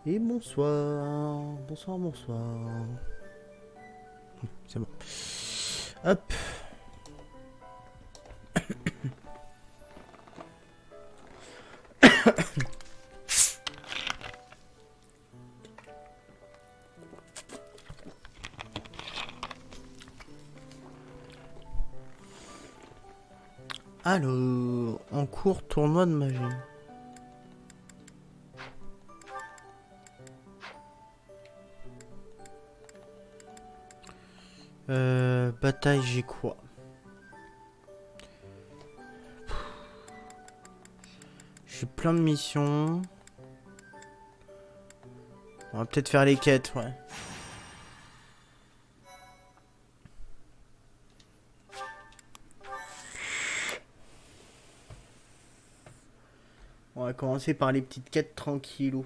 Et bonsoir, bonsoir, bonsoir. C'est bon. Hop. Alors, en cours tournoi de magie. Bataille, j'ai quoi? J'ai plein de missions. On va peut-être faire les quêtes, ouais. On va commencer par les petites quêtes tranquillou.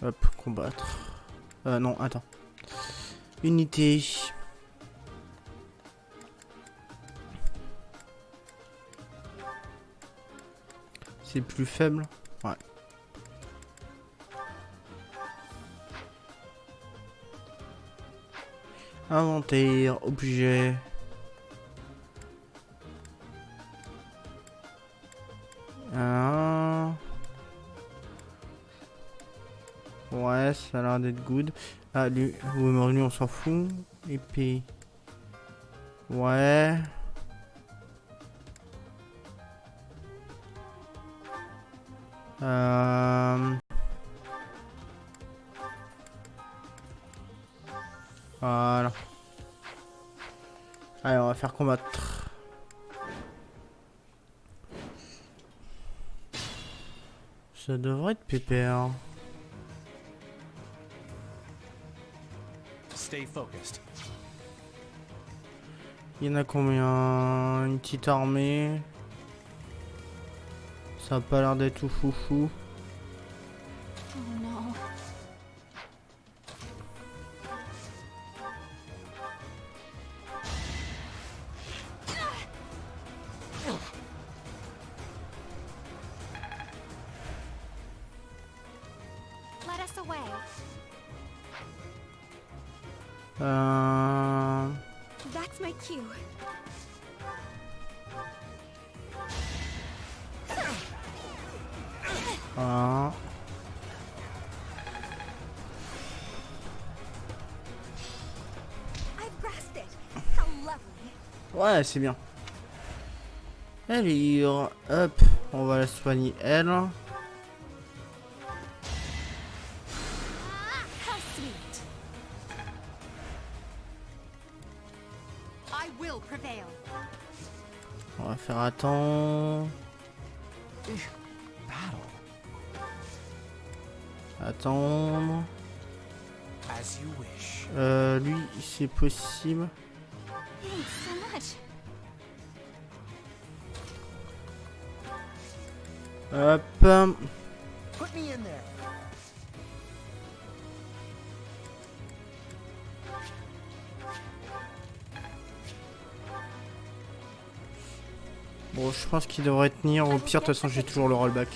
Hop, combattre. Non, attends. Unité. C'est plus faible. Ouais. Inventaire, objet. Ouais, ça a l'air d'être good. Ah, lui, lui, on s'en fout. Épée. Ouais. Voilà. Allez, on va faire combattre. Ça devrait être pépère. Stay focused. Il y en a combien? Une petite armée. Ça a pas l'air d'être tout foufou. Oh no. Let us away. That's my cue. Voilà. I've grasped it. How lovely. Ouais, c'est bien. Allez, hop, on va la soigner elle. How sweet. I will prevail. On va faire attendre. Attendre. As you wish. Lui, c'est possible. Thanks so much. Hop. Put me in there. Bon, je pense qu'il devrait tenir. Au pire, de toute façon, j'ai toujours le rollback.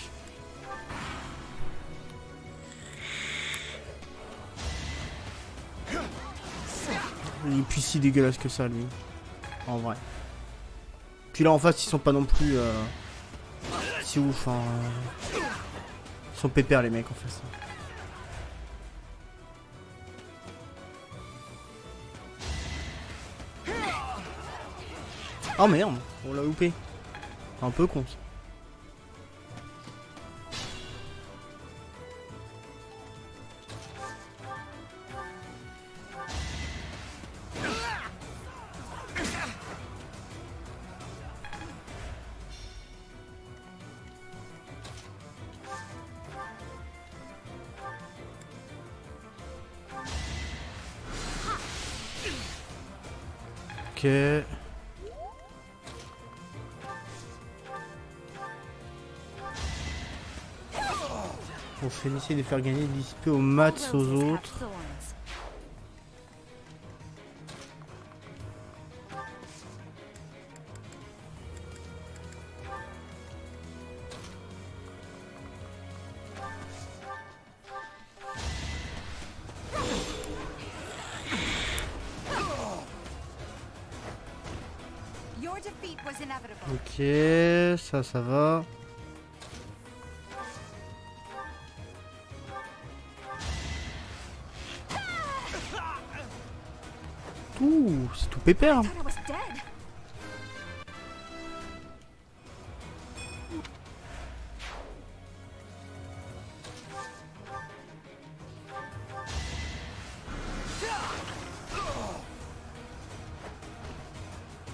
Il est plus si dégueulasse que ça, lui. En vrai. Puis là, en face, ils sont pas non plus... si ouf, hein. Ils sont pépères, les mecs, en face. Oh merde, on l'a loupé. Un peu con, ça. Ok. On fait essayer de faire gagner l'XP aux maths aux Roses have autres. thorns. Your defeat was inevitable. Ok, ça va. Ouh, c'est tout pépère. I thought I was dead.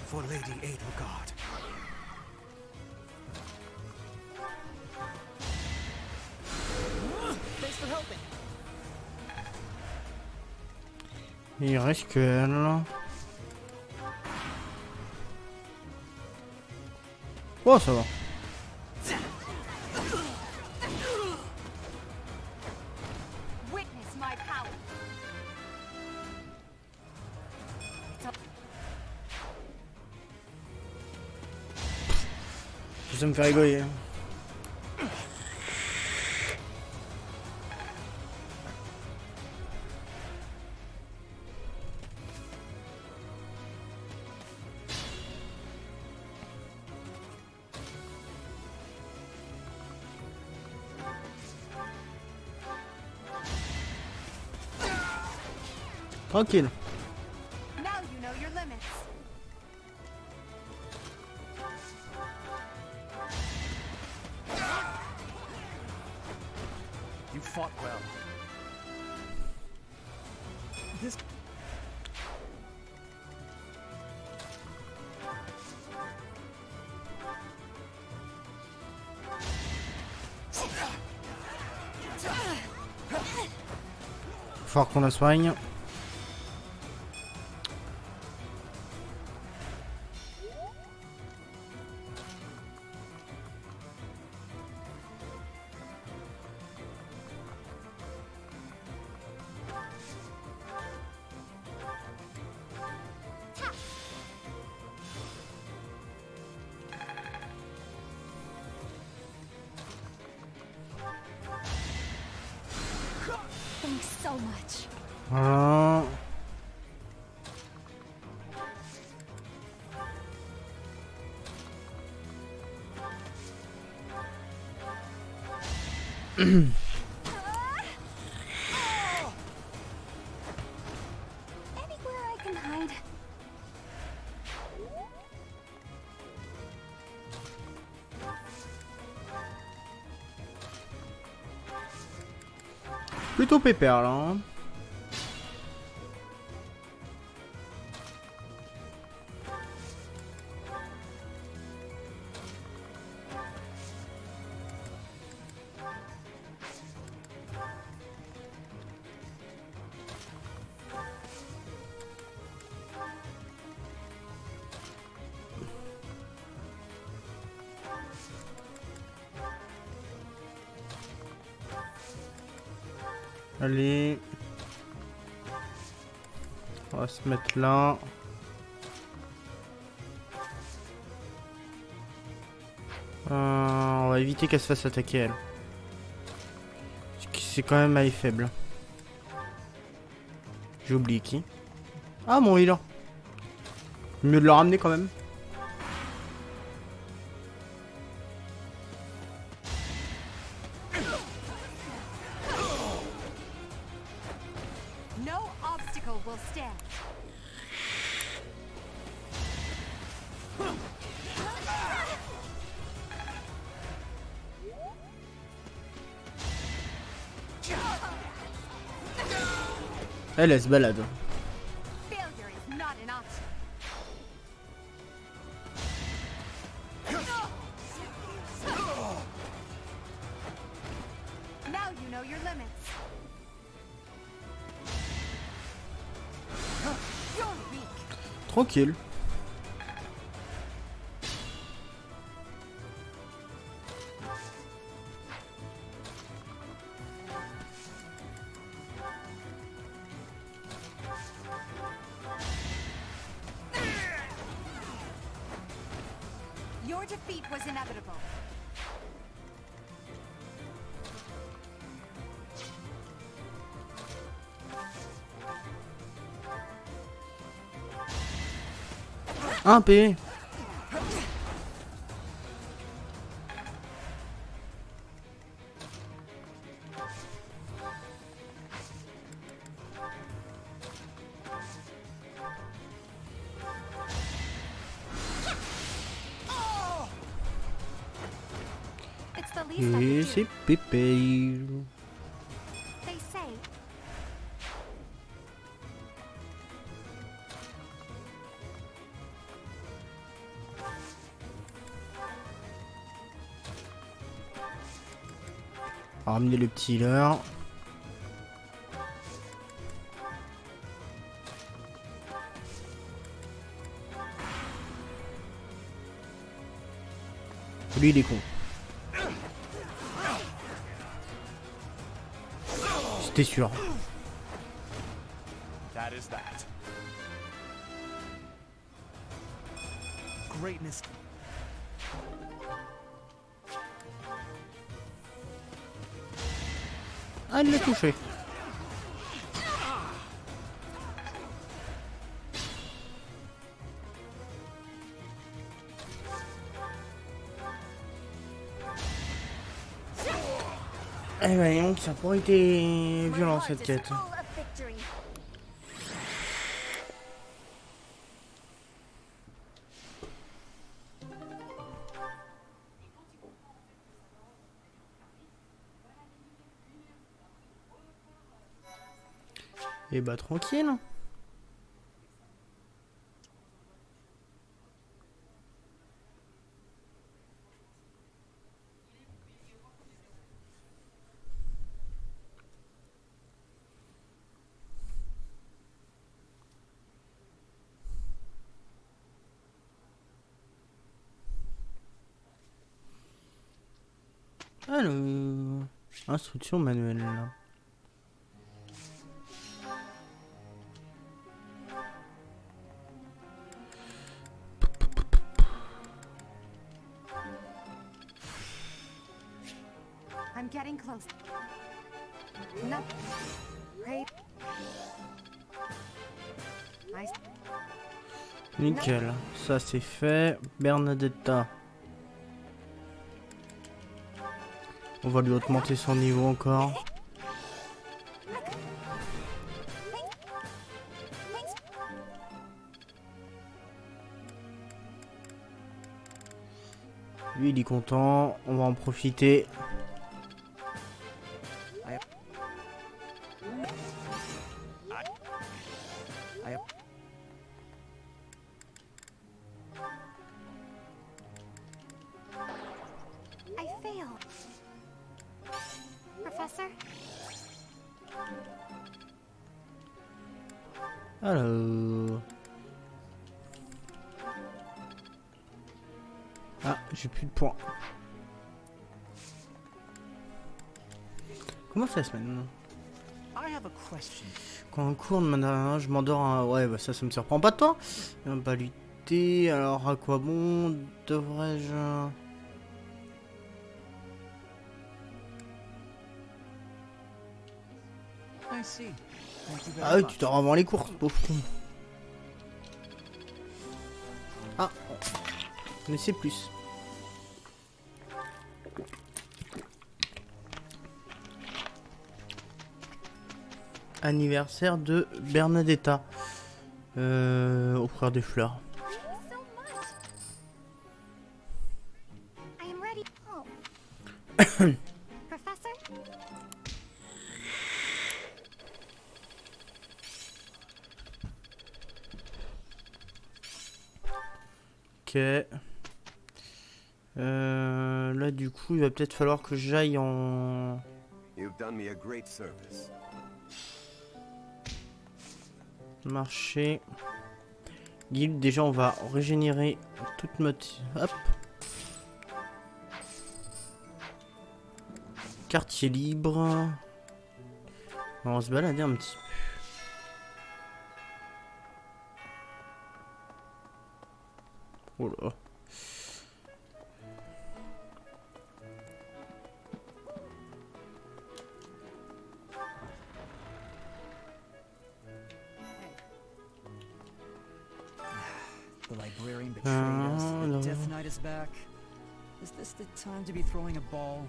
For Lady Edelgard. Thanks for helping. Il reste que elle. Oh, ça va. Witness my power. Ça me fait rigoler. Tranquille. Now you know your limits. You fought well. This Faut qu'on la soigne. Thanks so much. Voilà. Anywhere I can hide. Plutôt pépère là. Hein. Allez. On va se mettre là. On va éviter qu'elle se fasse attaquer elle. Parce que c'est quand même elle faible. J'ai oublié qui. Ah mon healer. Mieux de le ramener quand même. No obstacle will stand. Elle se balade. Failure is not an option. Now you know your limits. You're weak. Tranquille. Your defeat was inevitable. Un P. It's the least I Et could c'est do. pépé. They say Ramener le petit healer. Lui il est con. C'était sûr. That is that. Greatness. Ah, il l'a touché. Eh ben donc ça n'a pas été violent cette quête. full of victory. Et bah tranquille. Alors, instruction manuelle. I'm getting close. Nothing. Great. Nice. Nickel, ça c'est fait. Bernadetta. On va lui augmenter son niveau encore. Lui il est content, on va en profiter. I failed. Professor? Alors... Ah, j'ai plus de points. Comment ça se mène? I have a question. Quand un cours de mana, je m'endors à... Ouais, bah ça me surprend pas de toi. Pas lutter, alors à quoi bon devrais-je... I see. Thank you Ah very oui, tu much. dors avant les courses, pauvre con. Ah, mais c'est plus. Anniversaire de Bernadetta. Offrir des fleurs. Thank you so much. I am ready. Oh. Professor? Ok. Là du coup il va peut-être falloir que j'aille en... You've done me a great service. Marché. Guilde, déjà on va régénérer toute notre... Hop. Quartier libre. On va se balader un petit peu. Oh là. The librarian betrayed us. The Death Knight is back. Is this the time to be throwing a ball?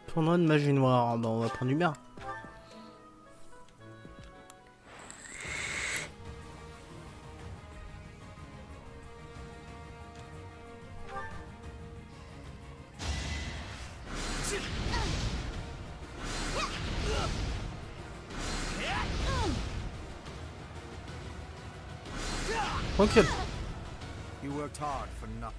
Tournoi de magie noire. Bah, on va prendre du bien. Tranquille. You worked hard for nothing.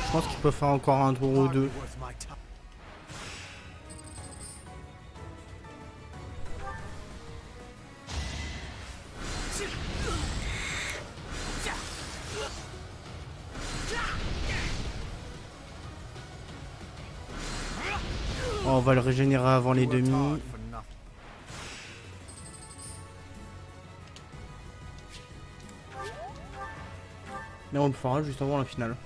Je pense qu'il peut faire encore un tour ou deux. Worth my time. Oh, on va le régénérer avant les You worked demi. hard for nothing. Mais on le fera juste avant la finale.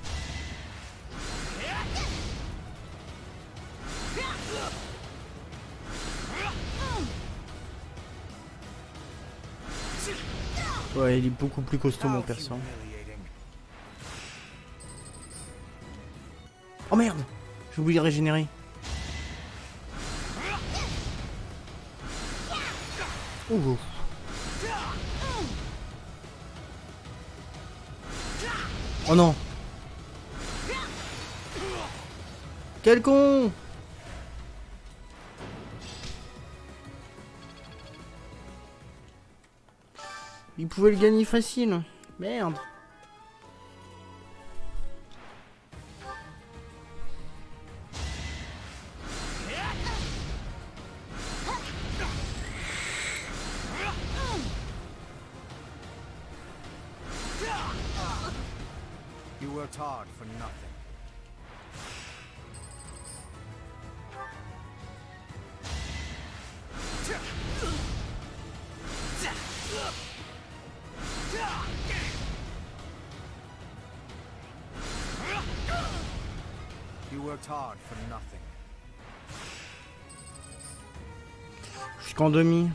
Ouais, il est beaucoup plus costaud mon perso. Humiliating. Oh merde, j'ai oublié de régénérer. Ouh. Oh non. Quel con. Il pouvait le gagner facile. Merde. You worked hard for nothing. You worked hard for nothing. Jusqu'en demi.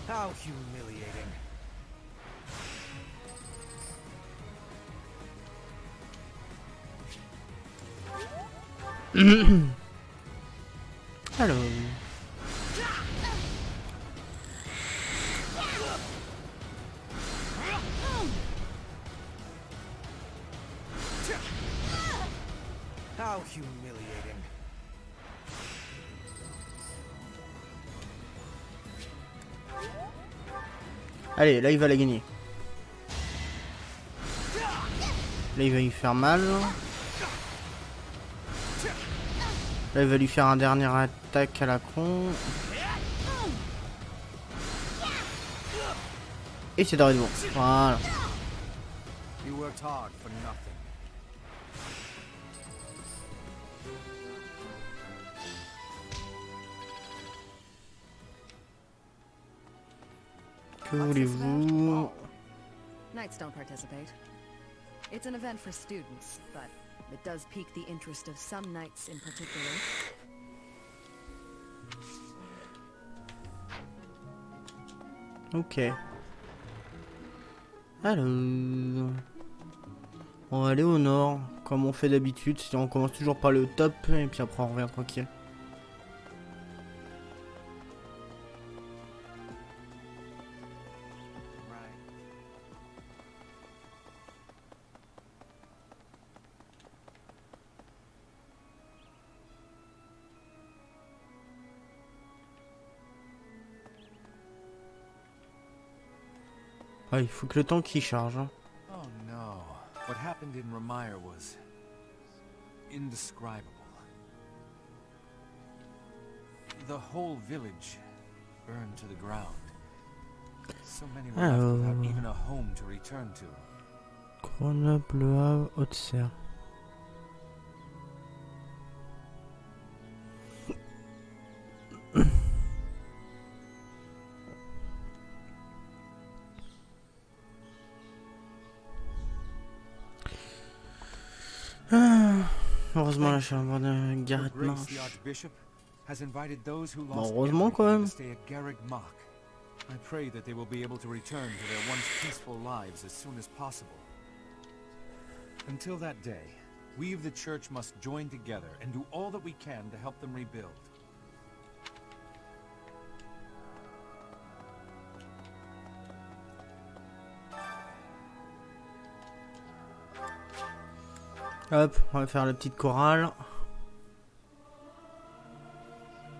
How humiliating. Alors. How humiliating. Allez, là il va la gagner. Là il va lui faire mal. Là il va lui faire un dernier attaque à la con. Et c'est d'arrêt de bon. Voilà. You worked hard for nothing. Que voulez-vous? Knights don't participate. It's an event for students, but it does pique the interest of some knights in particular. Ok. Alors, on va aller au nord, comme on fait d'habitude. Si on commence toujours par le top, et puis après on revient tranquille. Ah, il faut que le temps qui charge. Hein. Oh no. What happened in Ramire was indescribable. the whole village burned to the ground. So many were left without even a home to return to. Grenoble, Le Havre, Haute-Serre. Heureusement la chambre de Garrett Her Grace, marche. the Archbishop, has invited those who Bon, lost heureusement quand everything même. to stay at Garreg Mach. I pray that they will be able to return to their once peaceful lives as soon as possible. Until that day, we of the Church must join together and do all that we can to help them rebuild. Hop, on va faire la petite chorale.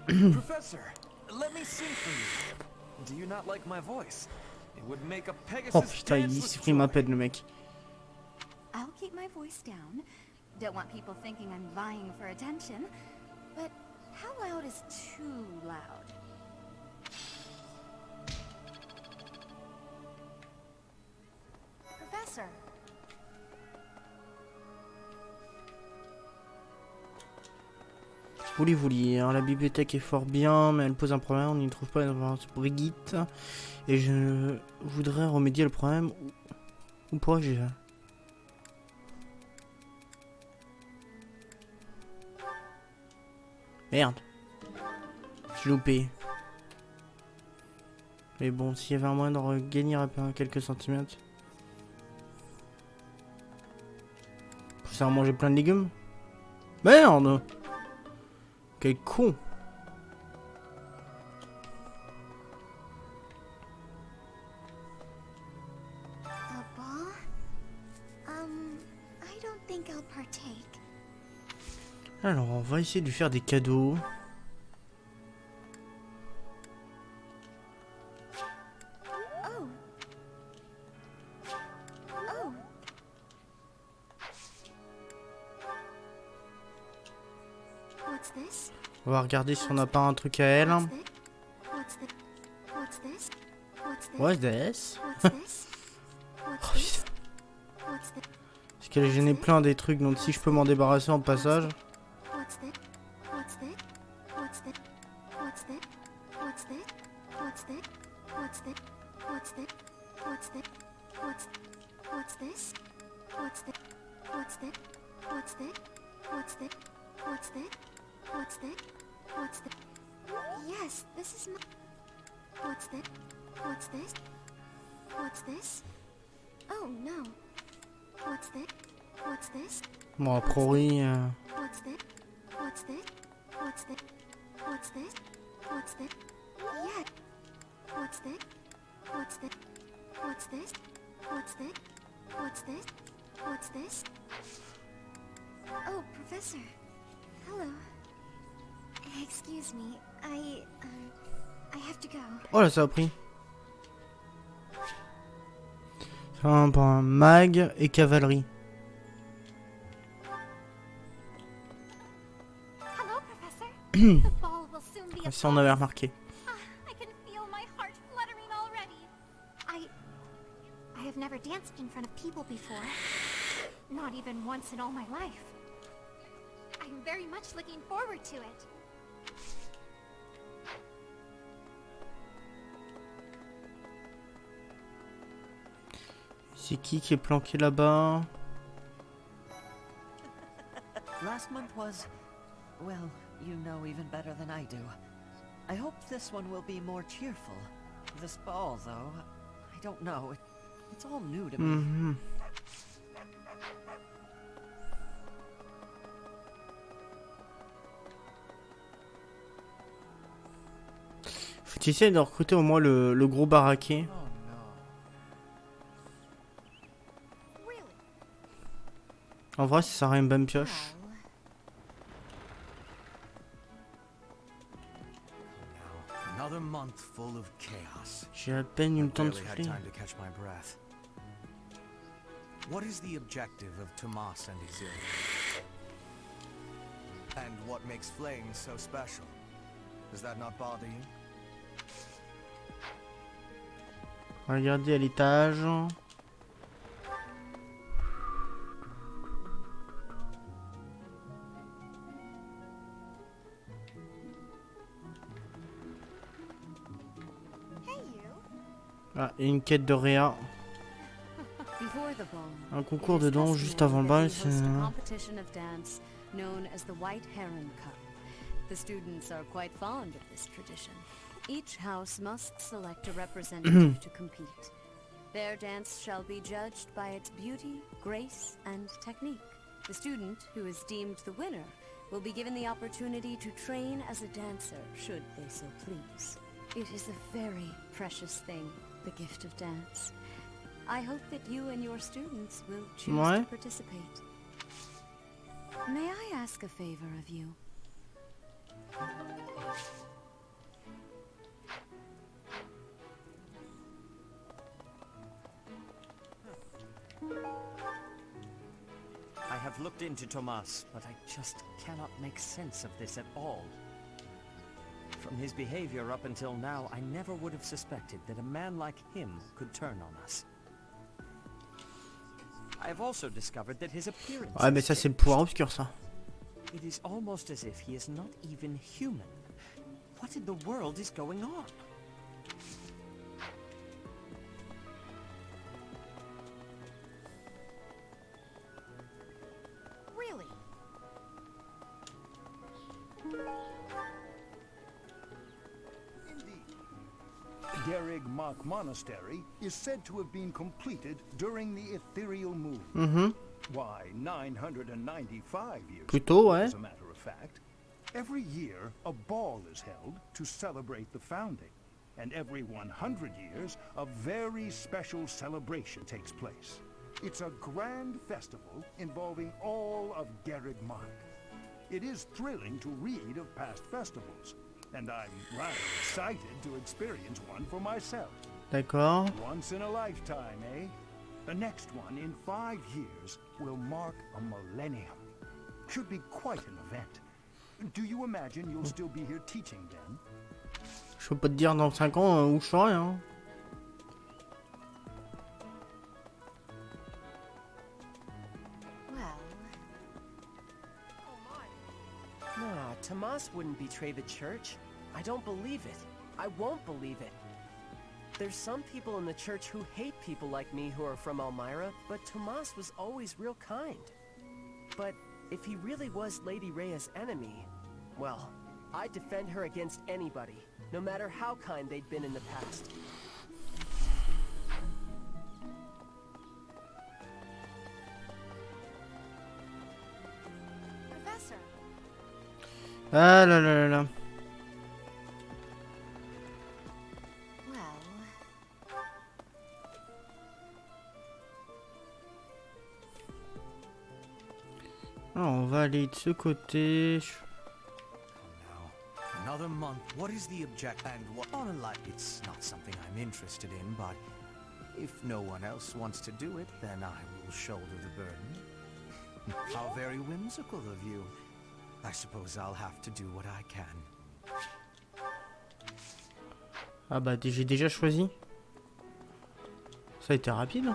Professor, let me sing for you. Do you not like my voice? It would make a Pegasus Oh putain, il dance with supprime à joy. peine le mec. I'll keep my voice down. Don't want people thinking I'm vying for attention. But how loud is too loud? Professor. Vouli, hein, la bibliothèque est fort bien, mais elle pose un problème, on n'y trouve pas d'informations pour Git. Et je voudrais remédier au problème. Où pourrais-je? Merde. J'ai loupé. Mais bon, s'il y avait un moyen de regagner un peu quelques centimètres. Ça va manger plein de légumes? Merde! Quel con! A ball? I don't think I'll partake. Alors, on va essayer de lui faire des cadeaux. Oh. Oh. What's this? On va regarder si on n'a pas un truc à elle. What's this? What's this? What's this? What's this? What's this? What's this? What's Oh, this? putain. What's this? Parce qu'elle a gêné plein des trucs, donc si je peux m'en débarrasser en passage. What's this? What's this? What's this? What's this? What's this? What's this? What's this? What's this? What's this? What's this? What's this? What's this? What's this? What's this? What's this? What's this? What's this? Yes, this is my. What's this? What's this? What's this? Oh no. What's this? What's this? Bon, a priori. What's this? What's this? What's this? What's this? What's this? Yeah. What's this? What's this? What's this? What's this? What's this? What's this? Oh, Professor. Hello. Excuse me. I have to go. Oh là, ça a pris. C'est un mag et cavalerie. Hello, Professor. The ball will soon be Si on avait remarqué. I can feel my heart fluttering already. I have never danced in front of people before. Not even once in all my life. I'm very much looking forward to it. C'est qui est planqué là-bas? Last month was, well, you know even better than I do. I hope this one will be more cheerful. This ball, though, I don't know. It's all new to me. Mhm. Faut essayer de recruter au moins le gros baraquet. Oh no. Really? En vrai, ça sert à rien de bonne pioche. Well, Another month full of chaos. J'ai à peine eu le I temps de barely had souffler. time to catch my breath. What is the objective of Tomas and Isilda? And what makes flames so special? Does that not bother you? Regardez à l'étage. Ah, et une quête de Réa. Before the ball, Un concours de it is danse juste avant le bal. customary that we host a competition of dance known as the White Heron Cup. The students are quite fond of this tradition. Each house must select a representative to compete. Their dance shall be judged by its beauty, grace, and technique. The student who is deemed the winner will be given the opportunity to train as a dancer, should they so please. It is a very precious thing, the gift of dance. I hope that you and your students will choose Ouais. to participate. May I ask a favor of you? I have looked into Tomas, but I just cannot make sense of this at all. From his behavior up until now, I never would have suspected that a man like him could turn on us. I have also discovered that his appearance Ouais, mais has ça, c'est le changed. pouvoir obscur, ça. It is almost as if he is not even human. What in the world is going on? Really? Gerig Mark Monastery is said to have been completed during the ethereal moon. Why, 995 years Plutôt, ago, ouais. as a matter of fact. Every year, a ball is held to celebrate the founding. And every 100 years, a very special celebration takes place. It's a grand festival involving all of Gerig Mark. It is thrilling to read of past festivals, and I'm rather excited to experience one for myself. D'accord. Once in a lifetime, eh? The next one in 5 years will mark a millennium. Should be quite an event. Do you imagine you'll still be here teaching then? Je peux pas te dire dans 5 ans où je serai, hein. Well, Nah, Tomas wouldn't betray the church. I don't believe it. I won't believe it. There's some people in the church who hate people like me who are from Elmira, but Tomas was always real kind. But if he really was Lady Rhea's enemy, well, I'd defend her against anybody, no matter how kind they'd been in the past. Professor, Ah là là là là. well, Alors, on va aller de ce côté. Now, another month. What is the object? And what on a life? It's not something I'm interested in, but if no one else wants to do it, then I will shoulder the burden. How very whimsical of you. I suppose I'll have to do what I can. Ah bah, j'ai déjà choisi. Ça a été rapide.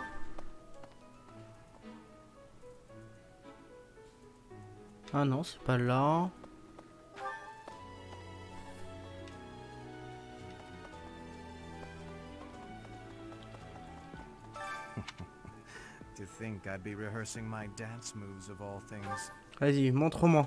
Ah non, c'est pas là. To think I'd be rehearsing my dance moves of all things. Vas-y, montre-moi.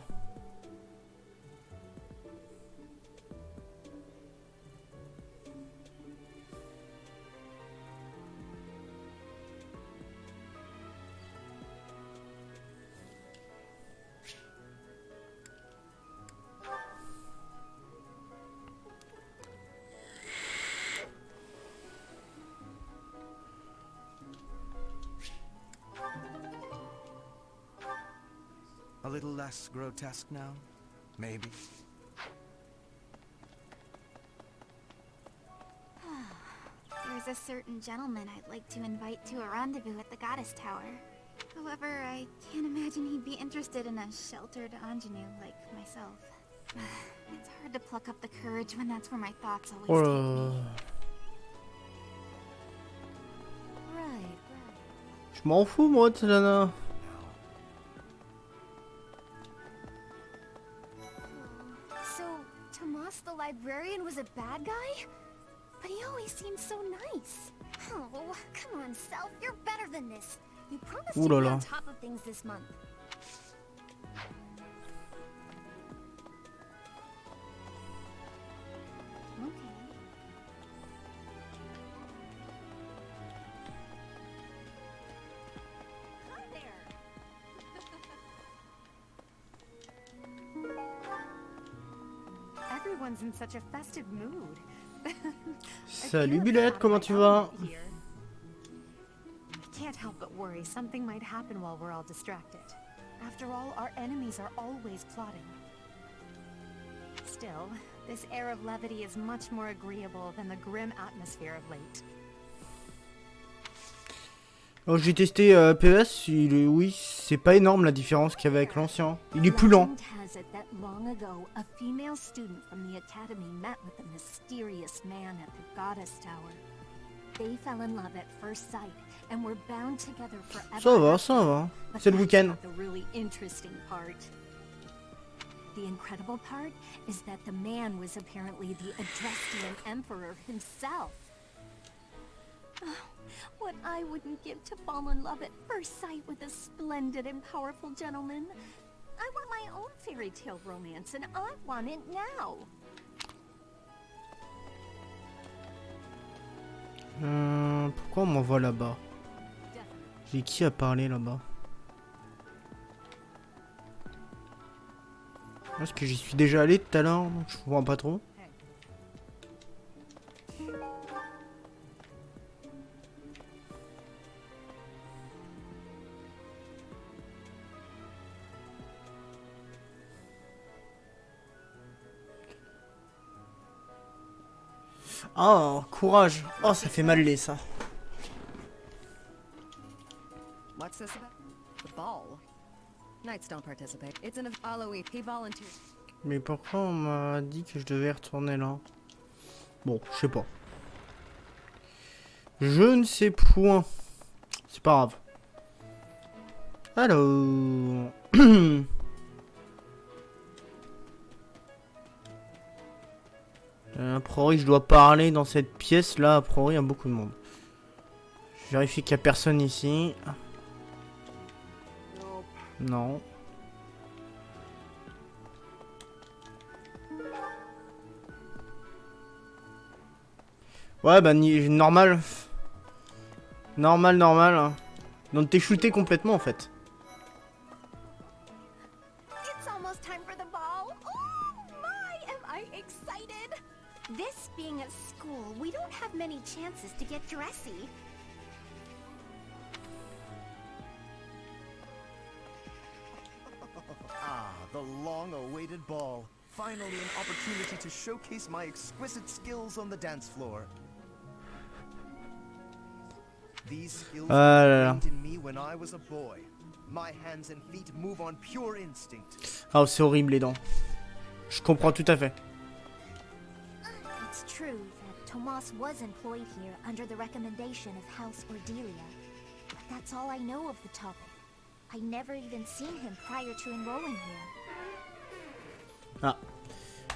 A little less grotesque now? Maybe. there's a certain gentleman I'd like to invite to a rendezvous at the Goddess Tower. However, I can't imagine he'd be interested in a sheltered ingenue like myself. It's hard. hard to pluck up the courage when that's where my thoughts always Oh là take là. me. Right. Je m'en fous moi de Selena. So, Tomas the librarian was a bad guy? But he always seemed so nice. Oh, come on, Self, you're better than this. You promised Ouh to là be là. on top of things this month. Okay. Hi there. Everyone's in such a festive mood. Salut Bulette, comment tu vas? I can't help but worry something might happen while we're all distracted. After all, our enemies are always plotting. Still, this air of levity is much more agreeable than the grim atmosphere of late. Alors j'ai testé PES, oui, c'est pas énorme la différence qu'il y avait avec l'ancien. Il est plus lent. Legend has it that long ago, a female student from the academy met with a mysterious man at the goddess tower. They fell in love at first sight and were bound together forever. Ça va, ça va. C'est le week-end. The really interesting part. The incredible part is that the man was apparently the Adrestian emperor himself. What I wouldn't give to fall in love at first sight with a splendid and powerful gentleman. I want my own fairy tale romance, and I want it now. Pourquoi on m'envoie là-bas? J'ai qui à parler là-bas? Parce que j'y suis déjà allé tout à l'heure, donc je vois pas trop. Oh, courage. Oh, ça fait mal les ça. What's this about? The ball? Knights don't participate. It's an Aloe. He volunteered. Mais pourquoi on m'a dit que je devais retourner là? Bon, je sais pas. Je ne sais point. C'est pas grave. Alors... A priori, je dois parler dans cette pièce là. A priori, il y a beaucoup de monde. Je vérifie qu'il n'y a personne ici. Non. Ouais, bah, normal. Normal. Donc, t'es shooté complètement en fait. It's almost time for the ball. Oh my, am I excited! This being at school, we don't have many chances to get dressy. Ah, the long-awaited ball. Finally an opportunity to showcase my exquisite skills on the dance floor. These skills were trained in me when I was a boy. My hands and feet move on pure instinct. Ah, c'est horrible les dents. Je comprends tout à fait. It's true that Tomas was employed here under the recommendation of House Ordelia. But that's all I know of the topic. I never even seen him prior to enrolling here. Ah.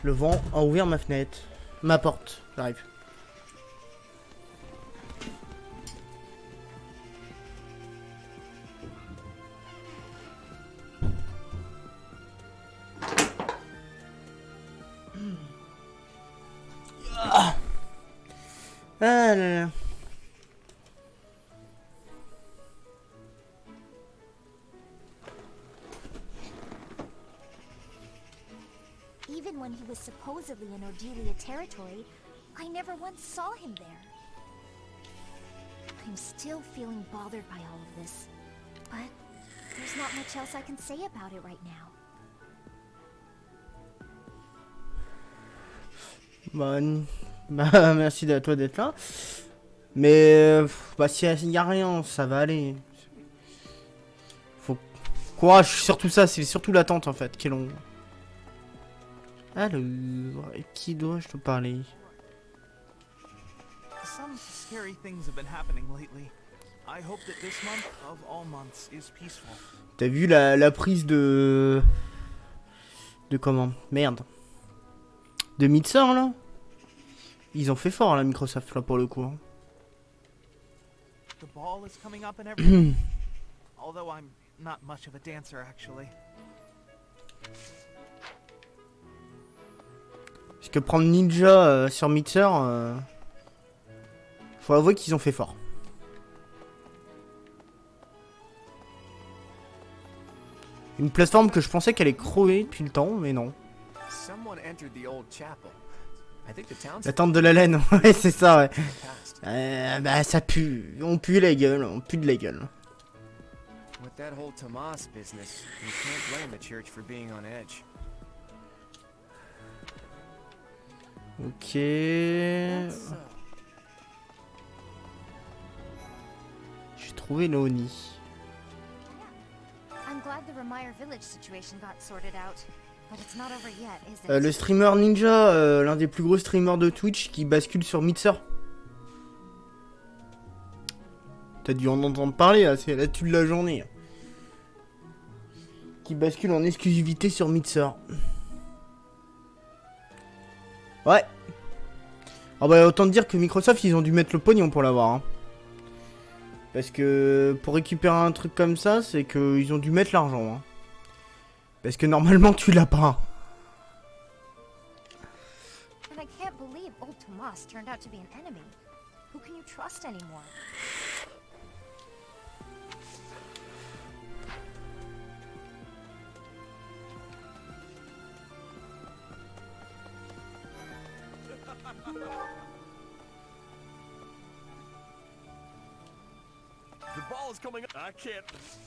Le vent a ouvert ma fenêtre. Ma porte. J'arrive. Ah là là. Even when he was supposedly in Ordelia territory, I never once saw him there. I'm still feeling bothered by all of this, but there's not much else I can say about it right now. Bah, merci à toi d'être là. Mais bah, s'il n'y a rien, ça va aller. Faut courage, surtout ça, c'est surtout l'attente en fait qui est longue. Alors, qui dois-je te parler? Some scary things have been happening lately. I hope that this month of all months is peaceful. T'as vu la prise de comment? Merde. De Midsommar là? Ils ont fait fort là, Microsoft là pour le coup. Hein. The ball is coming up and everything. Although I'm not much of a dancer actually. Parce que prendre Ninja sur Mixer, faut avouer qu'ils ont fait fort. Une plateforme que je pensais qu'elle allait crever depuis le temps, mais non. La tente de la laine, ouais c'est ça ouais. Bah ça pue, on pue la gueule, on pue de la gueule. With that whole Tomas business, you can't blame the church for being on edge. Ok. J'ai trouvé Naoni. I'm glad the Remire Village situation got sorted out, but it's not over yet, is it? Le streamer Ninja, l'un des plus gros streamers de Twitch qui bascule sur Mixer. T'as dû en entendre parler là, c'est l'actu de la journée. Qui bascule en exclusivité sur Mixer. Ouais. Ah bah autant te dire que Microsoft ils ont dû mettre le pognon pour l'avoir. Hein. Parce que pour récupérer un truc comme ça, c'est qu'ils ont dû mettre l'argent. Hein. Parce que normalement tu l'as pas. And I can't believe old Tomas turned out to be an enemy. Who can you trust anymore?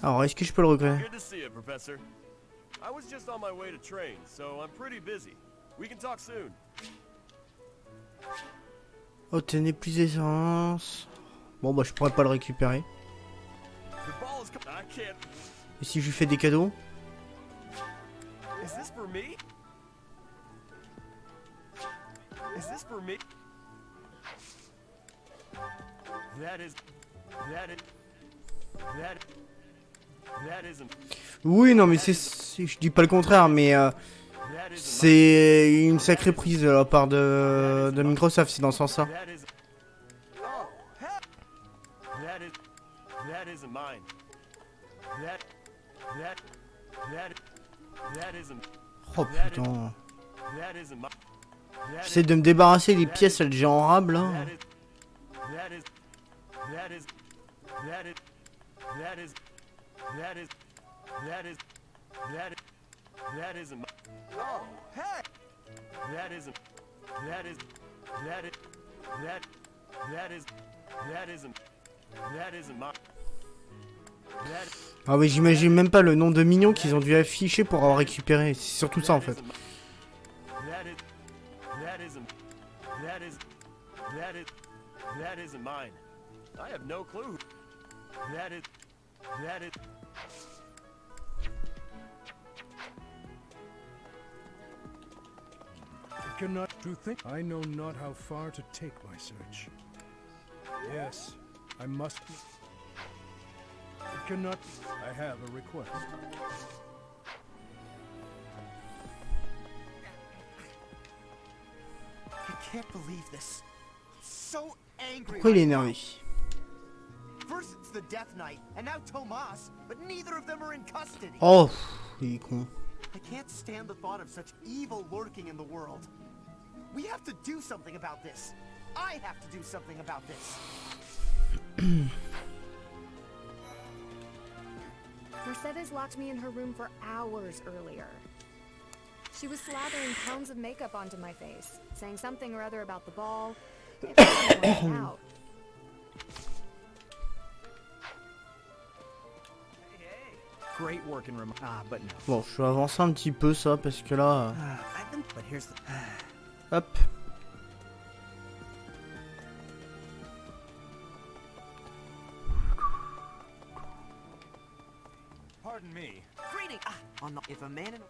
Alors est-ce que je peux le regretter? Obtenez plus d'essence. Bon bah je pourrais pas le récupérer. Et si je lui fais des cadeaux? Oui non mais c'est je dis pas le contraire mais c'est une sacrée prise de la part de Microsoft, c'est dans ce sens-là. Oh putain. J'essaie de me débarrasser des pièces elles géantables là. Ah oui, j'imagine même pas le nombre de minions qu'ils ont dû afficher pour avoir récupéré. C'est surtout ça en fait. I know not how far to take my search. Yes, I must. It cannot. I have a request. I can't believe this. So angry. Pourquoi il est énervé? First it's the Death Knight, and now Tomas, but neither of them are in custody. Oh, il est con. I can't stand the thought of such evil lurking in the world. We have to do something about this. I have to do something about this. Mercedes locked me in her room for hours earlier. She was slathering pounds of makeup onto my face, saying something or other about the ball. It wasn't working out. Great work in but no. Bon, je vais avancer un petit peu ça parce que là. But here's the Hop. Pardon me. Greeting. If a man in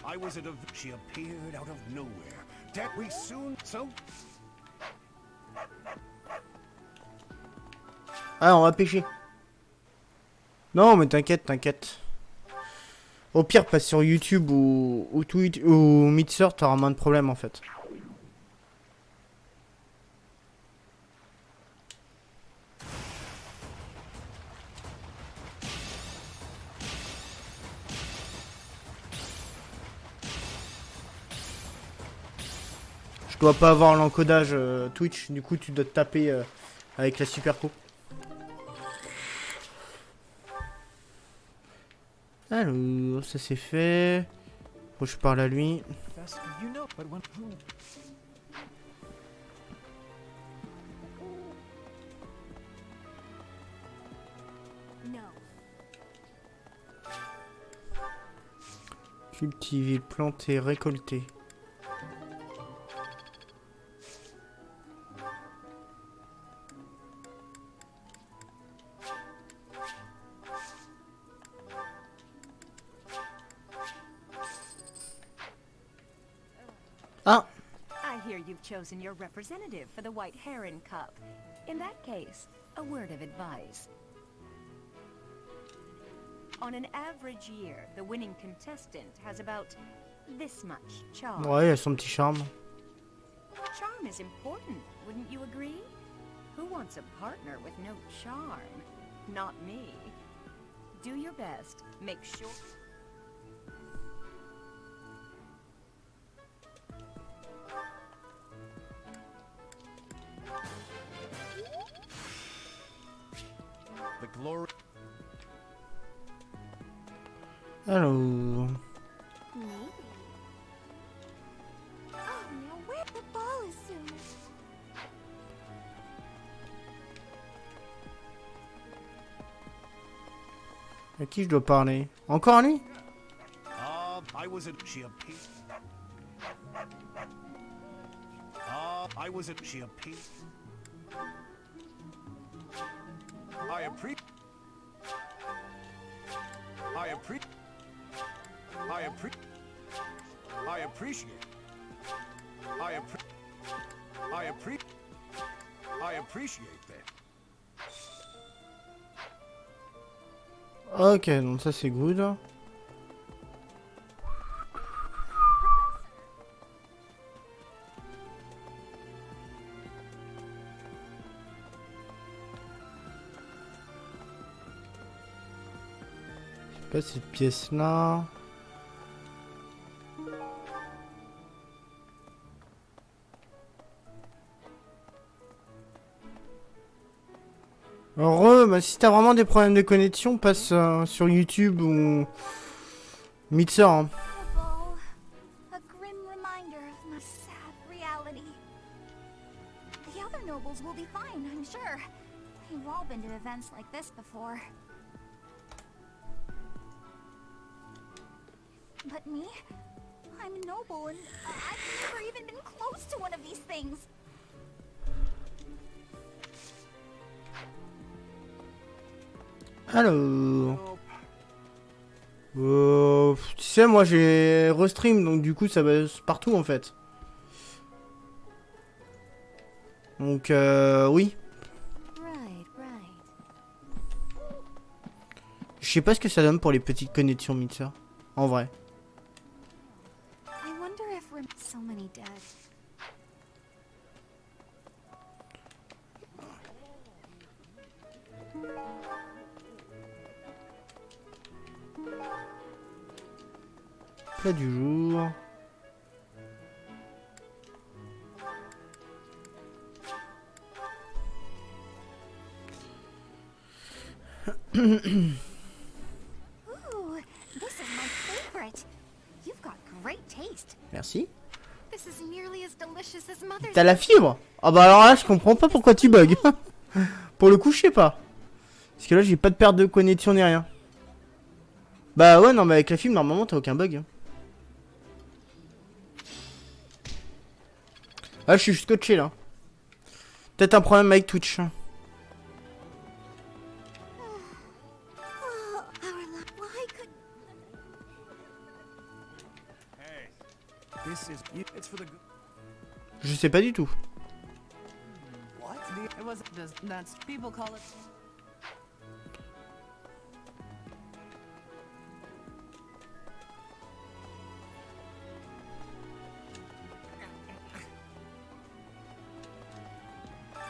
I was at a... She appeared out of nowhere. That we soon... So... Ah, on va pêcher. Non, mais t'inquiète, t'inquiète. Au pire, passe sur YouTube ou Twitch ou Mixer, t'auras moins de problèmes en fait. Je dois pas avoir l'encodage Twitch, du coup tu dois te taper avec la super coupe. Alors, ça c'est fait. Faut que je parle à lui. Cultiver, planter, récolter. Ah! I hear you've chosen your representative for the White Heron Cup. In that case, a word of advice. On an average year, the winning contestant has about this much charm. Ouais, il a son petit charme. Charm is important, wouldn't you agree? Who wants a partner with no charm? Not me. Do your best. Make sure... The glory... Alors... Maybe. Oh, now where the ball is soon. À qui je dois parler? Encore à lui? I was at... She appeared... I was at... She appeared... I appreciate... I appreciate... I appreciate... I appreciate... I appreciate... I appreciate... I appreciate that. Ok, donc ça c'est good. C'est pas cette pièce là. Alors, bah, si t'as vraiment des problèmes de connexion, passe sur YouTube ou Mixer. Hein. A grim reminder of my sad reality. The other nobles will be fine, I'm sure. We've all been to events like this before. But me? I'm a noble and I've never even been close to one of these things. Alors... tu sais, moi j'ai restream, donc du coup ça va partout en fait. Donc oui. Je sais pas ce que ça donne pour les petites connexions Mixer. En vrai. I wonder if we're so many dead. Plat du jour. Ooh, this is my favorite. You've got great taste. Merci. This is nearly as delicious as mother's. T'as la fibre? Ah bah alors là je comprends pas pourquoi tu bugs. Pour le coup je sais pas. Parce que là j'ai pas de perte de connexion ni rien. Bah ouais non mais avec la fibre normalement t'as aucun bug. Ah je suis scotché là. Peut-être un problème avec Twitch. Je sais pas du tout. What? It was that's people call it.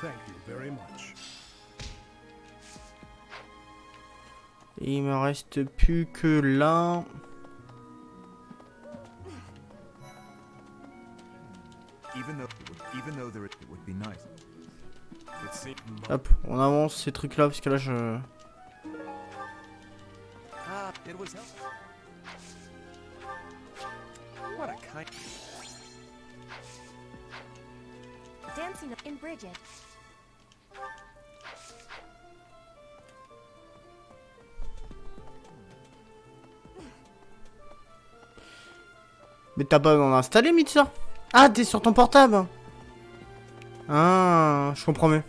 Thank you very much. Et il me reste plus que là. Hop, on avance ces trucs là parce que là je... Dancing in Bridget. Mais t'as pas installé Mitsa? Ah, t'es sur ton portable. Ah, je comprends mieux.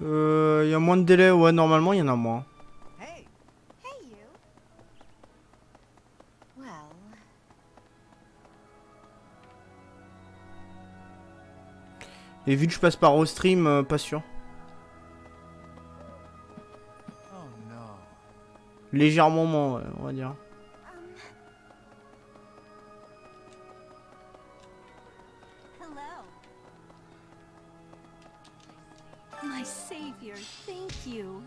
Y a moins de délai, ouais, normalement il y en a moins. Hey. Hey, you. Well. Et vu que je passe par au stream, pas sûr. Légèrement moins, ouais, on va dire. Hello. My savior, thank you.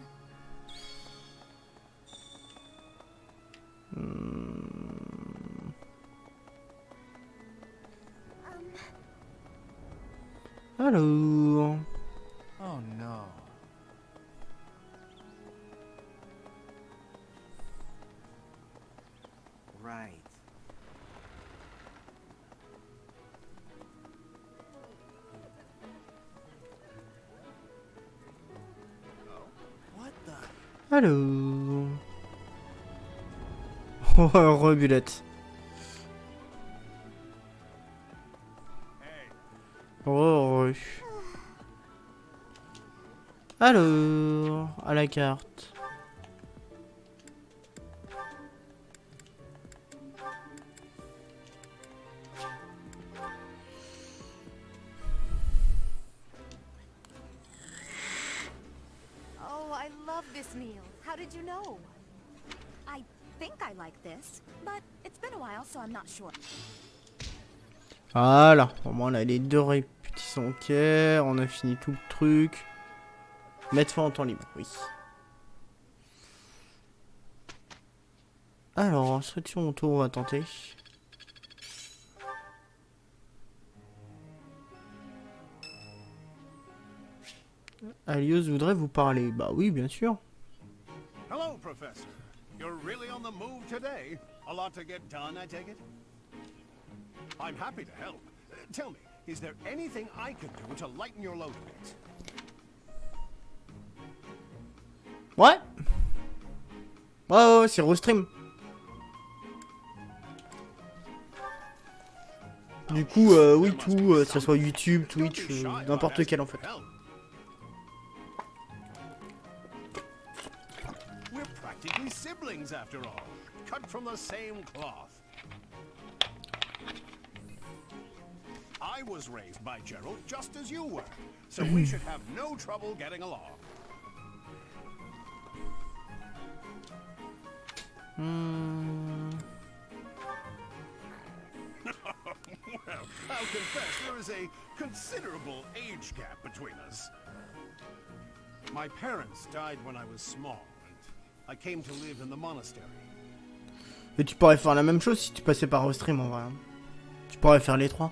Alors. Oh no. Right. What the? Alors. Oh, rebulette. Oh, alors, à la carte. Oh, I love this meal. How did you know? I think I like this, but it's been a while, so I'm not sure. Voilà, au moins là les deux répétitions ok, on a fini tout le truc. Mettre fin en temps libre, oui. Alors, instruction au tour, on va tenter. Alios voudrait vous parler. Bah oui, bien sûr. Hello, Professor. You're really on the move today. A lot to get done, I take it? I'm happy to help. Tell me, is there anything I can do to lighten your load a bit? Ouais. Ouais, c'est restream. Du coup, oui, tout, que ce soit YouTube, Twitch, n'importe quel en fait. We're practically siblings after all, cut from the same cloth. I was raised by Gerald just as you were, so we should have no trouble getting along. Well, I'll confess there is a considerable age gap between us. My parents died when I was small, and I came to live in the monastery. Et tu pourrais faire la même chose si tu passais par restream en vrai. Tu pourrais faire les trois.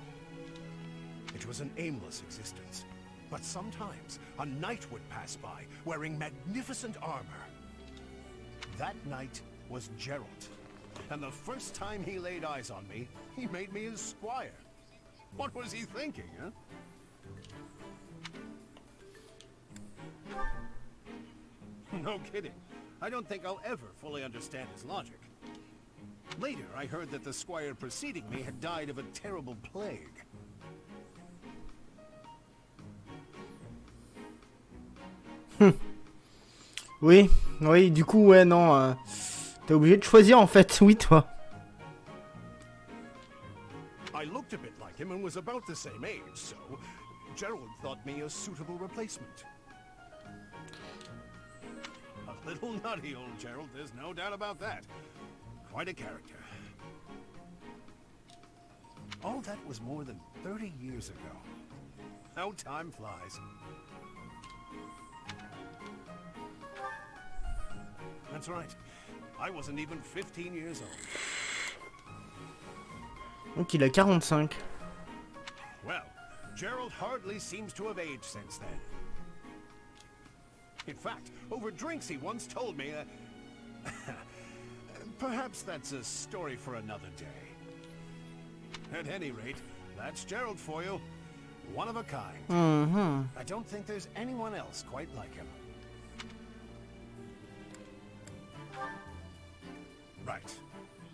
It was an aimless existence, but sometimes a knight would pass by wearing magnificent armor. That knight was Gerald, and the first time he laid eyes on me, he made me his squire. What was he thinking, huh? No kidding. I don't think I'll ever fully understand his logic. Later, I heard that the squire preceding me had died of a terrible plague. Oui, oui, du coup, ouais, non. T'es obligé de choisir en fait, oui toi. I looked a bit like him and was about the same age, so Gerald thought me a suitable replacement. A little nutty, old Gerald, there's no doubt about that. Quite a character. All that was more than 30 years ago. How time flies. That's right. I wasn't even 15 years old. Donc il a 45. Well, Gerald hardly seems to have aged since then. In fact, over drinks he once told me, perhaps that's a story for another day. At any rate, that's Gerald for you. One of a kind. I don't think there's anyone else quite like him. Right.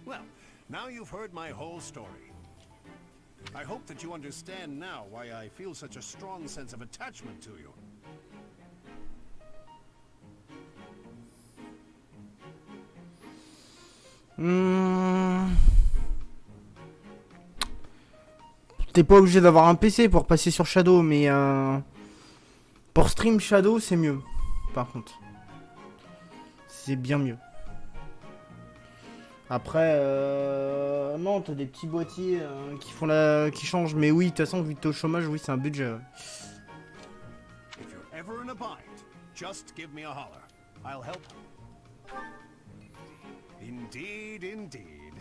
Well, now you've heard my whole story. I hope that you understand now why I feel such a strong sense of attachment to you. T'es pas obligé d'avoir un PC pour passer sur Shadow, mais pour stream Shadow, c'est mieux. Par contre, c'est bien mieux. Après, non, t'as des petits boîtiers qui font qui changent, mais oui, de toute façon, vu que t'es au chômage, oui, c'est un budget. Ouais. If you're ever in a bind, just give me a holler. I'll help. Indeed, indeed.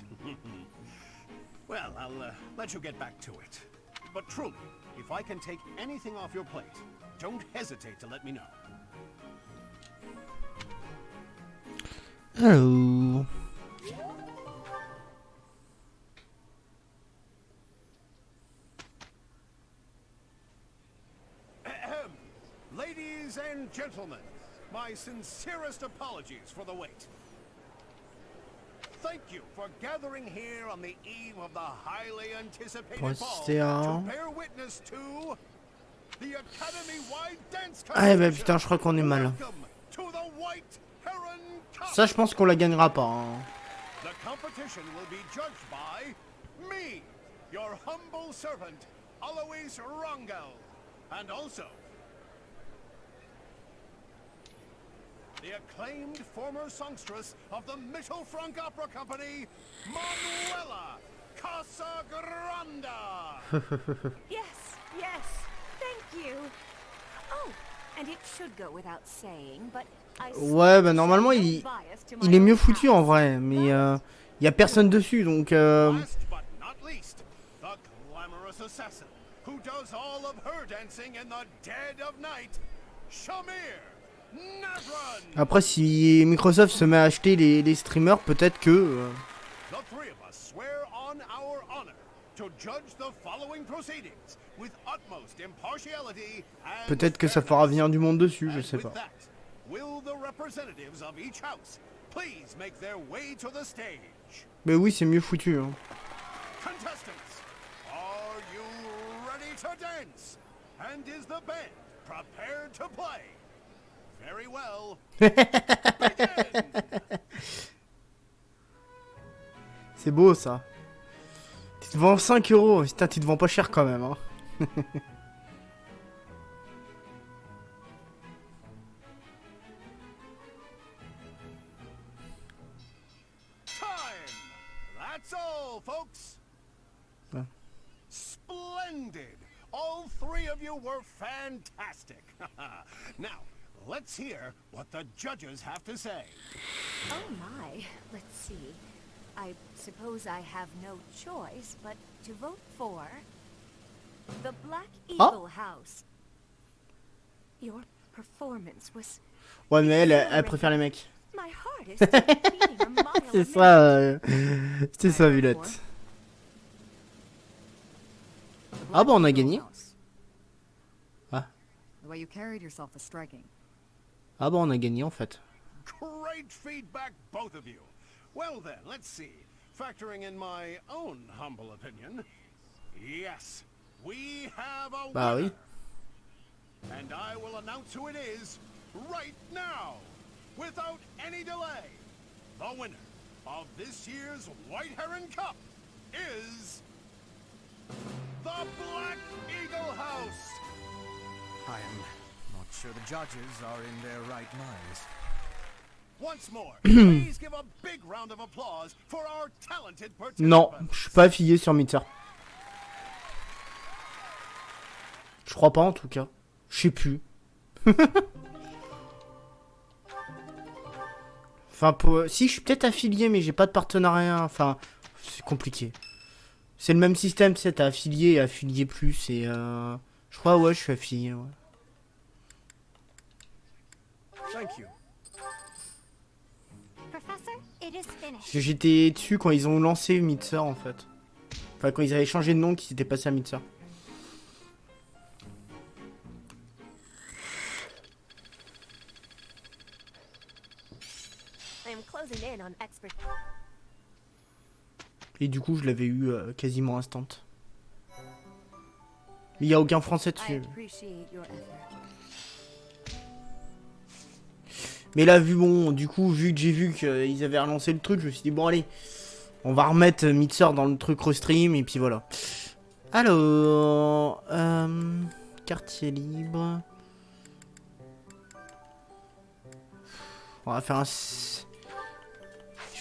Well, I'll let you get back to it. But truly, if I can take anything off your plate, don't hesitate to let me know. Hello. Ahem. Ladies and gentlemen, my sincerest apologies for the wait. Thank you for gathering here on the eve of the highly anticipated ball to bear witness to the Academy-wide dance competition. Ah bah putain, je crois qu'on est mal. Ça, je pense qu'on la gagnera pas. Hein. The competition will be judged by me, your humble servant, Alois Rangel, and also the acclaimed former songstress of the Mittelfrank Opera Company, Manuela Casagranda. Yes, yes, thank you. Oh, and it should go without saying, but ouais, bah normalement il est mieux foutu en vrai, mais y a personne dessus donc. Last but not least, the glamorous assassin who does all of her dancing in the dead of night, Shamir. Après, si Microsoft se met à acheter les streamers, peut-être que. Peut-être que ça fera venir du monde dessus, je sais pas. Mais oui, c'est mieux foutu. Hein. Very well. C'est beau ça. Tu te vends 5 €. Putain, tu te vends pas cher quand même. Hein. Time. That's all, folks. Ouais. Splendid. All three of you were fantastic. Now, let's hear what the judges have to say. Oh my, let's see. I suppose I have no choice but to vote for the Black Eagle House. Your performance was... Ouais, mais elle préfère les mecs. My heart is still beating a mile a minute. C'est ça, Villette. Ah bah on a gagné. Ah. The way you carried yourself was striking. Ah bah on a gagné en fait. Great feedback, both of you. Well then, let's see. Factoring in my own humble opinion, yes, we have a Bah winner. oui. And I will announce who it is right now, without any delay. The winner of this year's White Heron Cup is the Black Eagle House. I am not sure the judges are in their right minds. Once more, please give a big round of applause for our talented Non, participants. je suis pas affilié sur Mitzer. Je crois pas en tout cas. Je sais plus. Enfin, si, je suis peut-être affilié, mais j'ai pas de partenariat. Enfin, c'est compliqué. C'est le même système, tu sais, t'as affilié et affilié plus. Et je crois, ouais, je suis affilié. Ouais. Thank you. Professor, it is finished. Parce que j'étais dessus quand ils ont lancé Mitzer en fait. Enfin, quand ils avaient changé de nom, qu'ils s'étaient passés à Mitzer. I am closing in on expert. Et du coup, je l'avais eu quasiment instant. Mais il n'y a aucun français I dessus. appreciate your effort. Mais là, vu que j'ai vu qu'ils avaient relancé le truc, je me suis dit, bon, allez, on va remettre Mitzer dans le truc restream, et puis voilà. Alors, quartier libre. On va faire un... Je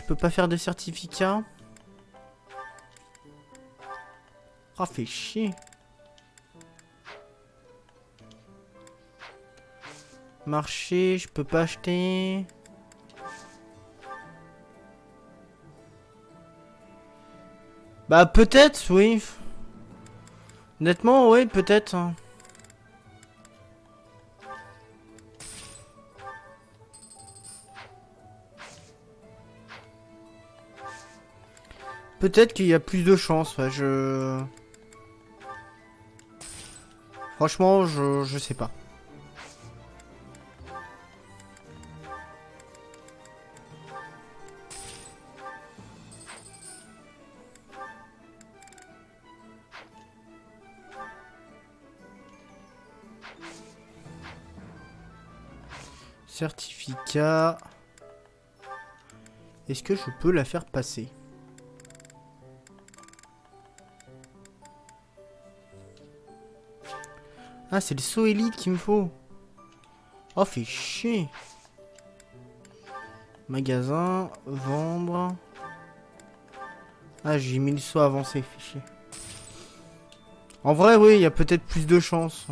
peux pas faire de certificat. Ah, fait chier. Marché, je peux pas acheter. Bah peut-être, oui. Honnêtement, oui, peut-être. Peut-être qu'il y a plus de chance, ouais, Franchement, je sais pas. Certificat. Est-ce que je peux la faire passer? Ah, c'est le saut élite qu'il me faut. Oh, fait chier. Magasin, vendre. Ah, j'ai mis le saut avancé, fait chier. En vrai, oui, il y a peut-être plus de chance.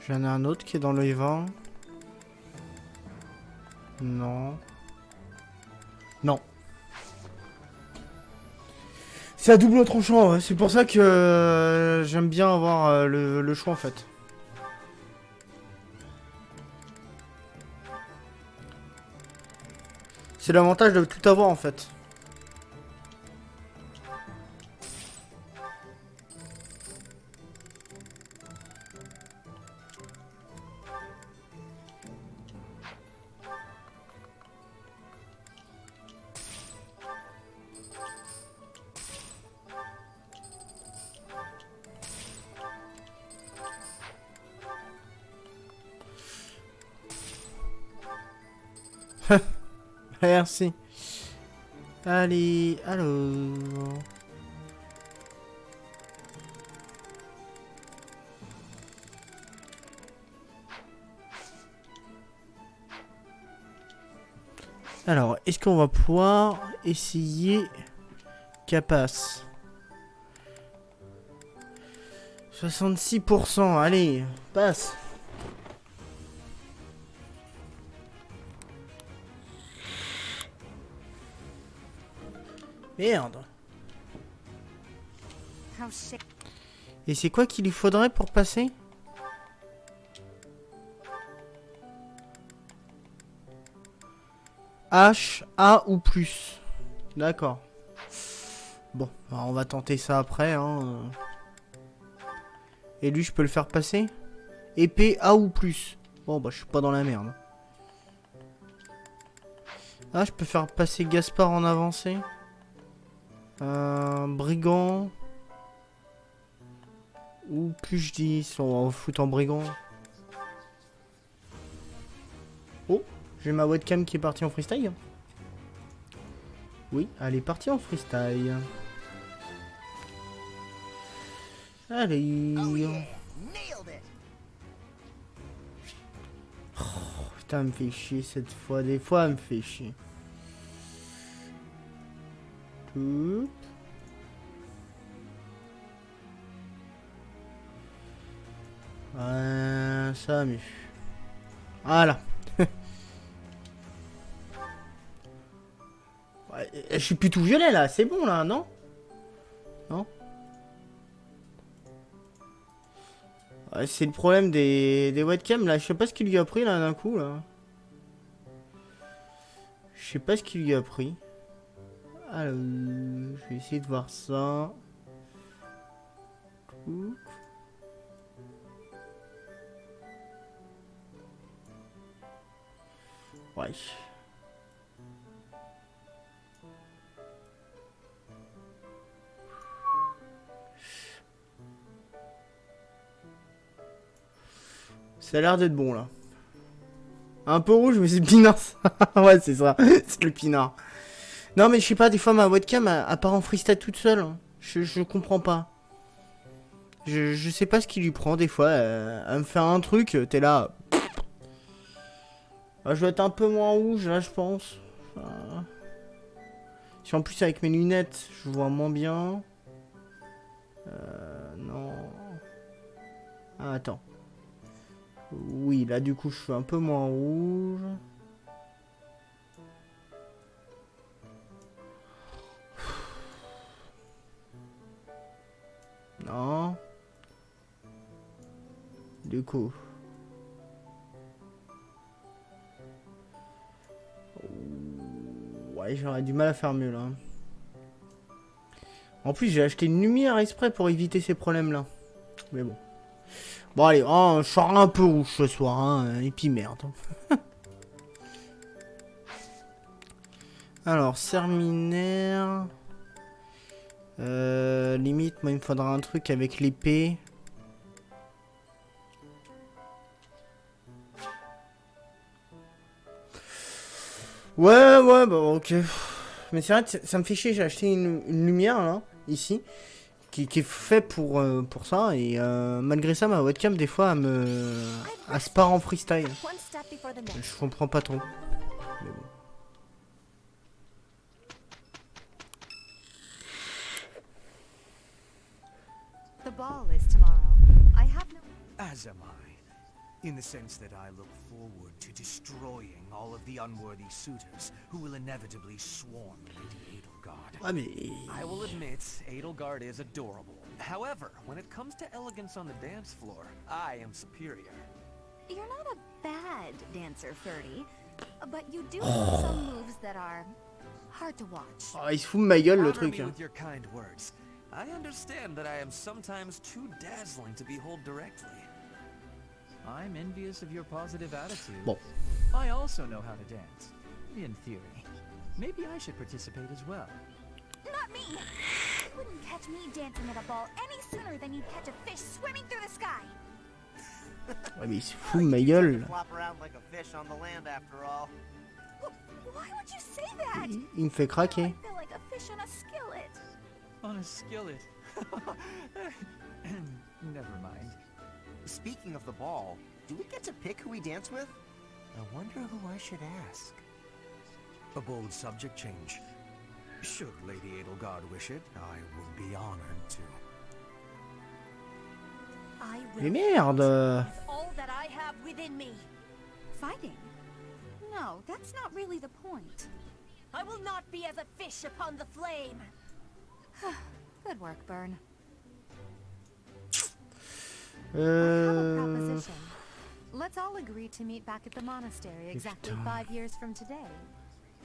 J'en ai un autre qui est dans le vent. Non. Non. C'est à double tranchant, ouais. C'est pour ça que j'aime bien avoir le choix en fait. C'est l'avantage de tout avoir en fait. Merci. Allez, alors... Alors, est-ce qu'on va pouvoir essayer Capace 66%, allez, passe. Merde. Et c'est quoi qu'il lui faudrait pour passer? H, A ou plus. D'accord. Bon, alors on va tenter ça après. Hein. Et lui, je peux le faire passer? Épée A ou plus. Bon, bah, je suis pas dans la merde. Ah, je peux faire passer Gaspard en avancée. Brigand. Ou plus je dis, on va foutre en brigand. Oh, j'ai ma webcam qui est partie en freestyle. Oui, elle est partie en freestyle. Allez. Oh yeah, nailed it. Oh, putain, elle me fait chier cette fois. Des fois, elle me fait chier. Tout. Ça mieux. Voilà. Ouais, je suis plus tout violet là, c'est bon là, non? Non? Ouais, c'est le problème des webcams là, je sais pas ce qu'il lui a pris là d'un coup là. Je sais pas ce qu'il lui a pris. Alors, je vais essayer de voir ça. Ouh. Ouais. Ça a l'air d'être bon là. Un peu rouge mais c'est pinard ça. Ouais c'est ça, c'est le pinard. Non mais je sais pas, des fois ma webcam elle part en freestyle toute seule. Hein. Je comprends pas. Je sais pas ce qui lui prend des fois. Elle me fait un truc, t'es là. Je dois être un peu moins rouge là je pense. Si en plus avec mes lunettes je vois moins bien. Non. Ah, attends. Oui, là du coup je suis un peu moins rouge. Non. Du coup. Ouais, j'aurais du mal à faire mieux là. En plus, j'ai acheté une lumière exprès pour éviter ces problèmes-là. Mais bon. Bon, allez, oh, je serai un peu rouge ce soir, hein, et puis merde. Alors, serminaire. Limite, moi, il me faudra un truc avec l'épée. Ouais, bah ok. Mais c'est vrai, ça me fait chier, j'ai acheté une lumière, là, ici. Qui est fait pour ça et malgré ça ma webcam des fois elle se part en freestyle. Je comprends pas trop. Mais bon. The ball is tomorrow. I have no... As am I, in the sense that I look forward to destroying all of the unworthy suitors who will inevitably swarm Lady Edelgard. Ah mais... I will admit, Edelgard is adorable. However, when it comes to elegance on the dance floor, I am superior. You're not a bad dancer, Ferdy, but you do have some moves that are hard to watch. Oh, il se fout de ma gueule le truc. Honor me with your kind words. I understand that I am sometimes too dazzling to behold directly. I'm envious of your positive attitude. Bon. I also know how to dance, in theory. Maybe I should participate as well. Not me! You wouldn't catch me dancing at a ball any sooner than you'd catch a fish swimming through the sky. Ouais mais il se fout de ma gueule. Flop around like a fish on the land after all. Why would you say that? Il me fait craquer. I feel like a fish on a skillet. On a skillet. Never mind. Speaking of the ball, do we get to pick who we dance with? I wonder who I should ask. A bold subject change. Should Lady Edelgard wish it, I would be honored to. I Mais will merde. with all that I have within me. Fighting? No, that's not really the point. I will not be as a fish upon the flame. Good work, Burn. I have a proposition. Let's all agree to meet back at the monastery exactly 5 years from today.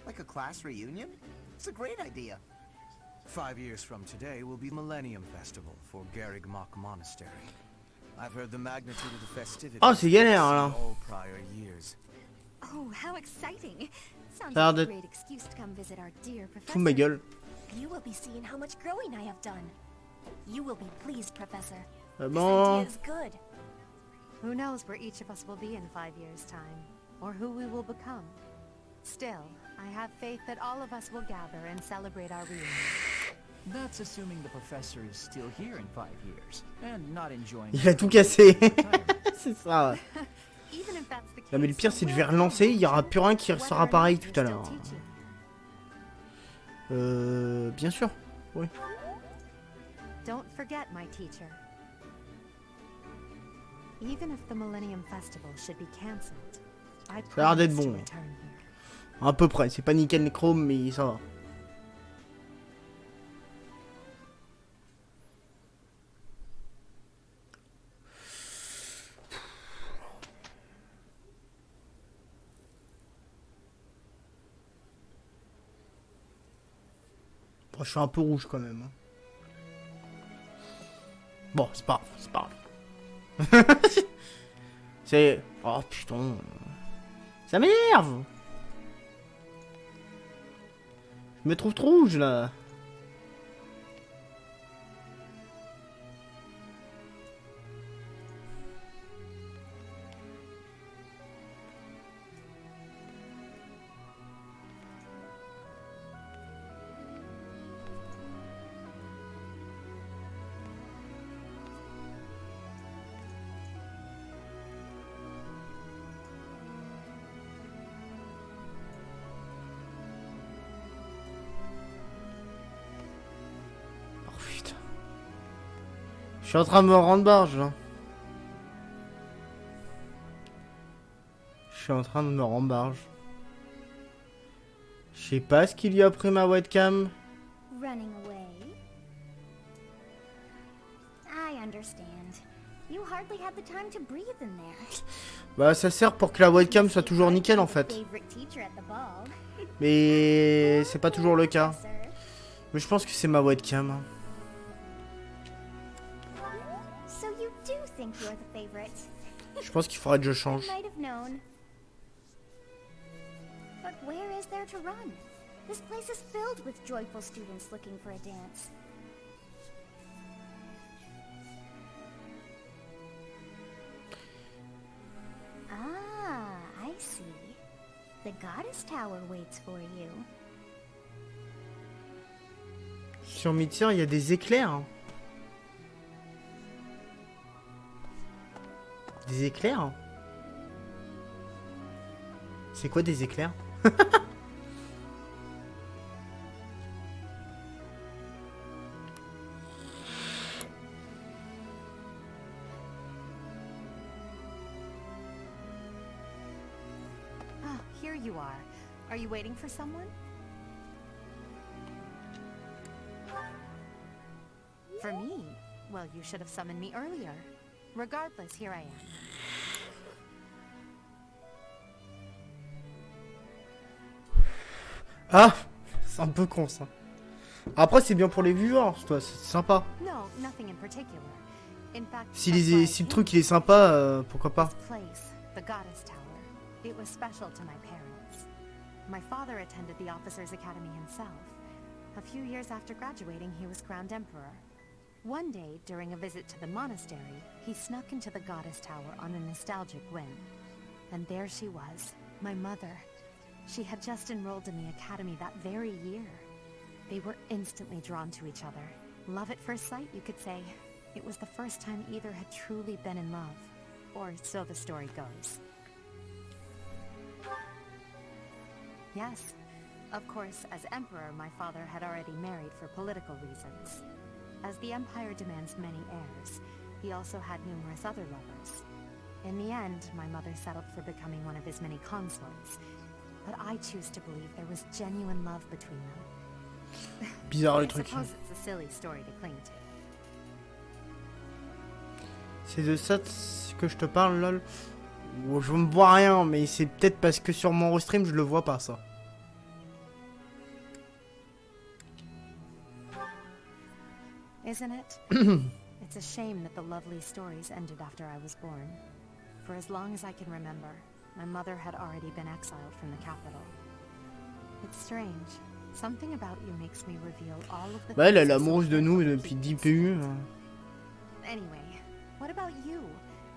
Like a class reunion? It's a great idea. 5 years from today will be Millennium Festival for Garrigmach Monastery. I've heard the magnitude of the festivities. Oh, c'est galère là. All prior years. Oh, how exciting! Sounds Ça a l'air like a d'être great excuse to come visit our dear professor. fou de ma gueule. You will be seeing how much growing I have done. You will be pleased, Professor. Ah This bon. idea is good. Who knows where each of us will be in 5 years' time, or who we will become. Still, I have faith that all of us will gather and celebrate our reunion. That's assuming the professor is still here in 5 years and not enjoying. Il a tout cassé. C'est ça. Even if that's the case, Non mais le pire c'est que je vais relancer, il y aura plus rien qui sera pareil tout à l'heure. Bien sûr. Oui. Don't forget my teacher. Even if the Millennium Festival should be cancelled, I Ça a l'air d'être promise to bon. return here. À peu près, c'est pas nickel chrome mais ça va. Bon, je suis un peu rouge quand même. Hein. Bon, c'est pas grave, c'est pas grave. C'est... Oh putain. Ça m'énerve. Je me trouve trop rouge là. Je suis en train de me rendre barge là. Je suis en train de me rendre barge. Je sais pas ce qu'il lui a pris ma webcam. Running away? I understand. You hardly had the time to breathe in there. Bah ça sert pour que la webcam soit toujours nickel en fait. Favorite teacher at the ball. Mais c'est pas toujours le cas. Mais je pense que c'est ma webcam. Hein. So you do think you're the favorite? Je pense qu'il faudrait que je change. I might have known. But where is there to run? This place is filled with joyful students looking for a dance. Ah, I see. The Goddess Tower waits for you. Sur Mythia, il y a des éclairs. Hein. Des éclairs hein. C'est quoi des éclairs? Ah, here you are. Are you waiting for someone? For me? Well, you should have summoned me earlier. Regardless, here I am. Ah, c'est un peu con ça. Après c'est bien pour les viewers, toi, c'est sympa. No, nothing in particular. In fact, Si, that's why I si le came. truc il est sympa, pourquoi pas. This place, the Goddess Tower, it was special to my parents. My father attended the Officers' Academy himself. A few years after graduating, he was crowned emperor. One day, during a visit to the monastery, he snuck into the Goddess Tower on a nostalgic whim. And there she was, my mother. She had just enrolled in the academy that very year. They were instantly drawn to each other. Love at first sight, you could say. It was the first time either had truly been in love. Or so the story goes. Yes. Of course, as emperor, my father had already married for political reasons. As the empire demands many heirs, he also had numerous other lovers. In the end, my mother settled for becoming one of his many consorts. But I choose to believe there was genuine love between them. Bizarre le I truc. suppose it's a silly story to cling to. C'est de ça que je te parle lol. Oh, je me vois rien, mais c'est peut-être parce que sur mon restream je le vois pas ça. isn't it? It's a shame that the lovely stories ended after I was born. For as long as I can remember, my mother had already been exiled from the capital. It's strange. Something about you makes me reveal all of the Bah, elle est things I amoureuse de so nous carefully depuis keep 10 PU. Anyway, what about you?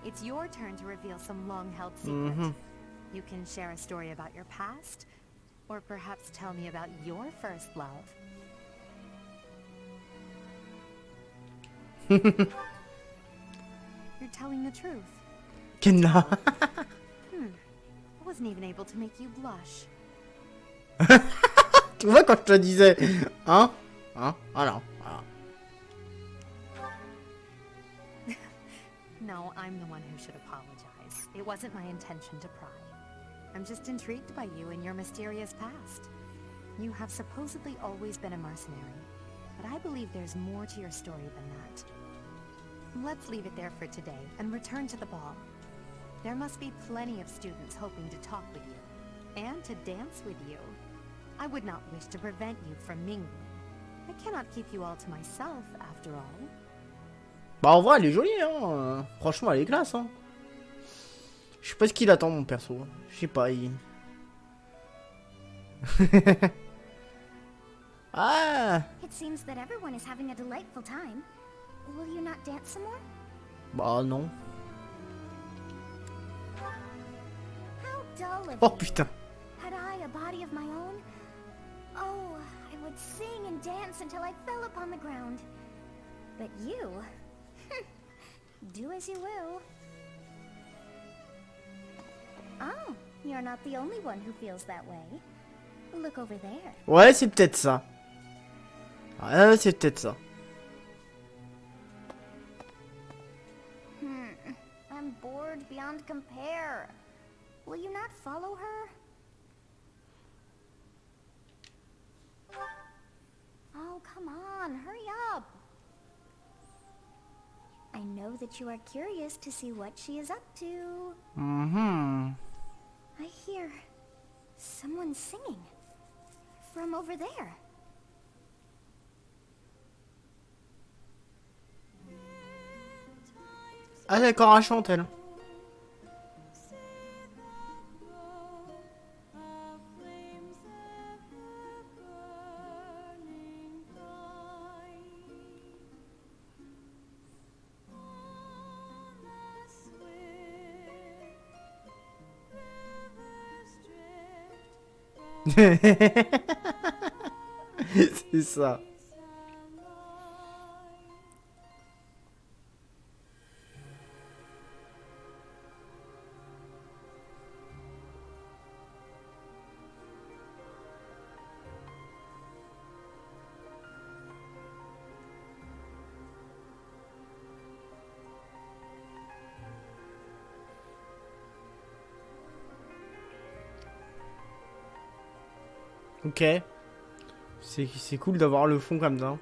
It's your turn to reveal some long-held secret. Mhm. You can share a story about your past, or perhaps tell me about your first love. You're telling the truth. Kenna. I wasn't even able to make you blush. Tu vois quand je te disais, hein? Hein? Voilà. Voilà. No, I'm the one who should apologize. It wasn't my intention to pry. I'm just intrigued by you and your mysterious past. You have supposedly always been a mercenary, but I believe there's more to your story than that. Let's leave it there for today and return to the ball. There must be plenty of students hoping to talk with you, and to dance with you. I would not wish to prevent you from mingling. I cannot keep you all to myself, after all. Bah en vrai elle est jolie hein. Franchement elle est classe hein. Je sais pas ce qu'il attend mon perso. Je sais pas il... Ah. It seems that everyone is having a delightful time. Will you not dance some more? Bah non. How dull of Oh you. putain. Had I a body of my own? Oh, I would sing and dance until I fell upon the ground. But you... do as you will. Oh, you're not the only one who feels that way. Look over there. Ouais c'est peut-être ça. Ouais c'est peut-être ça. I'm bored beyond compare. Will you not follow her? Oh, come on, hurry up. I know that you are curious to see what she is up to. Mhm. I hear someone singing from over there. Ah d'accord elle chante elle. C'est ça. Ok. C'est cool d'avoir le fond comme ça.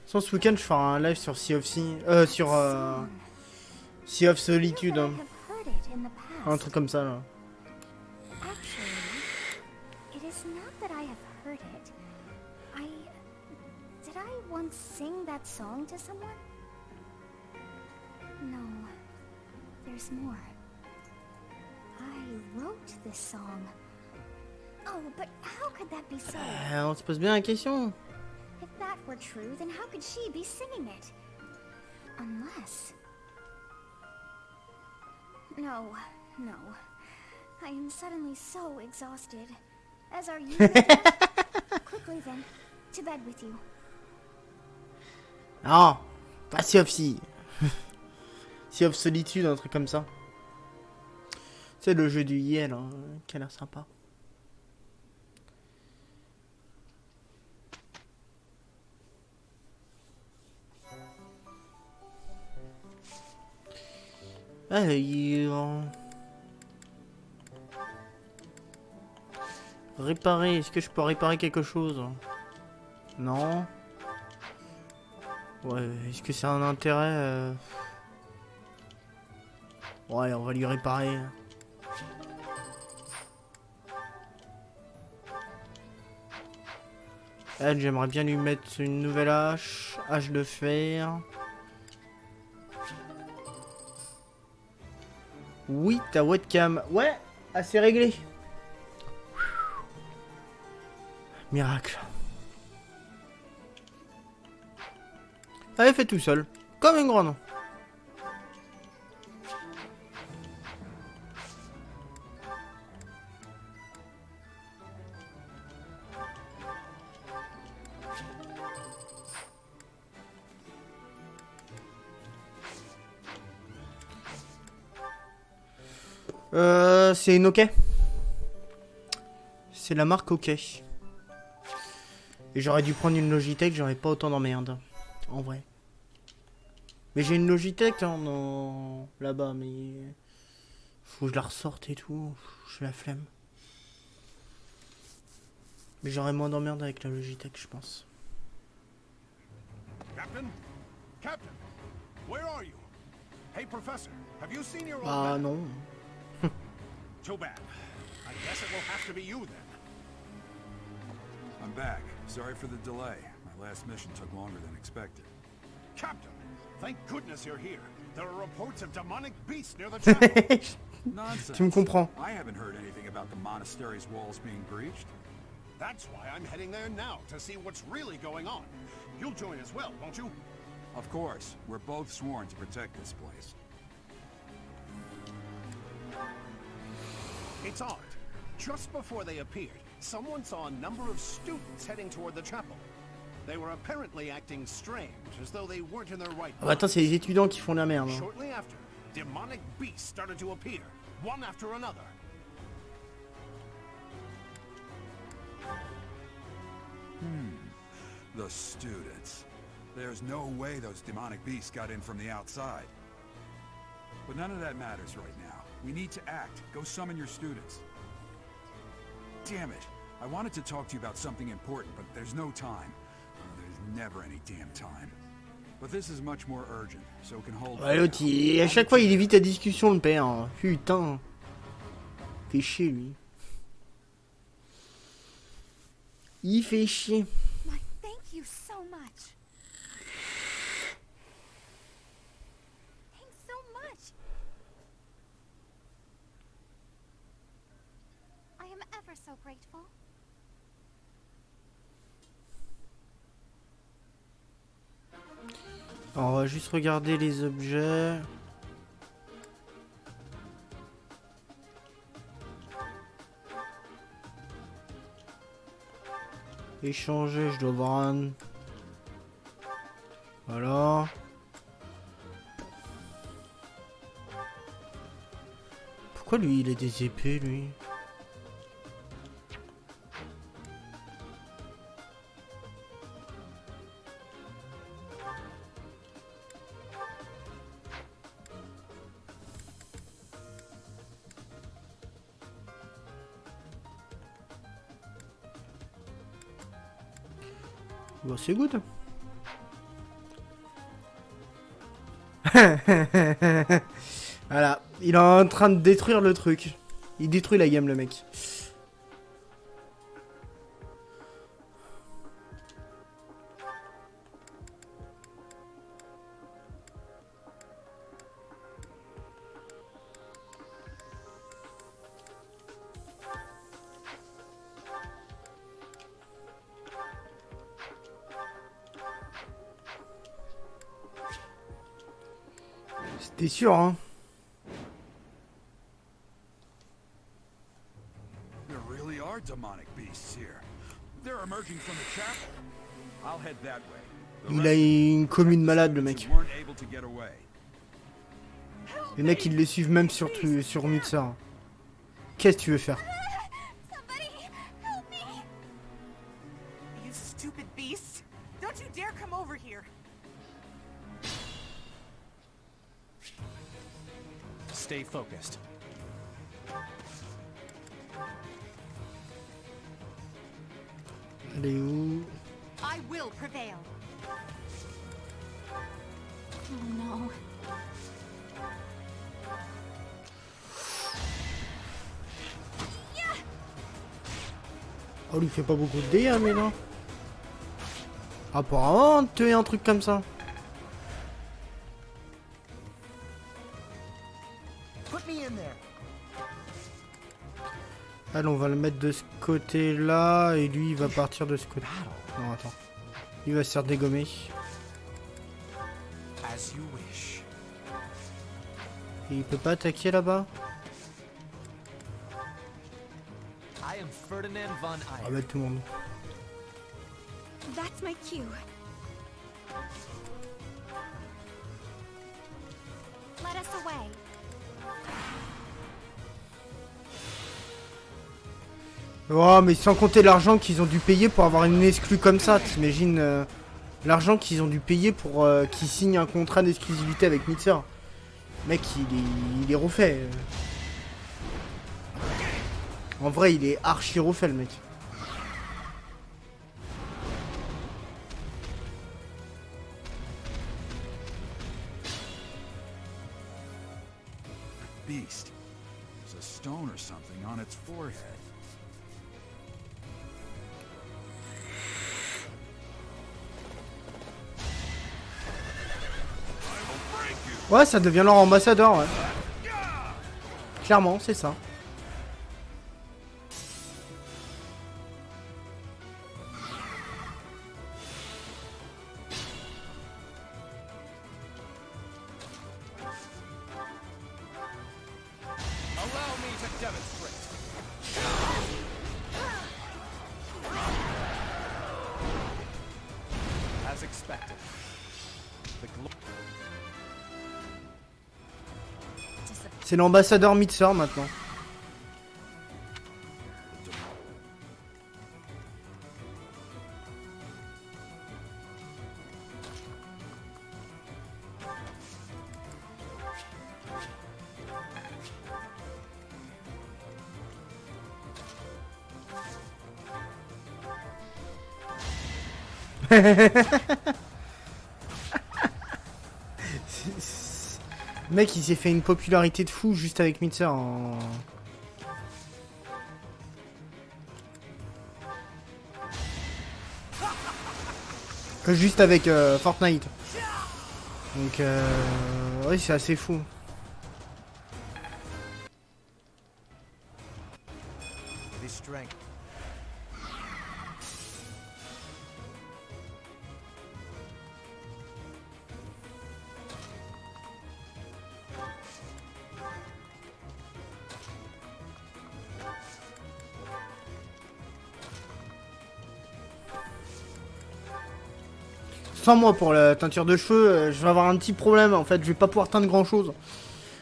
Sans ce week-end, je ferai un live sur Sea of Sea, Sea of Solitude. Hein. Un truc comme ça là. It is not that I have heard it. Did I once sing that song to someone? No. There's more. I wrote this song. Oh, but how could that be so? On se pose bien la question. If that were true, then how could she be singing it? Unless... No. I am suddenly so exhausted. As are you. Quickly then, to bed with you. Non, pas Sea of Sea. Sea of Solitude, un truc comme ça. C'est le jeu du Yel, hein, qui a l'air sympa. Alors... Réparer, est-ce que je peux réparer quelque chose? Non. Ouais, est-ce que c'est un intérêt Ouais, on va lui réparer. Elle, j'aimerais bien lui mettre une nouvelle hache. Hache de fer. Oui, ta webcam. Ouais, assez réglé. Miracle. Elle fait tout seul. Comme une grande. C'est une OK. C'est la marque OK. Et j'aurais dû prendre une Logitech, j'aurais pas autant d'emmerde. En vrai. Mais j'ai une Logitech hein, là-bas, mais... Faut que je la ressorte et tout. J'ai la flemme. Mais j'aurais moins d'emmerde avec la Logitech, je pense. Captain? Captain! Where are you? Hey, Professor, have you seen your old Ah man? non. Too bad. I guess it will have to be you then. I'm back. Sorry for the delay. My last mission took longer than expected. Captain, thank goodness you're here. There are reports of demonic beasts near the chapel. Nonsense. Tu me comprends. I haven't heard anything about the monastery's walls being breached. That's why I'm heading there now, to see what's really going on. You'll join as well, won't you? Of course. We're both sworn to protect this place. It's odd. Just before they appeared, someone saw a number of students heading toward the chapel. They were apparently acting strange, as though they weren't in their right Ah bah attends, c'est les étudiants qui font la merde. Hein. Shortly after, demonic beasts started to appear, one after another. The students. There's no way those demonic beasts got in from the outside. But none of that matters right now. We need to act. Go summon your students. Damn it. I wanted to talk to you about something important, but there's no time. There's never any damn time. But this is much more urgent, so it can hold... Ouais, l'autre, à chaque fois, il évite la discussion, le père. Hein. Putain. Fait chier, lui. Il fait chier. Why, thank you so much. Thanks so much. I am ever so grateful. Alors, on va juste regarder les objets. Échanger, je dois avoir un... Voilà. Pourquoi lui, il a des épées, lui? Bon, c'est good. Voilà, il est en train de détruire le truc. Il détruit la game, le mec. C'était sûr, hein. There really are demonic beasts here. They're emerging from the chapel. I'll head that way. Il a une commune malade, le mec. Weren't able to get away. Les mecs, ils les suivent même sur Mixer. Qu'est-ce que tu veux faire? Somebody help me. You stupid beast. Don't you dare come over here. Stay focused. Elle est où? I will prevail. Oh no. Oh, lui fait pas beaucoup de dégâts, mais non. Apparemment, tuer un truc comme ça. Put me in there. Allez, on va le mettre de ce côté-là, et lui, il va partir de ce côté. Non, attends. Il va se faire dégommer. As you wish. Et il peut pas attaquer là-bas? I am Ferdinand von Ah bah tout le monde. That's my cue. Let us away. Oh, mais sans compter l'argent qu'ils ont dû payer pour avoir une exclue comme ça. T'imagines l'argent qu'ils ont dû payer pour qu'ils signent un contrat d'exclusivité avec Mixer. Mec, il est refait. En vrai, il est archi refait, le mec. Beast. There's a stone or something on its forehead. Ouais, ça devient leur ambassadeur, ouais. Clairement, c'est ça. Allow me to demonstrate. As expected. C'est l'ambassadeur Mixer maintenant. Le mec, il s'est fait une popularité de fou juste avec Mixer en... Que juste avec Fortnite. Donc, oui, c'est assez fou. This strength. Sans moi pour la teinture de cheveux, je vais avoir un petit problème en fait, je vais pas pouvoir teindre grand chose.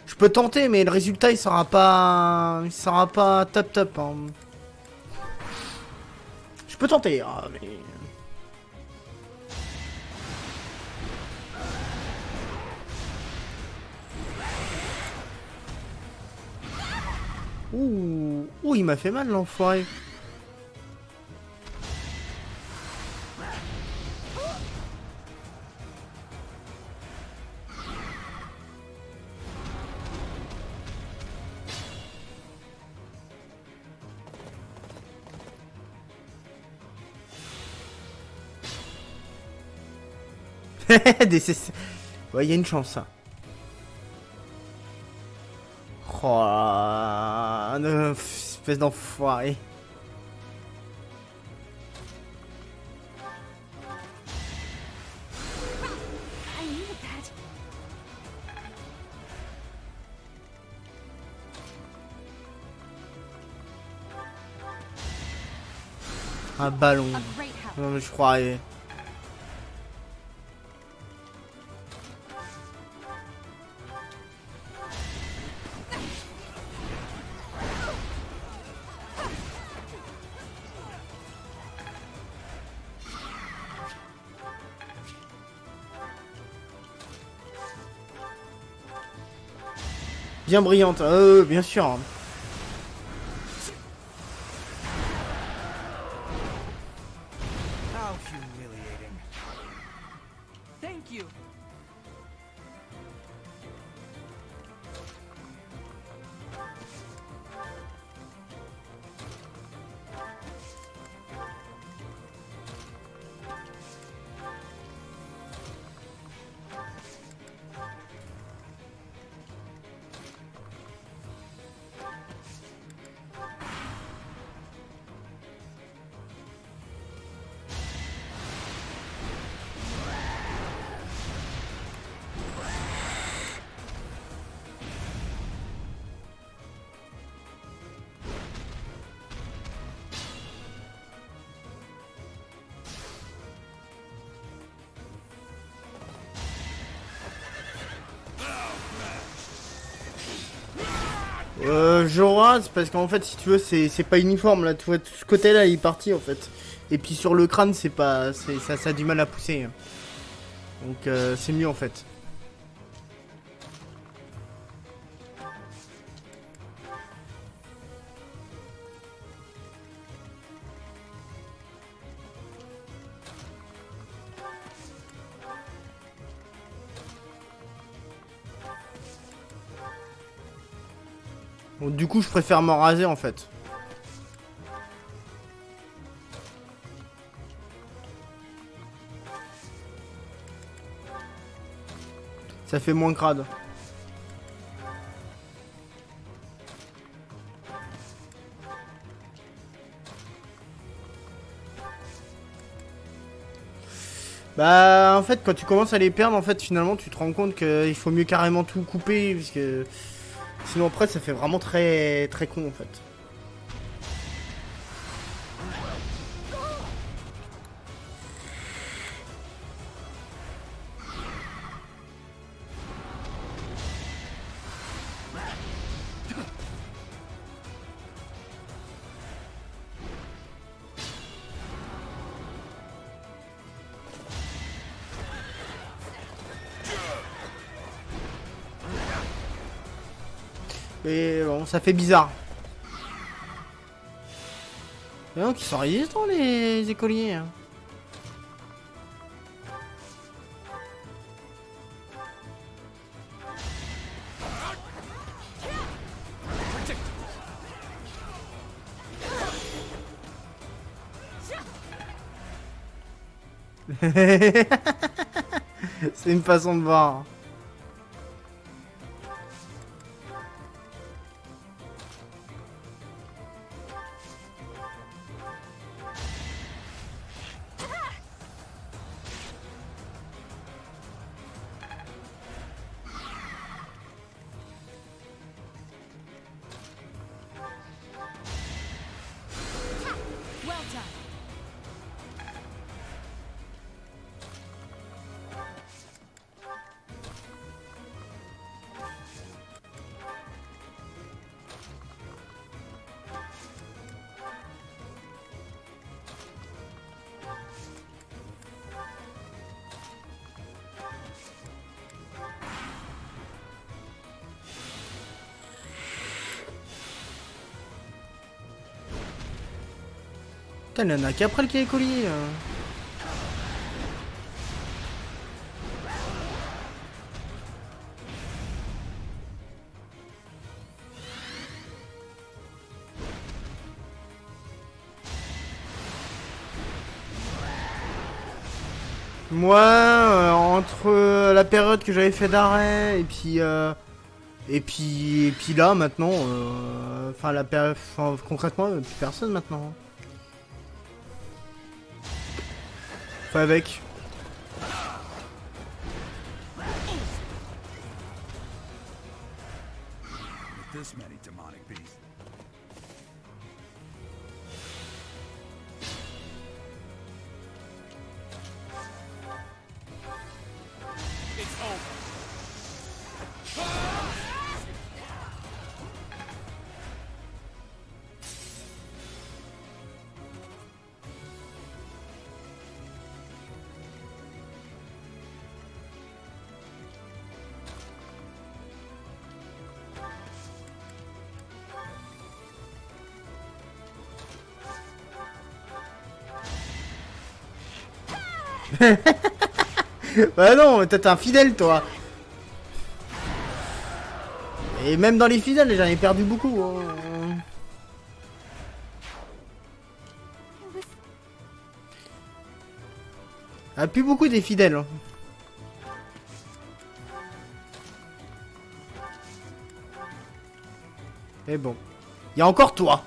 Je peux tenter mais le résultat il sera pas top top. Hein. Je peux tenter, mais... Ouh, ouh, il m'a fait mal l'enfoiré. Ouais, il y a une chance, ça. Oh, espèce d'enfoiré. I needed that. Un ballon. Non, mais je croyais. Bien brillante, bien sûr. How humiliating. Thank you. Je rase parce qu'en fait, si tu veux, c'est pas uniforme là. Tu vois, tout ce côté-là, il est parti en fait. Et puis sur le crâne, c'est pas, ça a du mal à pousser. Donc c'est mieux en fait. Donc, du coup, je préfère m'en raser en fait. Ça fait moins crade. Bah en fait quand tu commences à les perdre en fait finalement tu te rends compte qu'il faut mieux carrément tout couper parce que sinon après ça fait vraiment très très con en fait. Mais bon, ça fait bizarre. Et donc ils sont résistants les écoliers. Hein. C'est une façon de voir. Putain, il y en a qu'après le écolier. Moi, entre la période que j'avais fait d'arrêt et puis là maintenant, enfin la période, concrètement, plus personne maintenant. Enfin avec. This many demonic beasts. It's over. Bah non, t'es un fidèle toi. Et même dans les fidèles, j'en ai perdu beaucoup. Hein. Ah, plus beaucoup des fidèles. Hein. Mais bon, il y a encore toi.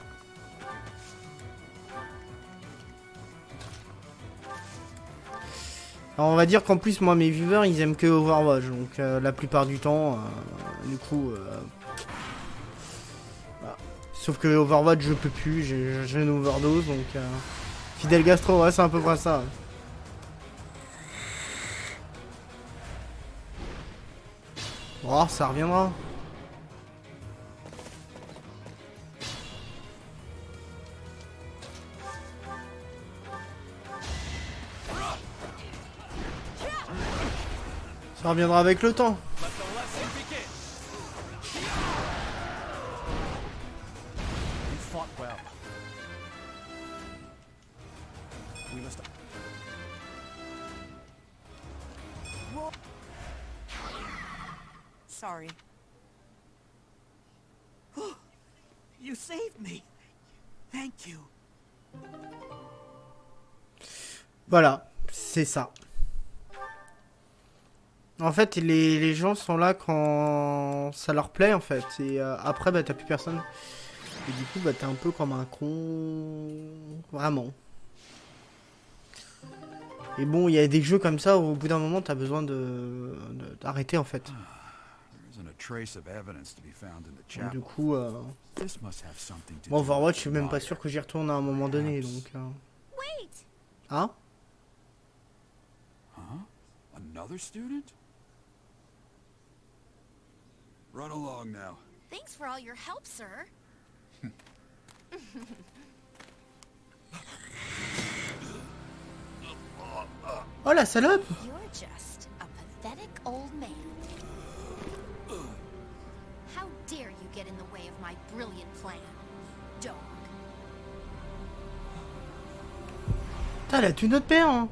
Alors on va dire qu'en plus moi mes viewers ils aiment que Overwatch donc la plupart du temps du coup voilà. Sauf que Overwatch je peux plus, j'ai une overdose donc Fidel Gastro ouais c'est à peu près ça. Ouais. Oh ça reviendra. Ça reviendra avec le temps. Sorry. You saved me. Thank you. Voilà, c'est ça. En fait, les gens sont là quand ça leur plaît, en fait. Et après, bah, t'as plus personne. Et du coup, bah, t'es un peu comme un con. Vraiment. Et bon, il y a des jeux comme ça où au bout d'un moment, t'as besoin d'arrêter, en fait. Donc, du coup, moi, Overwatch, je suis même pas sûr que j'y retourne à un moment donné, donc... Hein? Another student? Run along now. Thanks for all your help, sir. Oh la salope! You're just a pathetic old man. How dare you get in the way of my brilliant plan, dog. Putain, elle a tué notre père, hein!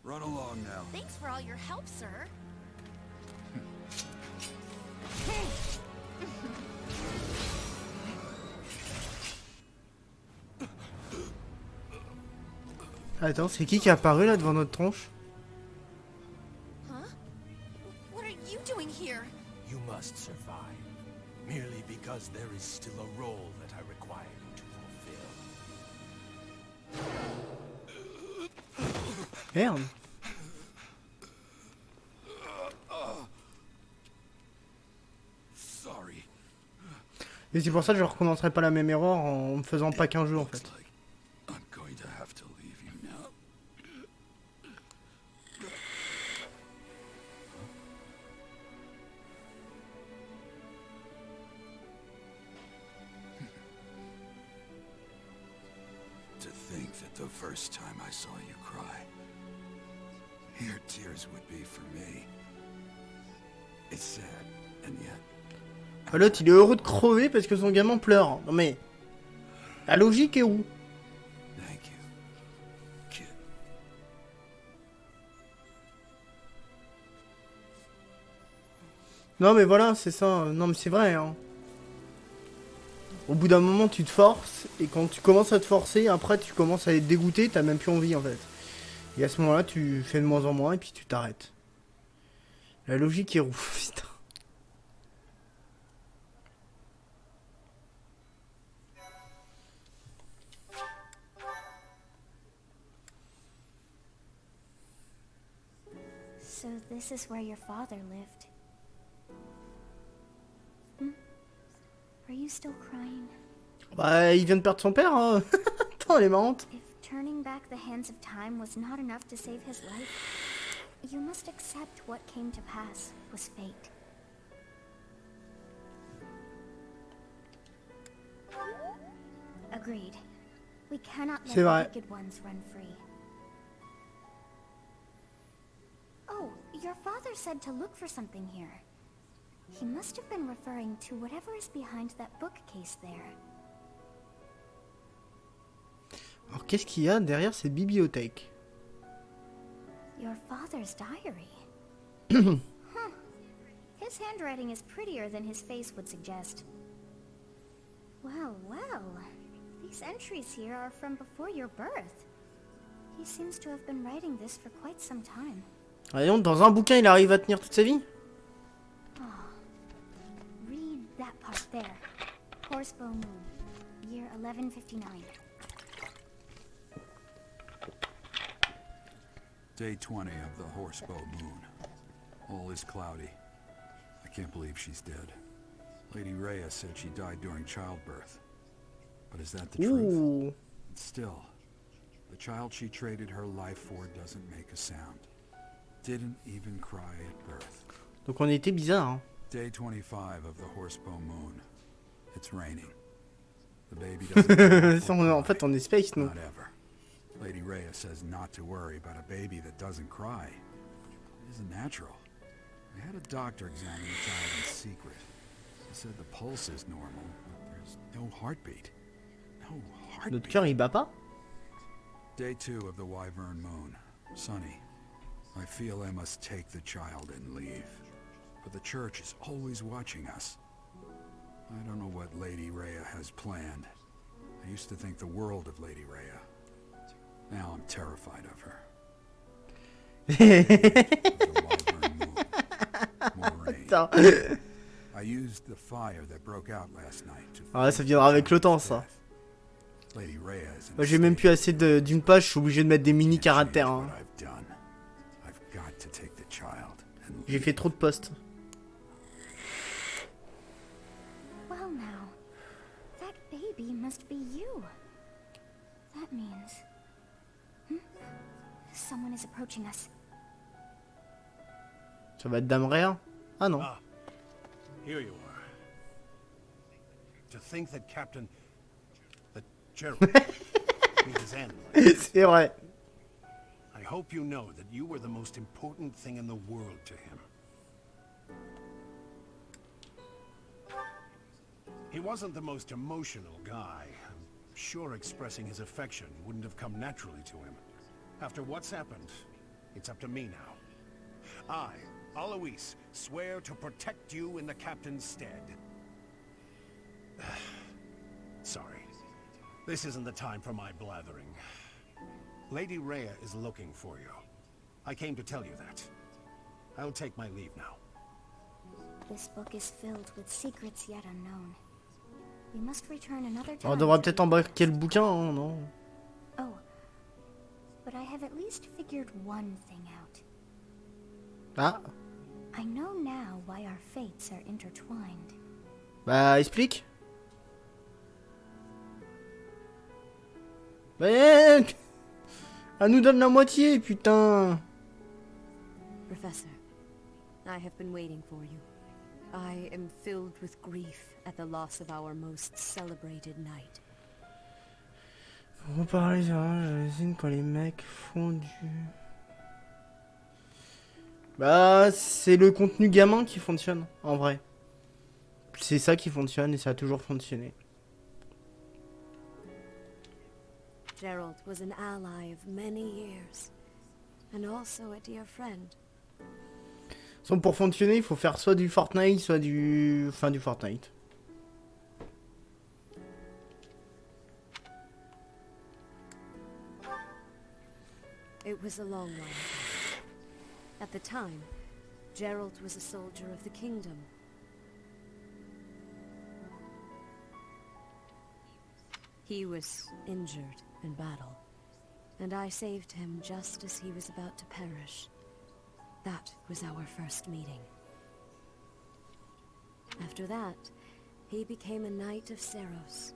Run along now. Thanks for all your help, sir. Attends, c'est qui est apparu là devant notre tronche? Huh? What are you doing here? You must survive, merely because there is still a role that I require you to fulfill. Merde. Sorry. Et c'est pour ça que je recommencerai pas la même erreur en me faisant pas qu'un jeu en fait. I'm going to have to leave you now. To think that the first time I saw you cry, your tears would be for me. It's sad, and yet L'autre il est heureux de crever parce que son gamin pleure. Non mais... La logique est où? thank you, kid. Non mais voilà, c'est ça. Non mais c'est vrai, hein. Au bout d'un moment tu te forces, et quand tu commences à te forcer, après tu commences à être dégoûté, t'as même plus envie en fait. Et à ce moment là tu fais de moins en moins et puis tu t'arrêtes. La logique est où? Putain. So this is where your father lived. Are you still crying? Bah il vient de perdre son père, hein. Attends, elle est marrante. If turning back the hands of time was not enough to save his life, you must accept what came to pass was fate. Agreed. We cannot let C'est the vrai. wicked ones run free. Oh, your father said to look for something here. He must have been referring to whatever is behind that bookcase there. Alors qu'est-ce qu'il y a derrière cette bibliothèque? Your father's diary. Huh. His handwriting is prettier than his face would suggest. Well, well. These entries here are from before your birth. He seems to have been writing this for quite some time. Voyons, dans un bouquin il arrive à tenir toute sa vie? Read that part there. Horsebow Moon, year 1159. Day 20 of the Horsebow Moon. All is cloudy. I can't believe she's dead. Lady Rhea said she died during childbirth. But is that the truth? Still, the child she traded her life for doesn't make a sound. Didn't even cry at birth. Donc on était bizarre, hein. Day 25 of the Horsebow Moon. It's raining. The baby doesn't En fait on est space, nous. Not ever. Lady Rhea says not to worry about a baby that doesn't cry. It isn't natural. I had a doctor examine the child in secret. He said the pulse is normal, but there's no heartbeat. No heartbeat. Notre cœur, il bat pas? Day 2 of the Wyvern Moon. Sunny. I feel I must take the child and leave. But the church is always watching us. I don't know what Lady Rhea has planned. I used to think the world of Lady Rhea. Now I'm terrified of her. I used the fire that broke out last night to... Ah, ça viendra avec le temps, ça. Moi, j'ai même plus assez d'une page, je suis obligé de mettre des mini caractères. Hein. J'ai fait trop de posts. Well now, that baby must be you. That means... Someone is approaching us. Ça va être Dame Rhea? Ah non. Ah, here you are. To think that Gerald his end. C'est vrai. I hope you know that you were the most important thing in the world to him. He wasn't the most emotional guy. I'm sure expressing his affection wouldn't have come naturally to him. After what's happened, it's up to me now. I, Alois, swear to protect you in the captain's stead. Sorry. This isn't the time for my blathering. Lady Rhea is looking for you. I came to tell you that. I'll take my leave now. This book is filled with secrets yet unknown. We must return another time. On devrait peut-être embarquer le bouquin, hein, non? Oh. But I have at least figured one thing out. Ah. I know now why our fates are intertwined. Bah, explique. Mais... Elle nous donne la moitié, putain. Professor, I have been waiting for you. I am filled with grief at the loss of our most celebrated knight. Vous parlez j'imagine quand les mecs font du... Bah, c'est le contenu gamin qui fonctionne, en vrai. C'est ça qui fonctionne et ça a toujours fonctionné. Gerald was an ally of many years, and also a dear friend. Donc pour fonctionner, il faut faire soit du Fortnite, soit du... Enfin, du Fortnite. It was a long while ago. At the time, Gerald was a soldier of the kingdom. He was injured in battle, and I saved him just as he was about to perish. That was our first meeting. After that, he became a knight of Seros.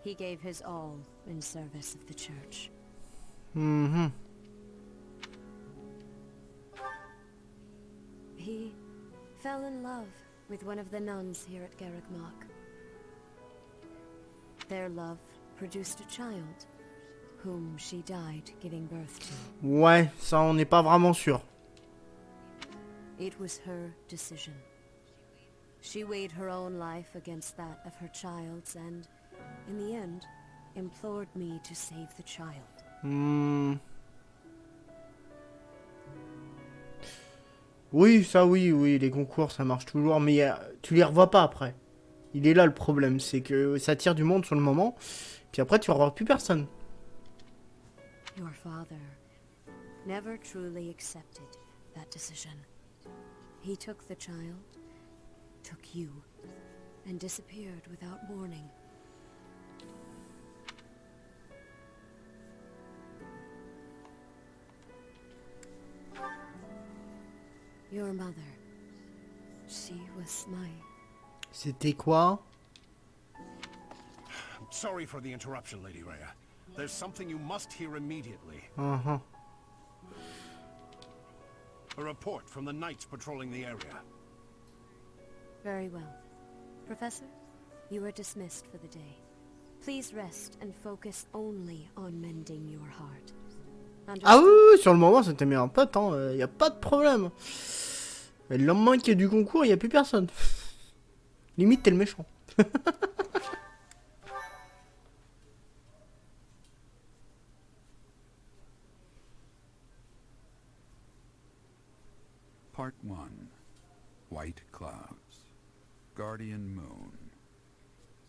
He gave his all in service of the church. Mm-hmm. He fell in love with one of the nuns here at Garrigmach. Their love produced a child, whom she died giving birth to. Ouais, ça on n'est pas vraiment sûr. It was her decision. She weighed her own life against that of her child's and, in the end, implored me to save the child. Hmm. Oui, ça oui, les concours ça marche toujours, mais tu les revois pas après. Il est là le problème, c'est que ça tire du monde sur le moment, puis après tu revois plus personne. Your father never truly accepted that decision. He took the child, took you, and disappeared without warning. Your mother, she was my... C'était quoi? I'm sorry for the interruption, Lady Rhea. There's something you must hear immediately. Uh-huh. A report from the knights patrolling the area. Very well. Professor, you are dismissed for the day. Please rest and focus only on mending your heart. Ah oui, oui, sur le moment, c'était mis un pote, hein, y a pas de problème. Et le lendemain qu'il y a du concours, y a plus personne. Limite, t'es le méchant. Part 1. White Clouds. Guardian Moon.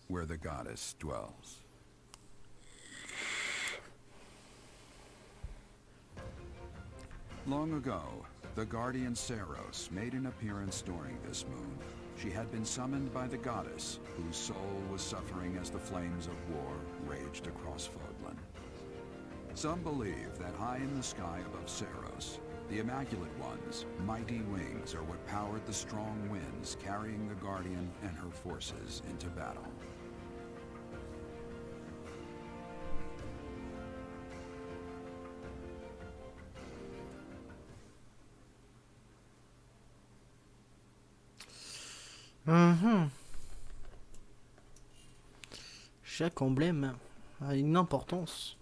Where the goddess dwells. Long ago, the guardian Saros made an appearance during this moon. She had been summoned by the goddess, whose soul was suffering as the flames of war raged across Fodlan. Some believe that high in the sky above Saros, the Immaculate One's mighty wings are what powered the strong winds carrying the Guardian and her forces into battle. Chaque emblème a une importance.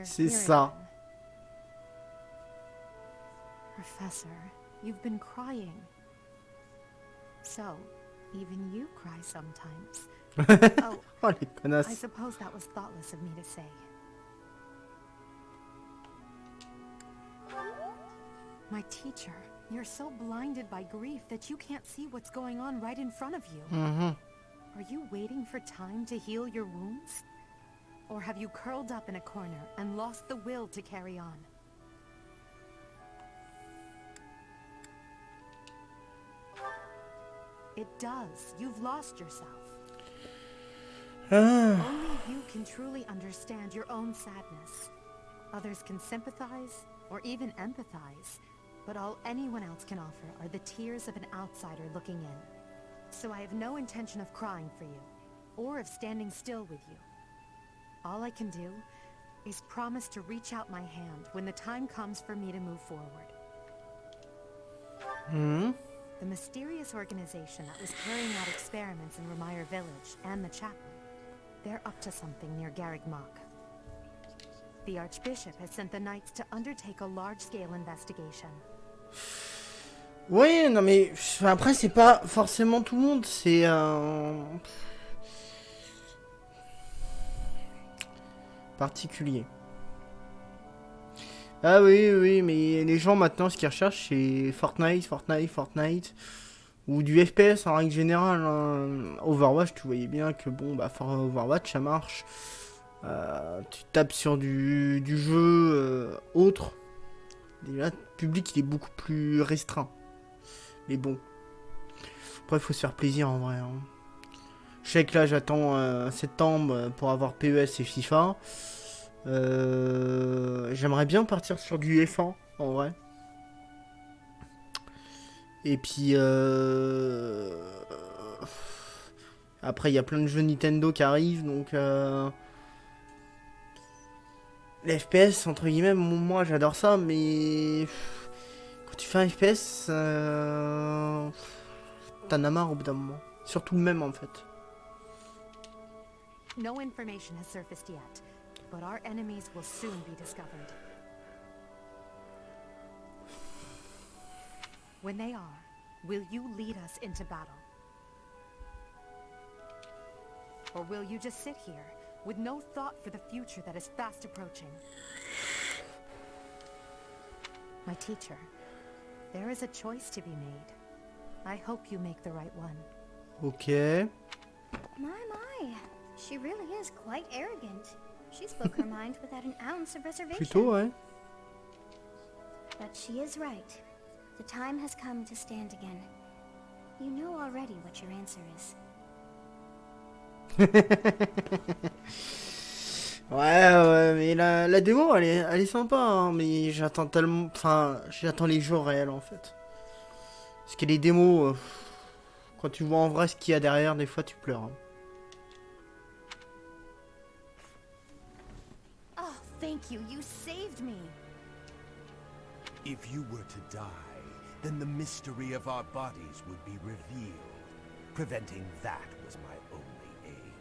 C'est ça. Professor, you've been crying. So, even you cry sometimes. Oh, Oh, les I connasses. suppose that was thoughtless of me to say. My teacher, you're so blinded by grief that you can't see what's going on right in front of you. Are you waiting for time to heal your wounds? Or have you curled up in a corner and lost the will to carry on? It does. You've lost yourself. Only you can truly understand your own sadness. Others can sympathize or even empathize, but all anyone else can offer are the tears of an outsider looking in. So I have no intention of crying for you, or of standing still with you. All I can do is promise to reach out my hand when the time comes for me to move forward. The mysterious organization that was carrying out experiments in Ramire Village and the chapel, they're up to something near Garreg Mach. The Archbishop has sent the Knights to undertake a large-scale investigation. Oui, non mais après c'est pas forcément tout le monde, c'est particulier. Ah oui, oui, mais les gens maintenant ce qu'ils recherchent c'est Fortnite, ou du FPS en règle générale. Hein. Overwatch, tu voyais bien que bon, bah Overwatch ça marche. Tu tapes sur du jeu autre. Déjà, le public il est beaucoup plus restreint. Mais bon. Après, il faut se faire plaisir en vrai. Hein. Je sais que là, j'attends septembre pour avoir PES et FIFA. J'aimerais bien partir sur du F1 en vrai. Et puis après il y a plein de jeux Nintendo qui arrivent donc les FPS entre guillemets moi j'adore ça mais quand tu fais un FPS t'en as marre au bout d'un moment. Surtout le même en fait. No information has surfaced yet, but our enemies will soon be discovered. When they are, will you lead us into battle? Or will you just sit here, with no thought for the future that is fast approaching? My teacher, there is a choice to be made. I hope you make the right one. Ok. My. She really is quite arrogant. She spoke her mind without an ounce of reservation. Plutôt, ouais. But she is right. The time has come to stand again. You know already what your answer is. Ouais, mais la démo, elle est sympa, hein, mais j'attends tellement... Enfin, j'attends les jours réels, en fait. Parce que les démos, quand tu vois en vrai ce qu'il y a derrière, des fois, tu pleures. Hein. Thank you. You saved me. If you were to die, then the mystery of our bodies would be revealed. Preventing that was my only aim.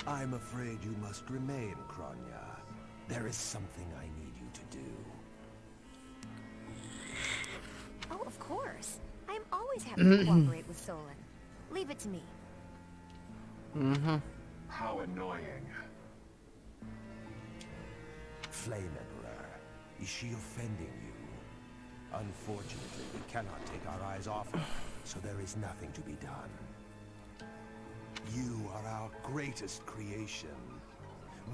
I'm afraid you must remain, Kronya. There is something I need you to do. Oh, of course. I am always happy to cooperate with Solon. Leave it to me. How annoying. Flame Emperor, is she offending you? Unfortunately, we cannot take our eyes off her, so there is nothing to be done. You are our greatest creation.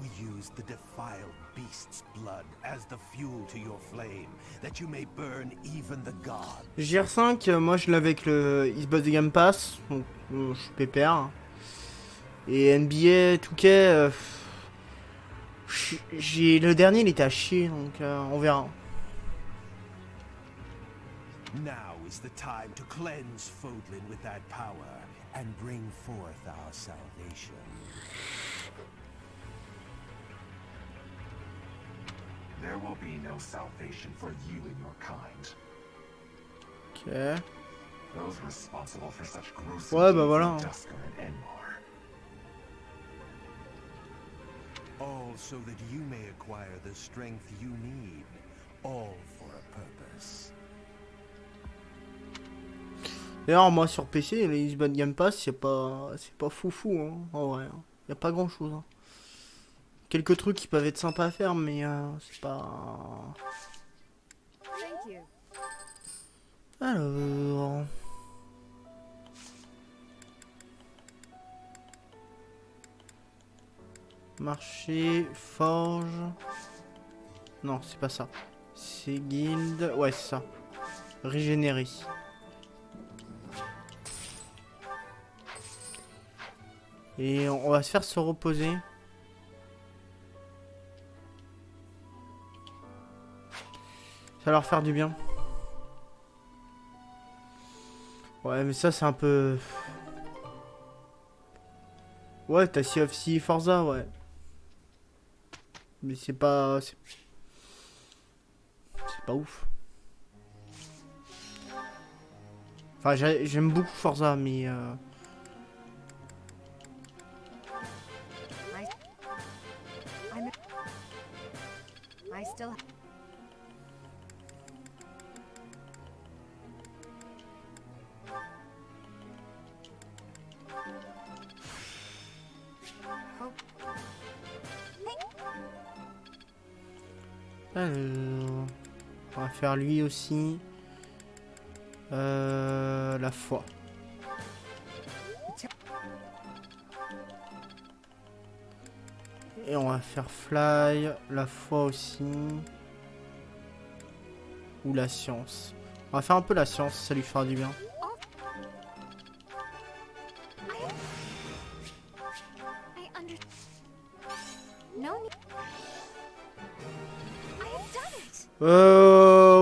We use the defiled beast's blood as the fuel to your flame, that you may burn even the gods. GR5, moi je l'avais avec le Xbox Game Pass, donc je suis pépère. Et NBA 2K, le dernier il était à chier, donc on verra. Now is the time to cleanse Fodlin with that power and bring forth our salvation. There will be no salvation for you and your kind. Ok. Those responsible for such gruesome Ouais, bah voilà. Dusker and Enmar. All so that you may acquire the strength you need, all for a purpose. D'ailleurs, moi sur PC, les Xbox Game Pass, c'est pas foufou, hein, en vrai. Y a pas grand chose. Hein. Quelques trucs qui peuvent être sympas à faire, mais c'est pas. Alors. Marché, forge. Non, c'est pas ça. C'est guild. Ouais, c'est ça. Régénérer. Et on va se faire se reposer. Ça va leur faire du bien. Ouais, mais ça, c'est un peu... Ouais, t'as Sea of Sea Forza, ouais. Mais c'est pas... C'est pas ouf. Enfin, j'aime beaucoup Forza, mais... I still... Alors, on va faire lui aussi. La foi. Et on va faire fly, la foi aussi. Ou la science. On va faire un peu la science, ça lui fera du bien.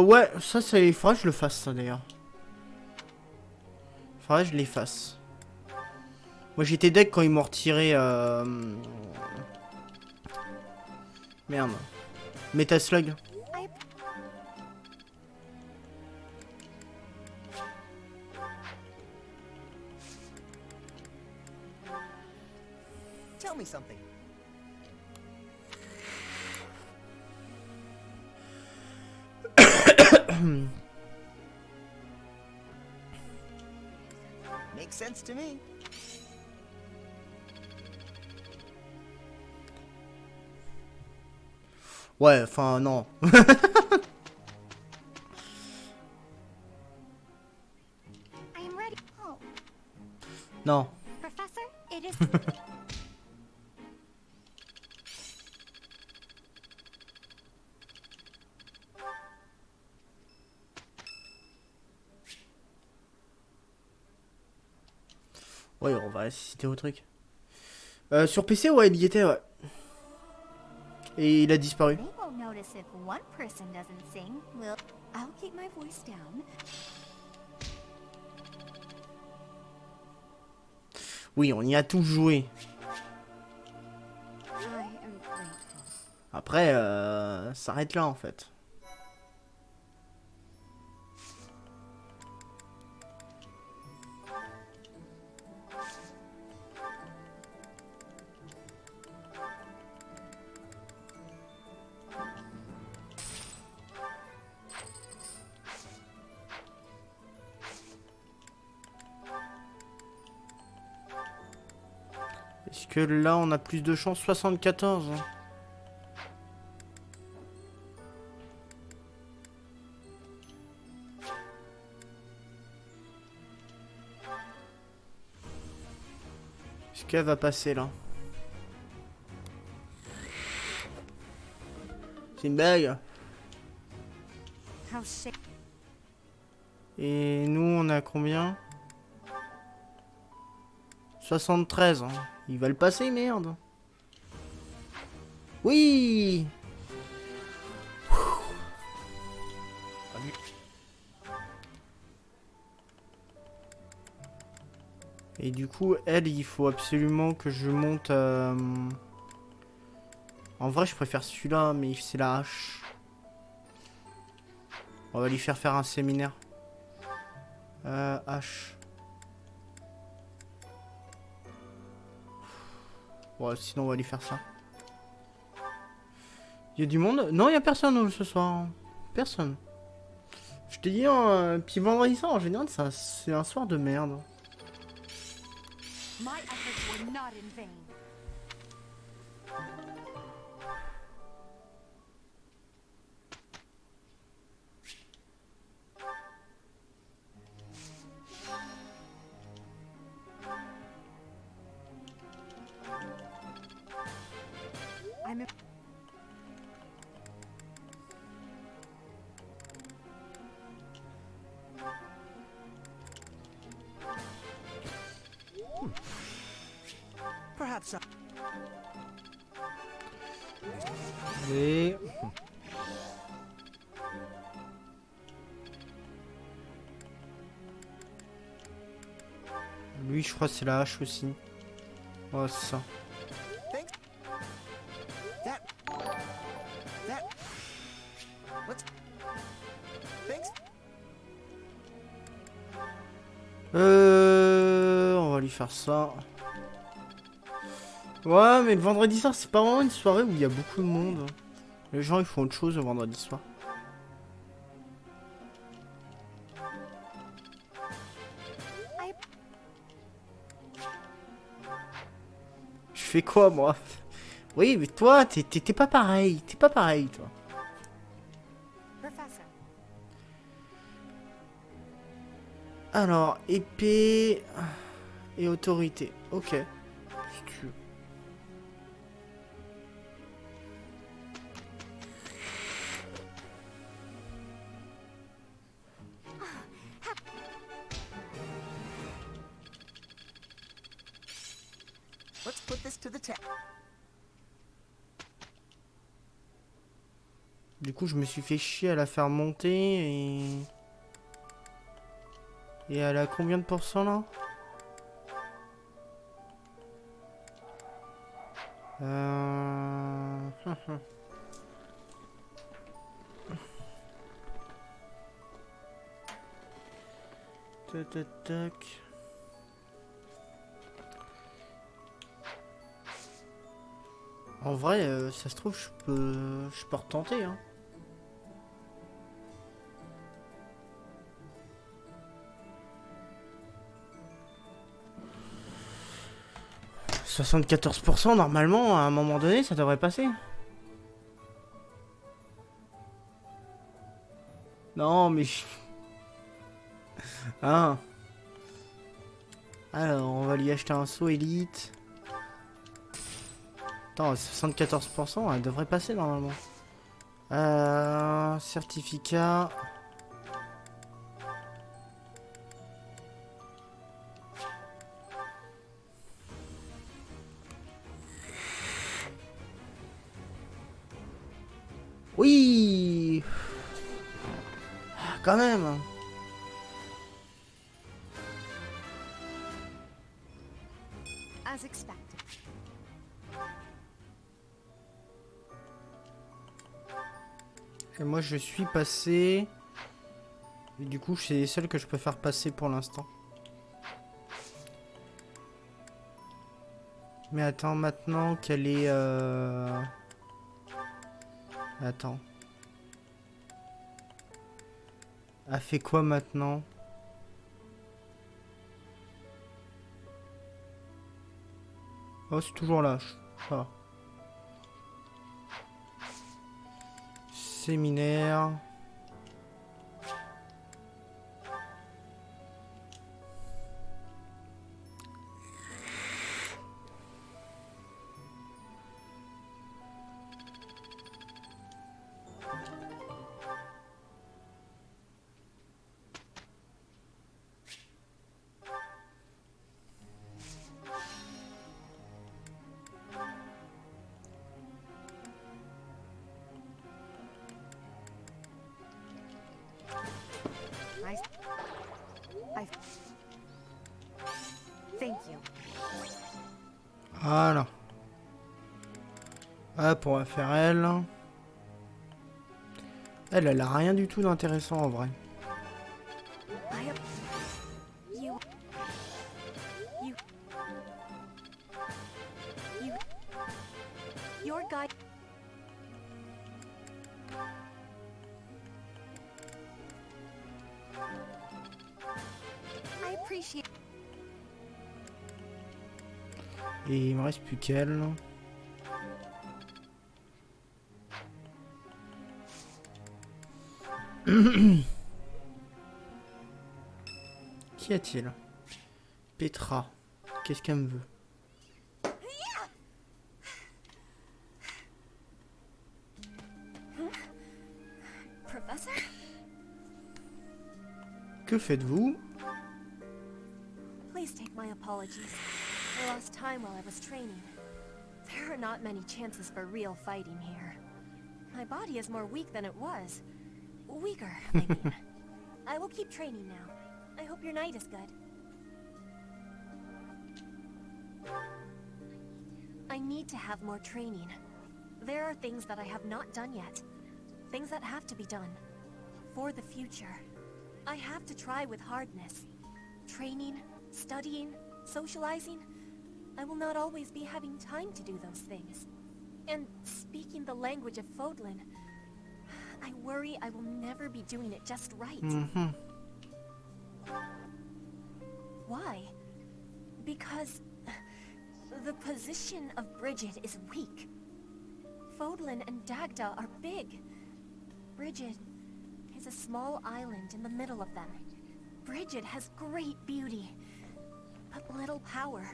Ouais, ça il faudrait que je le fasse, ça d'ailleurs. Faudrait que je l'efface. Moi j'étais deck quand ils m'ont retiré. Merde. Metaslug. Tell me something. Makes sense to me. Ouais, enfin non. I am ready. Oh, Non. Professor, it is. Ouais, on va citer au truc. Sur PC, ouais, il y était, ouais. Et il a disparu. They won't notice if one person doesn't sing. Well, I'll keep my voice down. Oui, on y a tous joué. I Après, ça s'arrête là en fait. Est-ce que là on a plus de chance? 74. Est-ce qu'elle va passer là? C'est une blague. Et nous on a combien? 73. Hein. Il va le passer, merde. Oui. Et du coup, elle, il faut absolument que je monte... En vrai, je préfère celui-là, mais c'est la hache. On va lui faire faire un séminaire. Hache. Ouais, sinon on va lui faire ça. Il y a du monde? Non, il y a personne ce soir. Personne. Je te dis, puis vendredi soir, en général, c'est un soir de merde. My efforts were not in vain. Perhaps Et... Lui, je crois que c'est la hache aussi. Ouais, c'est ça. On va lui faire ça. Ouais, mais le vendredi soir, c'est pas vraiment une soirée où il y a beaucoup de monde. Les gens, ils font autre chose le vendredi soir. Je fais quoi, moi? Oui, mais toi, t'es pas pareil. T'es pas pareil, toi. Alors, épée et autorité. Ok. Si tu veux. let's put this to the test. Du coup, je me suis fait chier à la faire monter et... Et elle a combien de pourcents là? Tac, tac, tac. En vrai, ça se trouve, je peux retenter, hein. « 74% normalement, à un moment donné, ça devrait passer. » Non, mais... Hein. Alors, on va lui acheter un saut élite. Attends, 74%, elle devrait passer normalement. Certificat. Oui. Quand même. As expected. Et moi je suis passé. Et du coup c'est les seuls que je préfère passer pour l'instant. Mais attends, maintenant qu'elle est... Attends. Elle fait quoi maintenant? Oh, c'est toujours là. Ça va. Séminaire. Thank you. Voilà. Hop, on va faire elle. Elle a rien du tout d'intéressant en vrai. Your guide. I appreciate. Et il me reste plus qu'elle. Qu'y a-t-il? Petra. Qu'est-ce qu'elle me veut? Professor? Que faites-vous? Please take my apologies. I lost time while I was training. There are not many chances for real fighting here. My body is more weak than it was. Weaker, I mean. I will keep training now. I hope your night is good. I need to have more training. There are things that I have not done yet. Things that have to be done. For the future. I have to try with hardness. Training, studying, socializing. I will not always be having time to do those things. And speaking the language of Fodlan, I worry I will never be doing it just right. Why? Because the position of Bridget is weak. Fodlan and Dagda are big. Bridget is a small island in the middle of them. Bridget has great beauty, but little power.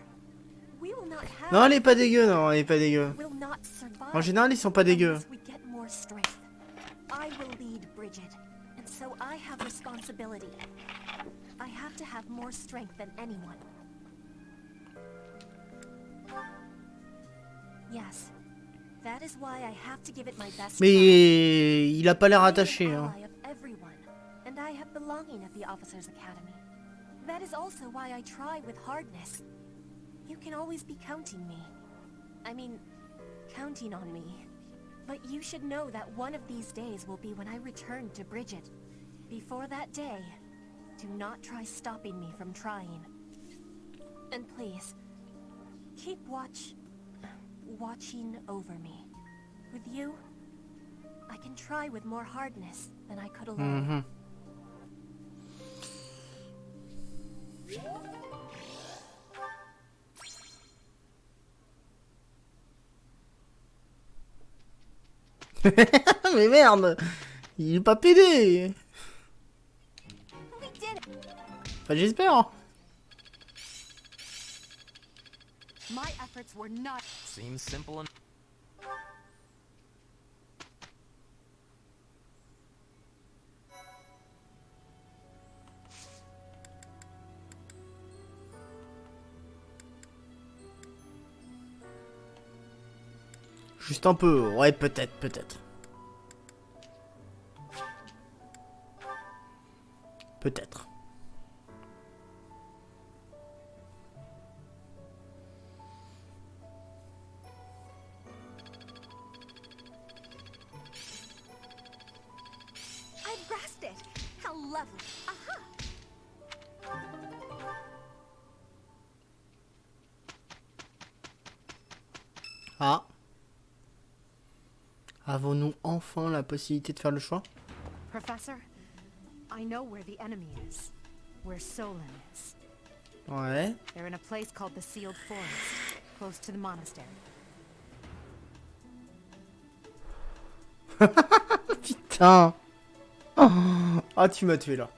We will not have. Non, elle est pas dégueu, non, elle est pas dégueu. Will not survive En général, ils sont pas dégueux. unless we get more strength. I will lead Bridget, and so I have responsibility. I have to have more strength than anyone. Yes, that is why I have to give it my best. Mais il a pas l'air attaché, I am hein. an ally of everyone, and I have belonging at the Officers Academy. That is also why I try with hardness. You can always be counting me. I mean, counting on me. But you should know that one of these days will be when I return to Bridget. Before that day, do not try stopping me from trying. And please, keep watching over me. With you, I can try with more hardness than I could alone. Mais merde, il est pas pédé. Enfin, j'espère. My efforts were not. Seems simple enough. Juste un peu, ouais, peut-être, peut-être. Peut-être. Ah. Avons-nous enfin la possibilité de faire le choix? Professor, I know where the enemy is. Where Solon is. Ouais. They're in a place called the Sealed Forest, close to the monastery. Putain. Ah, tu m'as tué là.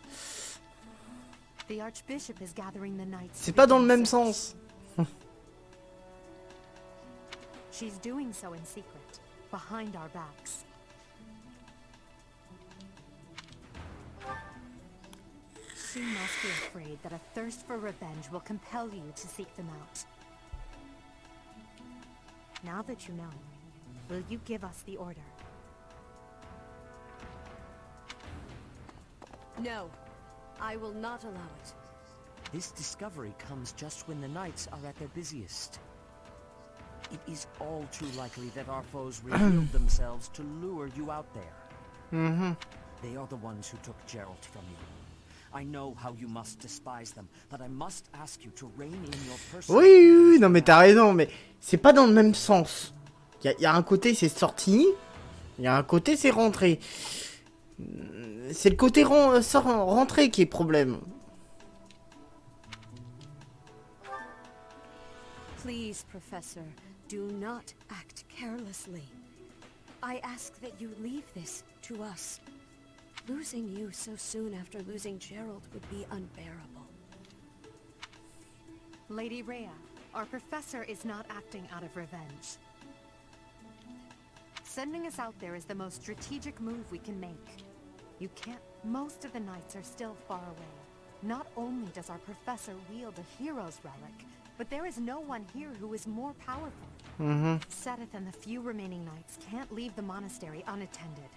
The Archbishop is gathering the knights. C'est pas dans le même sens. She's doing so in secret, behind our backs. She must be afraid that a thirst for revenge will compel you to seek them out. Now that you know, will you give us the order? No, I will not allow it. This discovery comes just when the knights are at their busiest. It is all too likely that our foes revealed themselves to lure you out there. Mm-hmm. They are the ones who took Geralt from you. I know how you must despise them, but I must ask you to rein in your person. Oui, oui, oui, non mais t'as raison, mais c'est pas dans le même sens. Y a un côté c'est sorti, y a un côté c'est rentré. C'est le côté rentré qui est problème. Please, Professor, do not act carelessly. I ask that you leave this to us. Losing you so soon after losing Gerald would be unbearable. Lady Rhea, our professor is not acting out of revenge. Sending us out there is the most strategic move we can make. You can't... Most of the knights are still far away. Not only does our professor wield a hero's relic, but there is no one here who is more powerful. Mm-hmm. Seth and the few remaining knights can't leave the monastery unattended.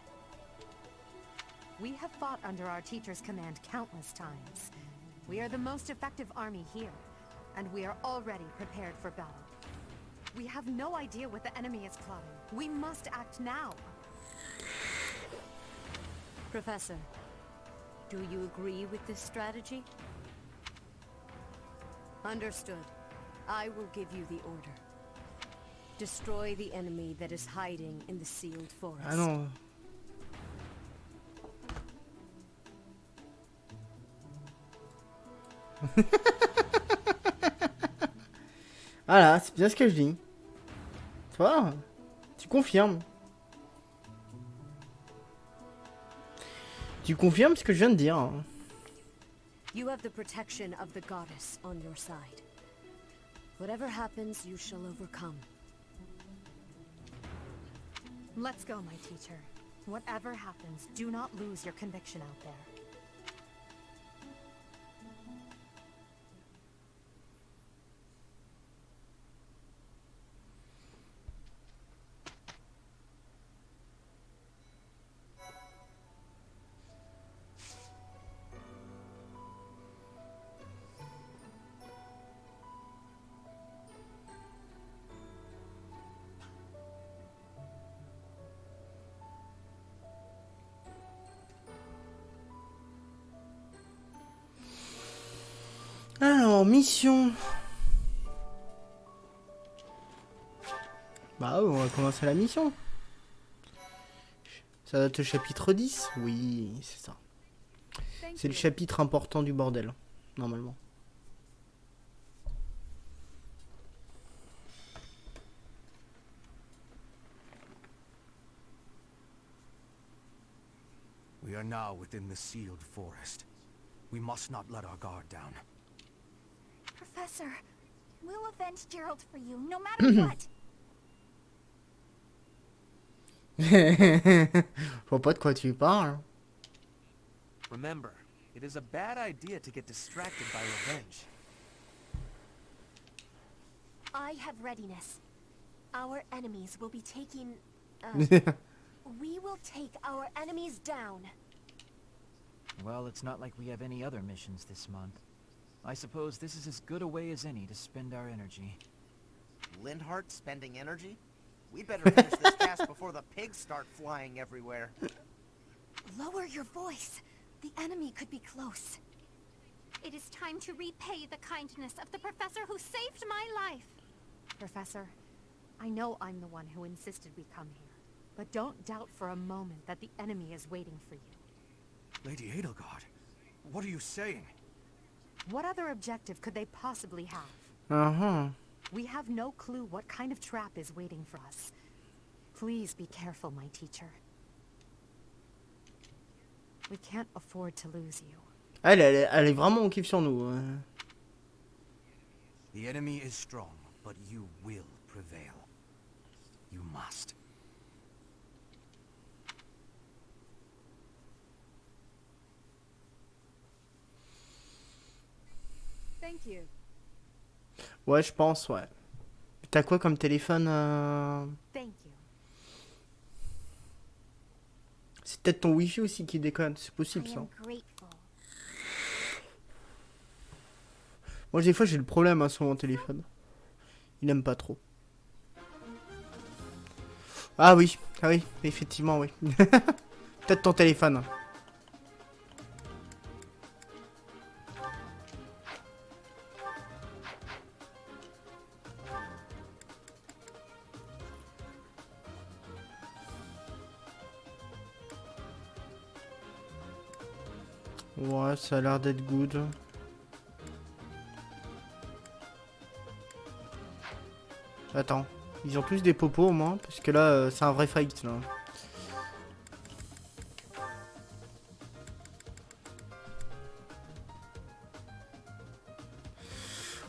We have fought under our teacher's command countless times. We are the most effective army here, and we are already prepared for battle. We have no idea what the enemy is plotting. We must act now. Professor, do you agree with this strategy? Understood. I will give you the order. Destroy the enemy that is hiding in the sealed forest. Ah non. Voilà, c'est bien ce que je dis. Tu vois? Tu confirmes. Tu confirmes ce que je viens de dire. You have the protection of the goddess on your side. Whatever happens, you shall overcome. Let's go, my teacher. Whatever happens, do not lose your conviction out there. Alors, mission. Bah on va commencer la mission. Ça date au chapitre 10? Oui, c'est ça. C'est le chapitre important du bordel, normalement. We are now within the sealed forest. We must not let our guard down. Professor, we'll avenge Gerald for you, no matter what. Faut pas de quoi tu parles. Remember, it is a bad idea to get distracted by revenge. I have readiness. Our enemies will be taking... we will take our enemies down. Well, it's not like we have any other missions this month. I suppose this is as good a way as any to spend our energy. Lindhart spending energy? We'd better finish this task before the pigs start flying everywhere. Lower your voice. The enemy could be close. It is time to repay the kindness of the professor who saved my life. Professor, I know I'm the one who insisted we come here, but don't doubt for a moment that the enemy is waiting for you. Lady Edelgard, what are you saying? What other objective could they possibly have? Uh-huh. We have no clue what kind of trap is waiting for us. Please be careful, my teacher. We can't afford to lose you. Elle est vraiment en kiff sur nous. The enemy is strong, but you will prevail. You must. Thank you. Ouais, je pense, ouais. T'as quoi comme téléphone Thank you. C'est peut-être ton wifi aussi qui déconne, c'est possible I ça. am grateful. Moi des fois j'ai le problème hein, sur mon téléphone. Il aime pas trop. Ah oui, effectivement oui. Peut-être ton téléphone. Ouais, ça a l'air d'être good. Attends, ils ont tous des popos au moins, parce que là, c'est un vrai fight là.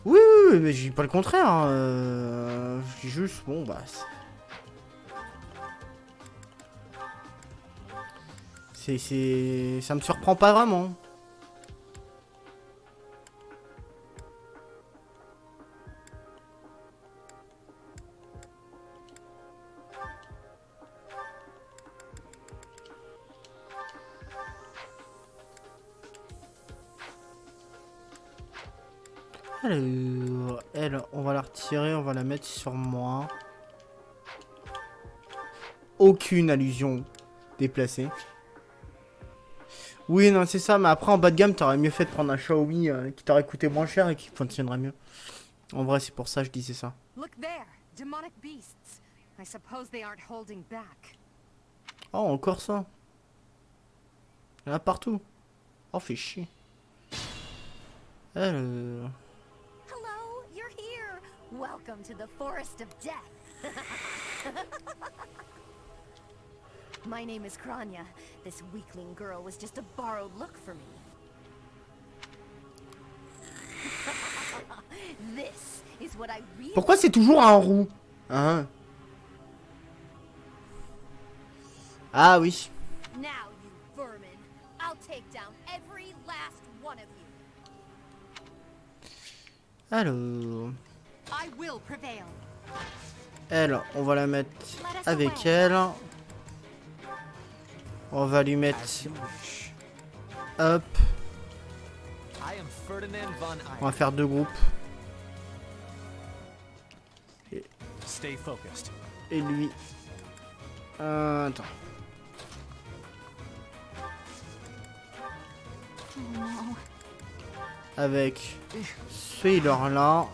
Oui, mais je dis pas le contraire. Hein. Je dis juste, bon bah. Ça me surprend pas vraiment. Alors, elle, on va la retirer, on va la mettre sur moi. Aucune allusion déplacée. Oui, non, c'est ça, mais après en bas de gamme, t'aurais mieux fait de prendre un Xiaomi qui t'aurait coûté moins cher et qui fonctionnerait mieux. En vrai, c'est pour ça que je disais ça. Look there, demonic beasts. I suppose they aren't holding back. Oh, encore ça. Il y en a partout. Oh, fait chier. Alors... Hello, you're here. Welcome to the Forest of Death. My name is Kranya. This weakling girl was just a borrowed look for me. This is what I really... Pourquoi c'est toujours un roux? Hein? Ah oui. Now, you vermin, I'll take down every last one of you. Alors... I will prevail. Elle, on va la mettre avec elle. On va lui mettre... Hop. On va faire deux groupes. Et lui... attends. Avec ce healer là.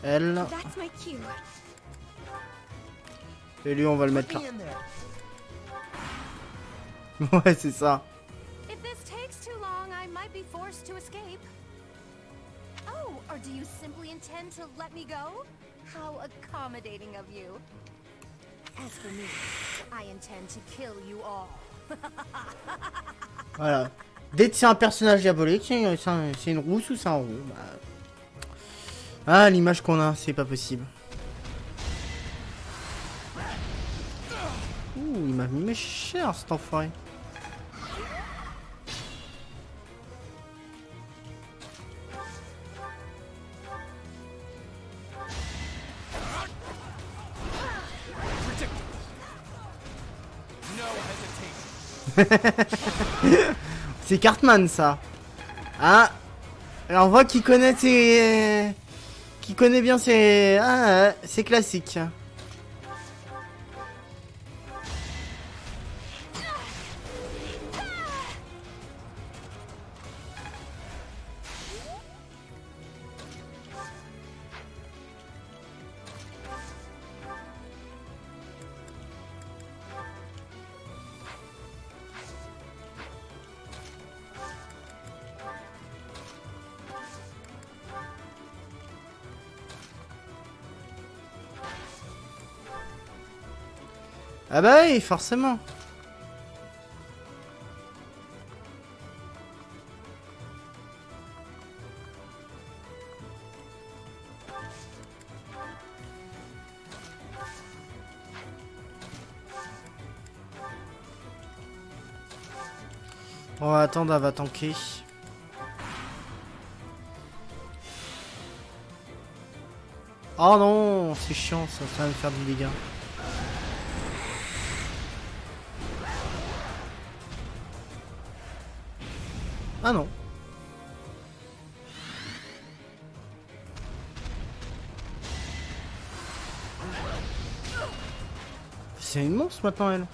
Elle. Et lui on va le mettre là. Ouais, c'est ça. If this takes too long, I might be forced to escape. Oh, or do you simply intend to let me go? How accommodating of you. As for me, I intend to kill you all. Voilà. Dès que c'est un personnage diabolique, c'est une rousse ou c'est un roux. Bah... Ah, l'image qu'on a, c'est pas possible. Ouh, il m'a mis cher cet enfoiré. C'est Cartman ça. Ah. Alors on voit qu'il connaît ses... Qu'il connaît bien ses... Ah, c'est classique. Ah bah oui, forcément. On va attendre, elle va tanker. Oh non, c'est chiant ça, ça va me faire du dégât. Ah non. C'est une monstre maintenant elle.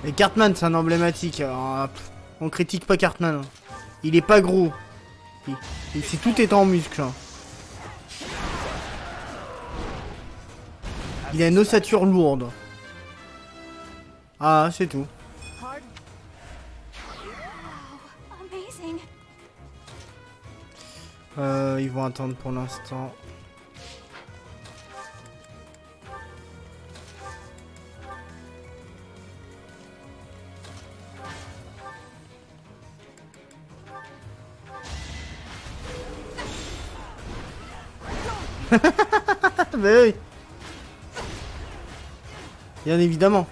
Et Cartman c'est un emblématique. Alors, on critique pas Cartman. Il est pas gros. C'est tout est en muscle. Il a une ossature lourde. Ah, c'est tout. Ils vont attendre pour l'instant. Mais oui. Bien évidemment.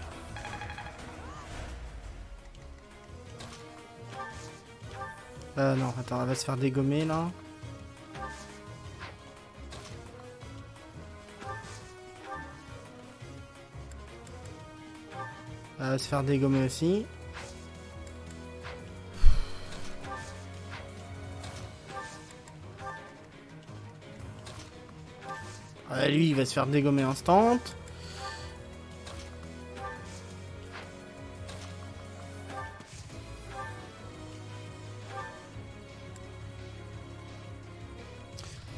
Non, attends, elle va se faire dégommer là. Elle va se faire dégommer aussi. Lui, il va se faire dégommer instant.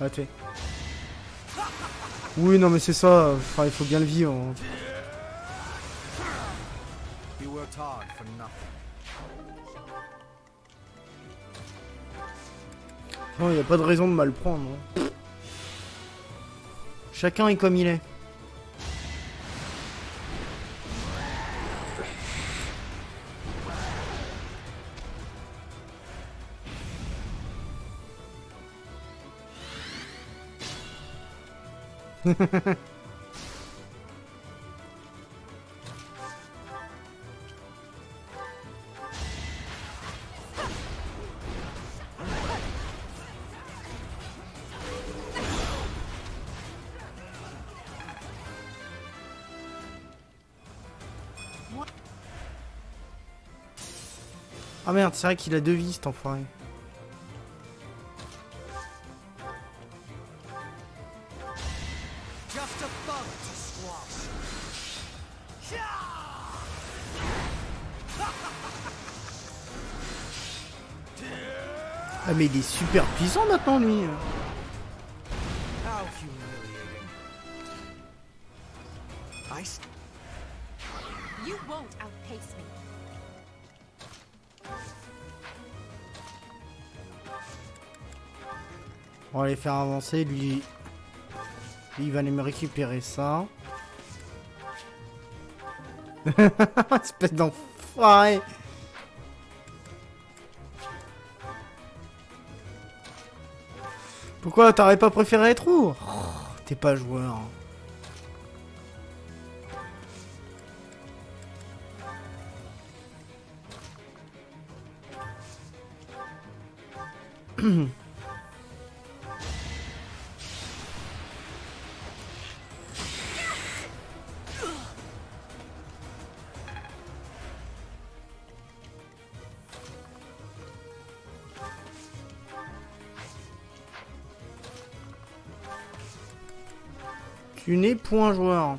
Attends. Oui, non, mais c'est ça. Enfin, il faut bien le vivre. Non, il n'y a pas de raison de mal prendre. Hein. Chacun est comme il est. Ah merde, c'est vrai qu'il a 2 vies cet enfoiré. Ah mais il est super puissant maintenant lui. You won't outpace me. On va les faire avancer, lui il va aller me récupérer ça. Espèce d'enfoiré. Pourquoi t'aurais pas préféré être où? Oh, t'es pas joueur. Tu n'es point joueur.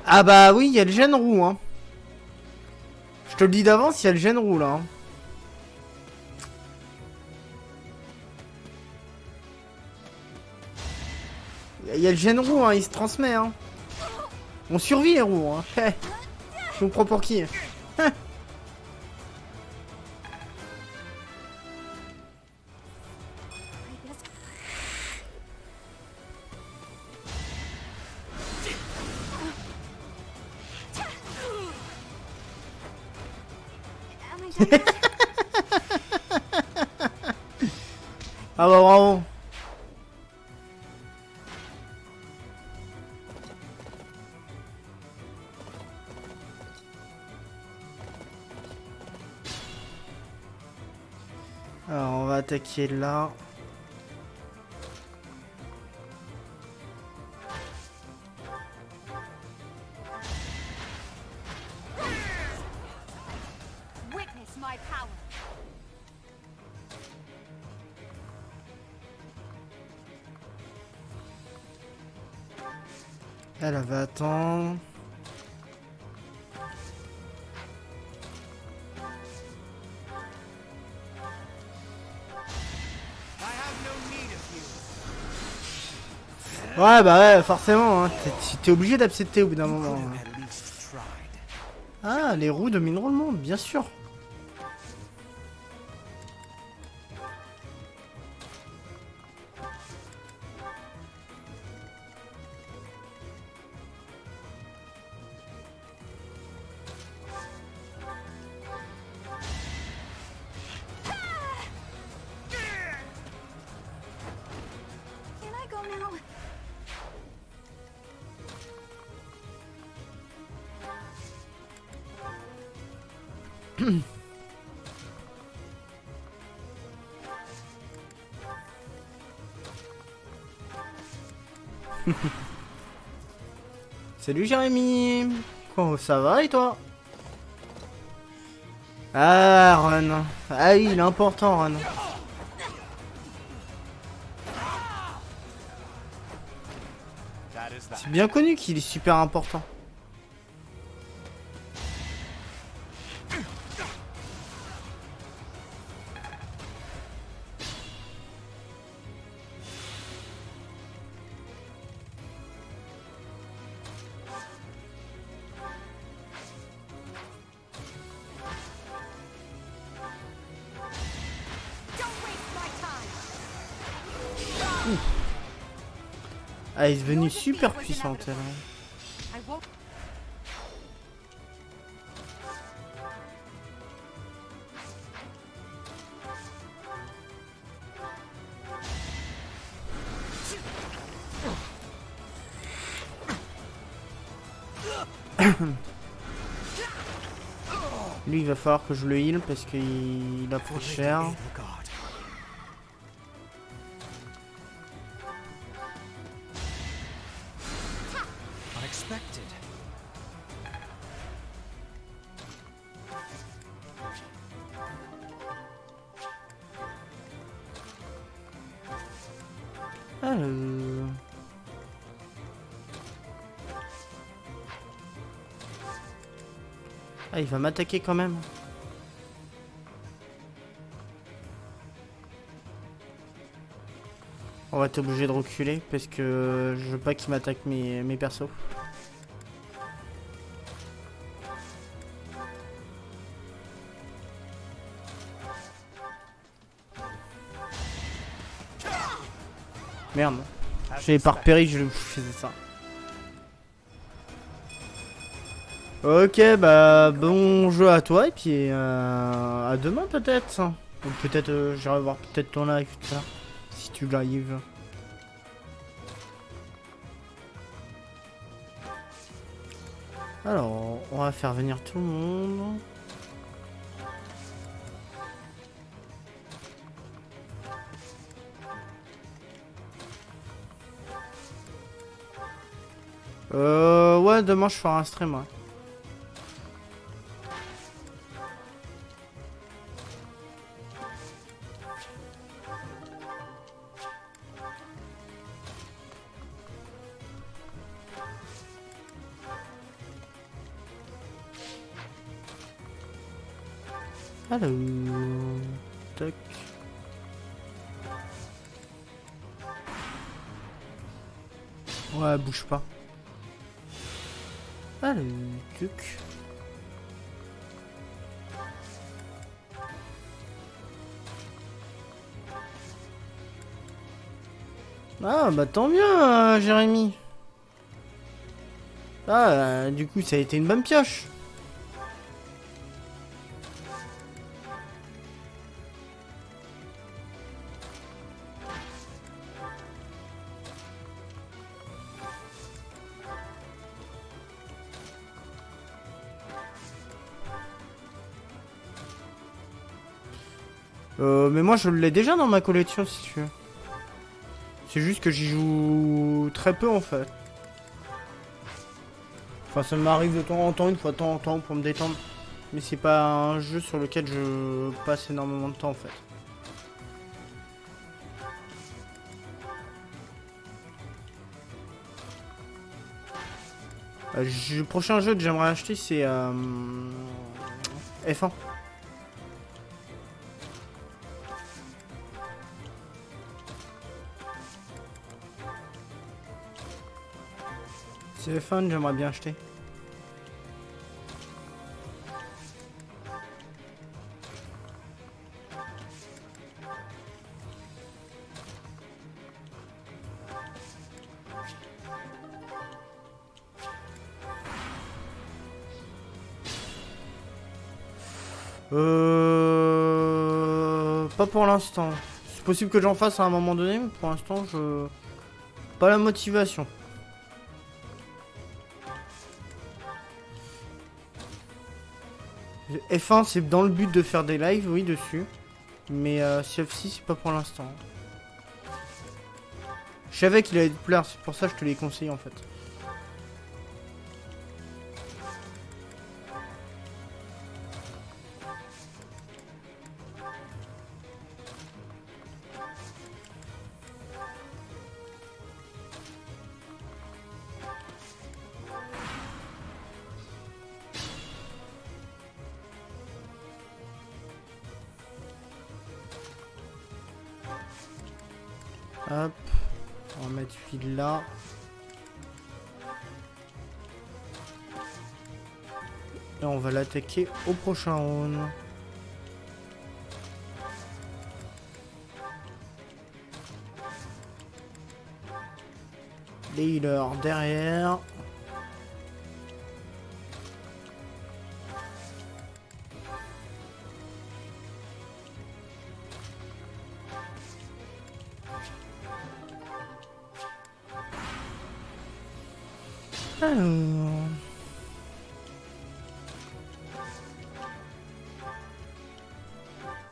Ah bah oui, il y a le gène roux, hein. Je te le dis d'avance, il y a le gène roux là. Hein. Il y a le gène roux, hein, il se transmet. Hein. On survit les roux. Hein. Hey. Je me prends pour qui? Ah bah bravo. Alors on va attaquer là. Witness my power. Elle va attendre. Ouais bah ouais forcément hein. T'es obligé d'accepter au bout d'un moment. Hein. Ah les roues domineront le monde bien sûr. Can I go now? Salut Jérémy. Comment ça va et toi? Ah Ron. Ah oui il est important Ron. C'est bien connu qu'il est super important. Ah, elle est devenue super puissante elle. Lui il va falloir que je le heal parce qu'il a pris cher. Unexpected. Ah, il va m'attaquer quand même. On va être obligé de reculer parce que je veux pas qu'il m'attaque mes persos. Merde. J'avais pas repéré que je faisais ça. Ok, bah bon jeu à toi et puis à demain peut-être. Ou peut-être j'irai voir peut-être ton live tout ça. Si tu live. Alors, on va faire venir tout le monde. Ouais, demain je ferai un stream, ouais. Alors... Tac. Ouais, bouge pas. Allez, tuc. Ah bah tant bien, Jérémy. Ah, du coup ça a été une bonne pioche. Mais moi je l'ai déjà dans ma collection si tu veux. C'est juste que j'y joue très peu en fait. Enfin ça m'arrive de temps en temps, une fois de temps en temps pour me détendre. Mais c'est pas un jeu sur lequel je passe énormément de temps en fait. Le prochain jeu que j'aimerais acheter c'est F1. C'est F1 j'aimerais bien acheter. Pas pour l'instant. C'est possible que j'en fasse à un moment donné, mais pour l'instant, je... Pas la motivation. F1, c'est dans le but de faire des lives, oui, dessus. Mais CF6, c'est pas pour l'instant. Je savais qu'il allait te plaire, c'est pour ça que je te l'ai conseillé en fait. Hop, on va mettre celui là. Et on va l'attaquer au prochain round. Les healers derrière. Alors...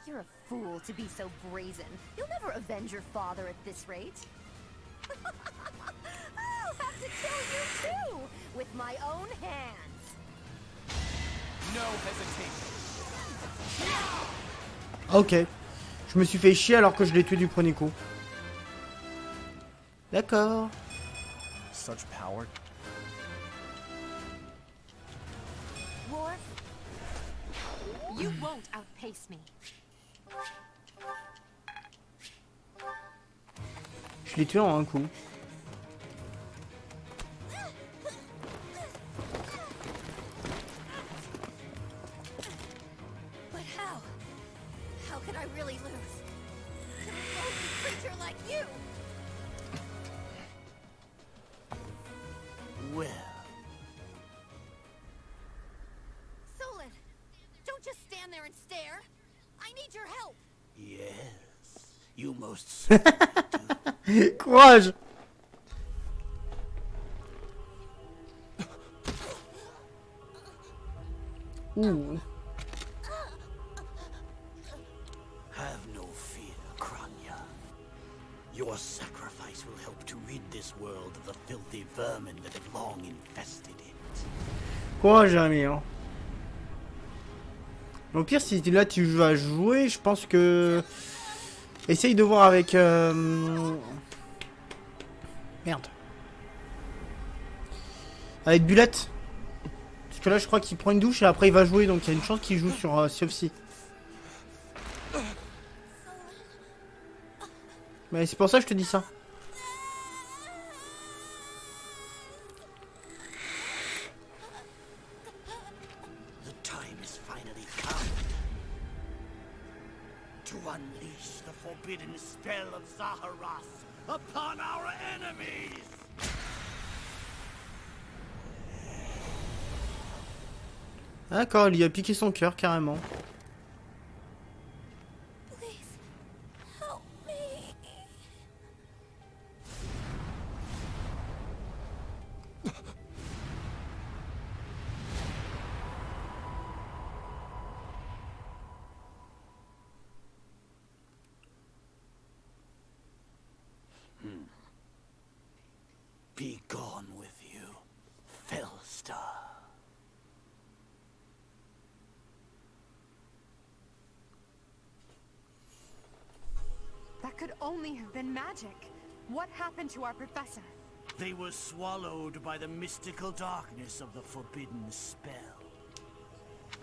You're a fool to be so brazen. You'll never avenge your father at this rate. I'll have to kill you too, with my own hands. No hesitation. Ok. Je me suis fait chier alors que je l'ai tué du premier coup. D'accord. Such power. Worf, you won't outpace me. Je l'ai tué en un coup. But how? How can I really lose? To a broken creature like you? Well, Solon, don't just stand there and stare. I need your help. yes, you most Courage. Ouh. Have no fear, Kranya. Your sacrifice will help to rid this world of the filthy vermin that have long infested it. Courage, ami. Hein. Au pire, si là tu vas jouer, je pense que... Essaye de voir avec... Merde. Avec Bulette. Parce que là, je crois qu'il prend une douche et après il va jouer, donc il y a une chance qu'il joue sur CFC. Mais c'est pour ça que je te dis ça. The time is finally come to unleash the forbidden spell of Zaharas upon our enemies! D'accord, il lui a piqué son cœur carrément. Be gone with you, Fellstar. That could only have been magic. What happened to our professor? They were swallowed by the mystical darkness of the forbidden spell.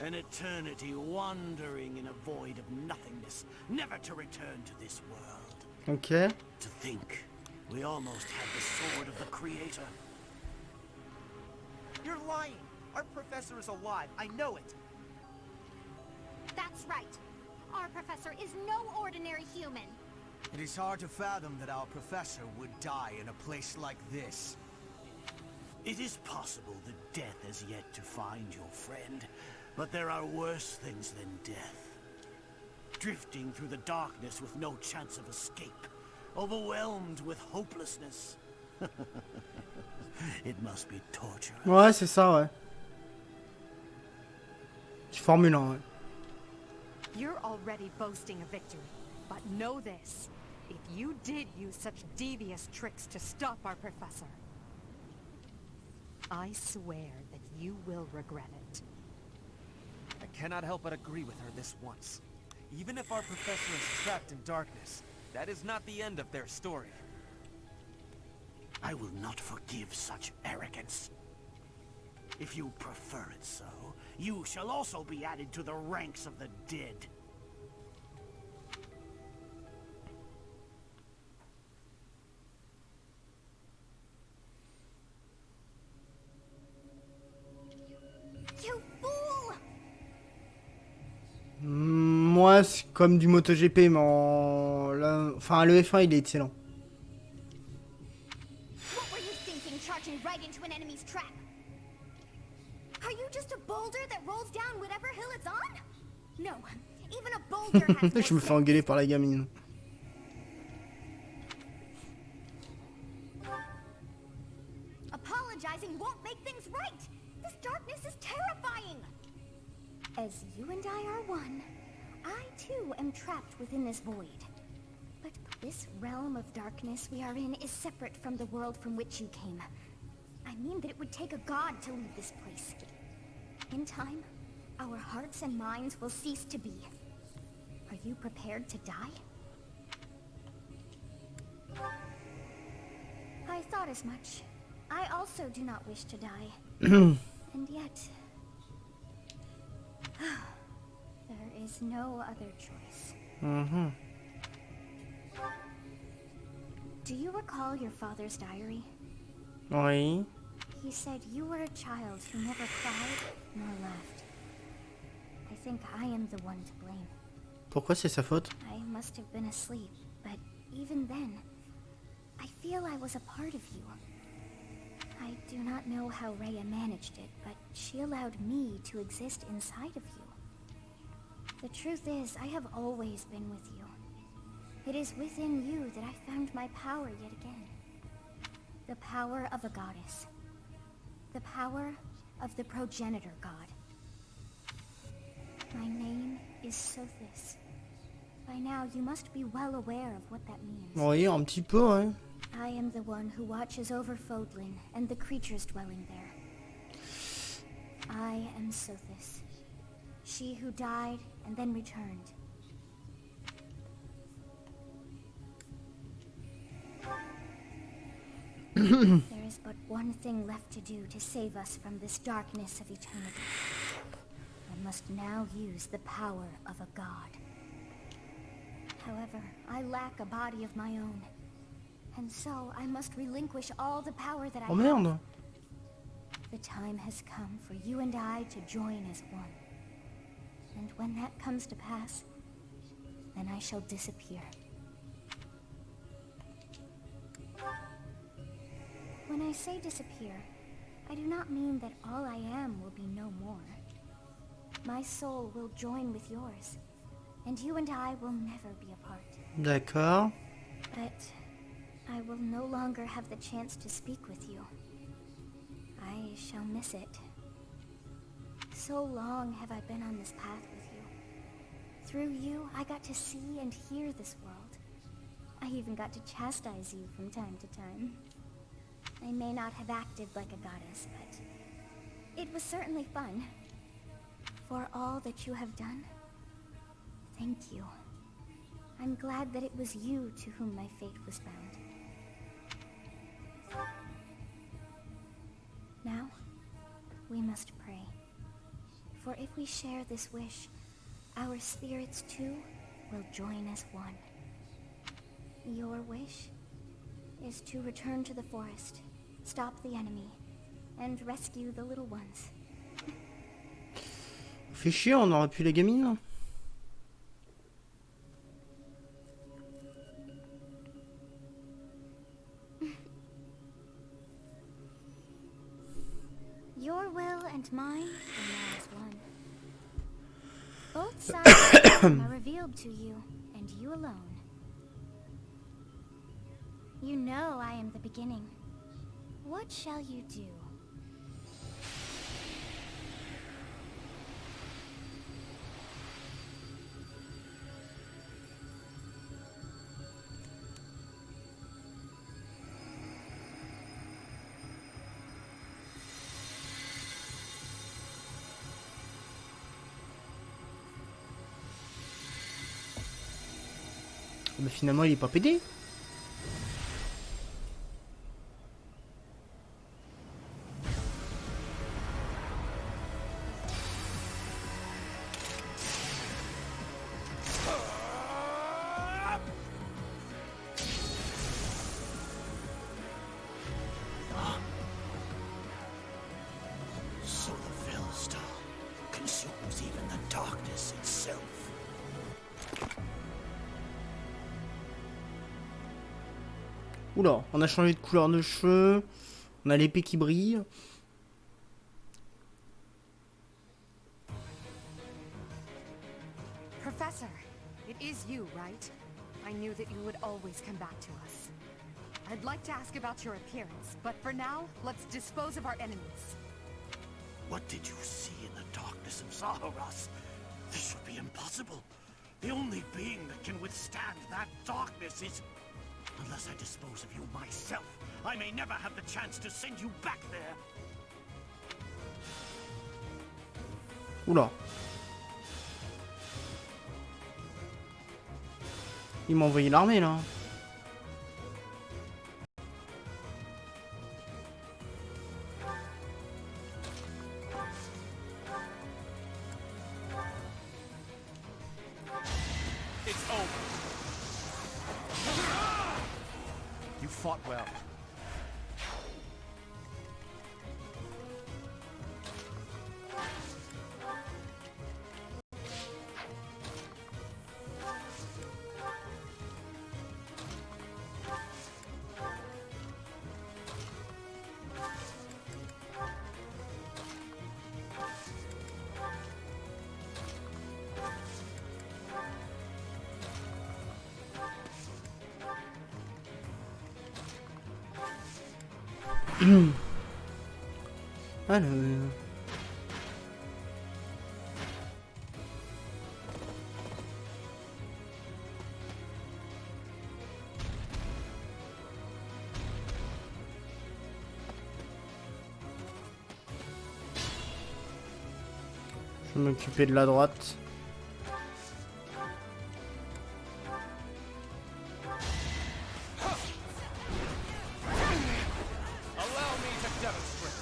An eternity wandering in a void of nothingness, never to return to this world. Ok. To think, we almost had the sword of the Creator. You're lying! Our professor is alive, I know it! That's right. Our professor is no ordinary human. It is hard to fathom that our professor would die in a place like this. It is possible that death has yet to find your friend, but there are worse things than death. Drifting through the darkness with no chance of escape, overwhelmed with hopelessness. It must be torture. Ouais, c'est ça, ouais. Formule 1, ouais. You're already boasting a victory, but know this. If you did use such devious tricks to stop our professor, I swear that you will regret it. I cannot help but agree with her this once. Even if our professor is trapped in darkness, that is not the end of their story. I will not forgive such arrogance. If you prefer it so, you shall also be added to the ranks of the dead. You fool! Moi, c'est comme du MotoGP, mais en... Là... Enfin, le F1, il est excellent. What were you thinking, charging right into an enemy's trap? Are you just a boulder that rolls down whatever hill it's on? No, even a boulder has more Je me fais engueuler par la gamine. Apologizing won't make things right. This darkness is terrifying. As you and I are one, I too am trapped within this void. But this realm of darkness we are in is separate from the world from which you came. I mean that it would take a god to lead this place. In time, our hearts and minds will cease to be. Are you prepared to die? I thought as much. I also do not wish to die. And yet... there is no other choice. Mm-hmm. Do you recall your father's diary? Oui. He said you were a child who never cried nor laughed. I think I am the one to blame. Pourquoi c'est sa faute? I must have been asleep, but even then, I feel I was a part of you. I do not know how Rhea managed it, but she allowed me to exist inside of you. The truth is, I have always been with you. It is within you that I found my power yet again. The power of a goddess. The power of the progenitor god. My name is Sothis. By now, you must be well aware of what that means. Oui, un petit peu, ouais. I am the one who watches over Fodlin and the creatures dwelling there. I am Sothis. She who died and then returned. There is but one thing left to do to save us from this darkness of eternity. I must now use the power of a god. However, I lack a body of my own. And so I must relinquish all the power that I Oh have. merde. The time has come for you and I to join as one. And when that comes to pass, then I shall disappear. When I say disappear, I do not mean that all I am will be no more. My soul will join with yours, and you and I will never be apart. D'accord. But I will no longer have the chance to speak with you. I shall miss it. So long have I been on this path with you. Through you, I got to see and hear this world. I even got to chastise you from time to time. I may not have acted like a goddess, but it was certainly fun. For all that you have done, thank you. I'm glad that it was you to whom my fate was bound. Now, we must pray. For if we share this wish, our spirits too will join as one. Your wish is to return to the forest, stop the enemy, and rescue the little ones. Fait chier, on aurait pu les gamines. Your will and mine are now as one. Both sides are revealed to you, and you alone. You know I am the beginning. What shall you do? Mais finalement, il est pas pédé. So the Philistine consumes even the darkness itself. Oula, on a changé de couleur de cheveux. On a l'épée qui brille. Professor, it is you, right? I knew that you would always come back to us. I'd like to ask about your appearance, but for now, let's dispose of our enemies. What did you see in the darkness of Zaharas? This would be impossible. The only being that can withstand that darkness is... Unless I dispose of you myself, I may never have the chance to send you back there. Oula. Il m'a envoyé l'armée là. It's over. You fought well. Alors... Je vais m'occuper de la droite. Allow me to demonstrate.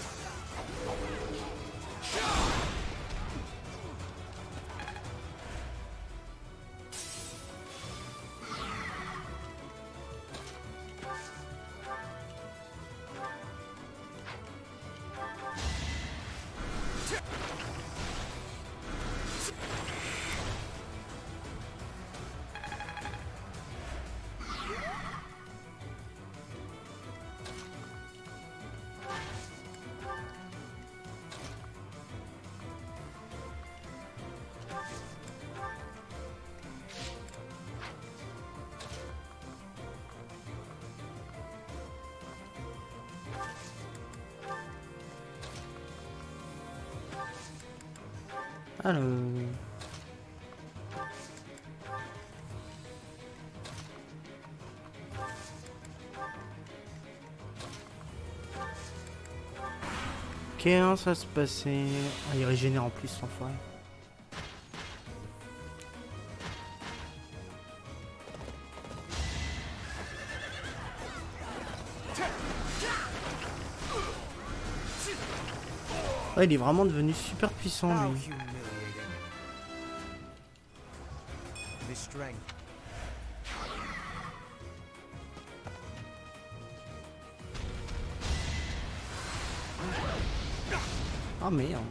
Alors... Comment ça se passait? Ah, il régénère en plus, l'enfoiré. Ouais, il est vraiment devenu super puissant, lui. Ah merde.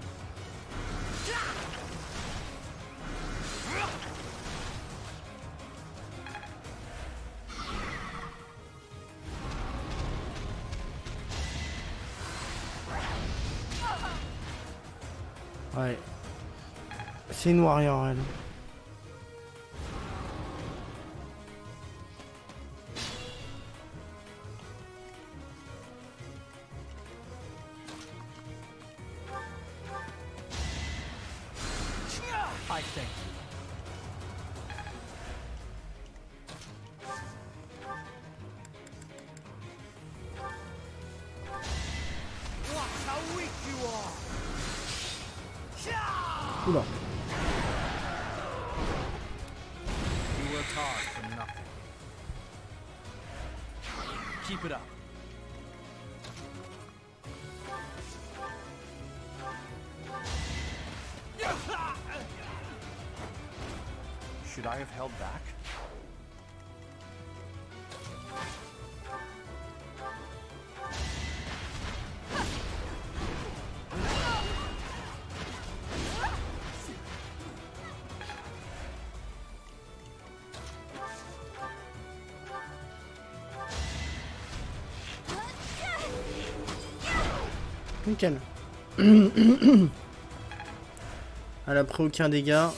Ouais. C'est une warrior, elle. I thank you. Watch how weak you are. Oula. You worked hard for nothing. Keep it up. Should I have held back? Nickel. Elle a pris aucun dégât.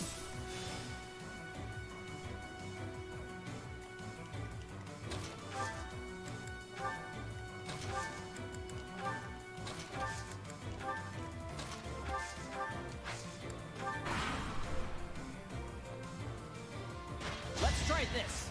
Let's try this.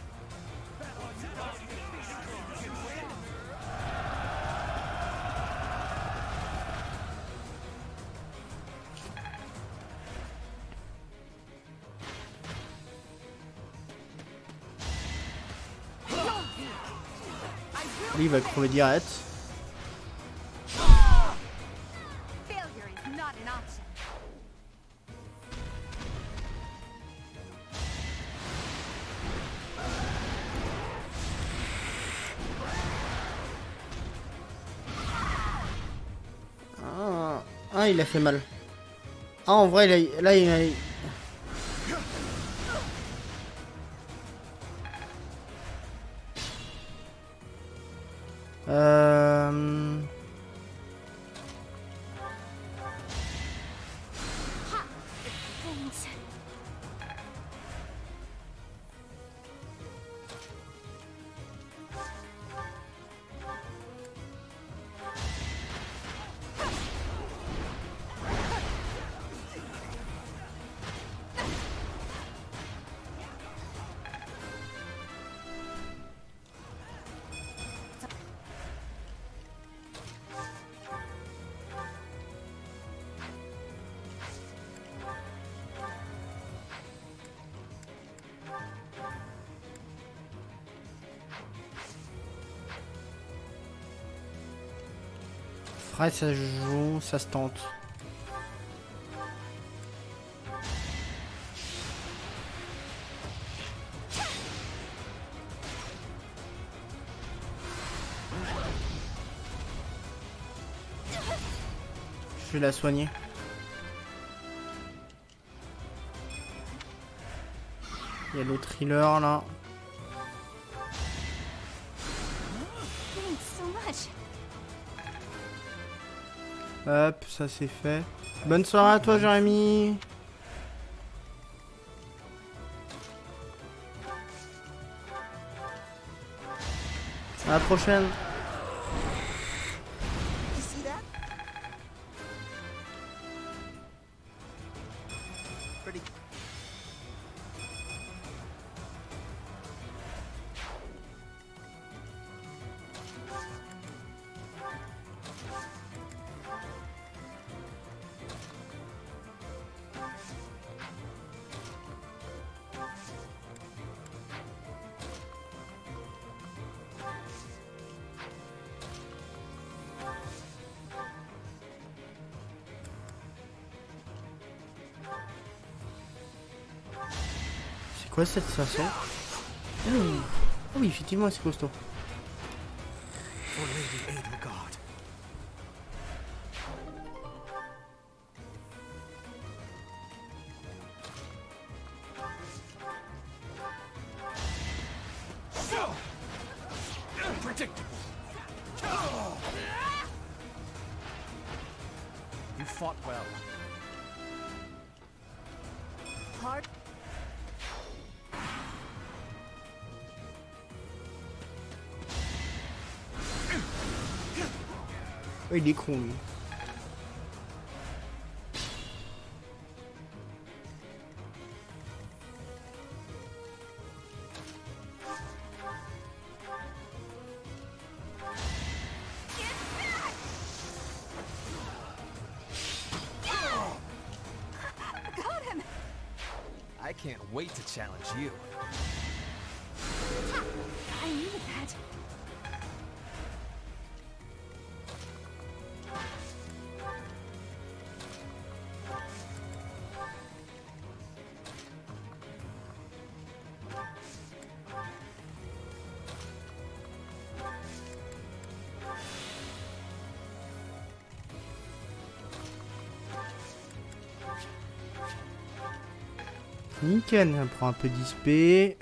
Lui, il va crever direct. Failure is not an option. Ah, il a fait mal. Ah, en vrai, là, il a... Frère, ça joue, ça se tente. Je vais la soigner. Il y a l'autre healer là. Thanks so much. Hop, ça c'est fait. Bonne soirée à toi, Jérémy. À la prochaine. Quoi cette sensation? Oh oui, effectivement, c'est costaud. For Lady Edelgard. Predictable. You fought well. Hard. Oh, il est con lui. Got him. I can't wait to challenge you. I needed that. Nickel, on prend un peu d'XP.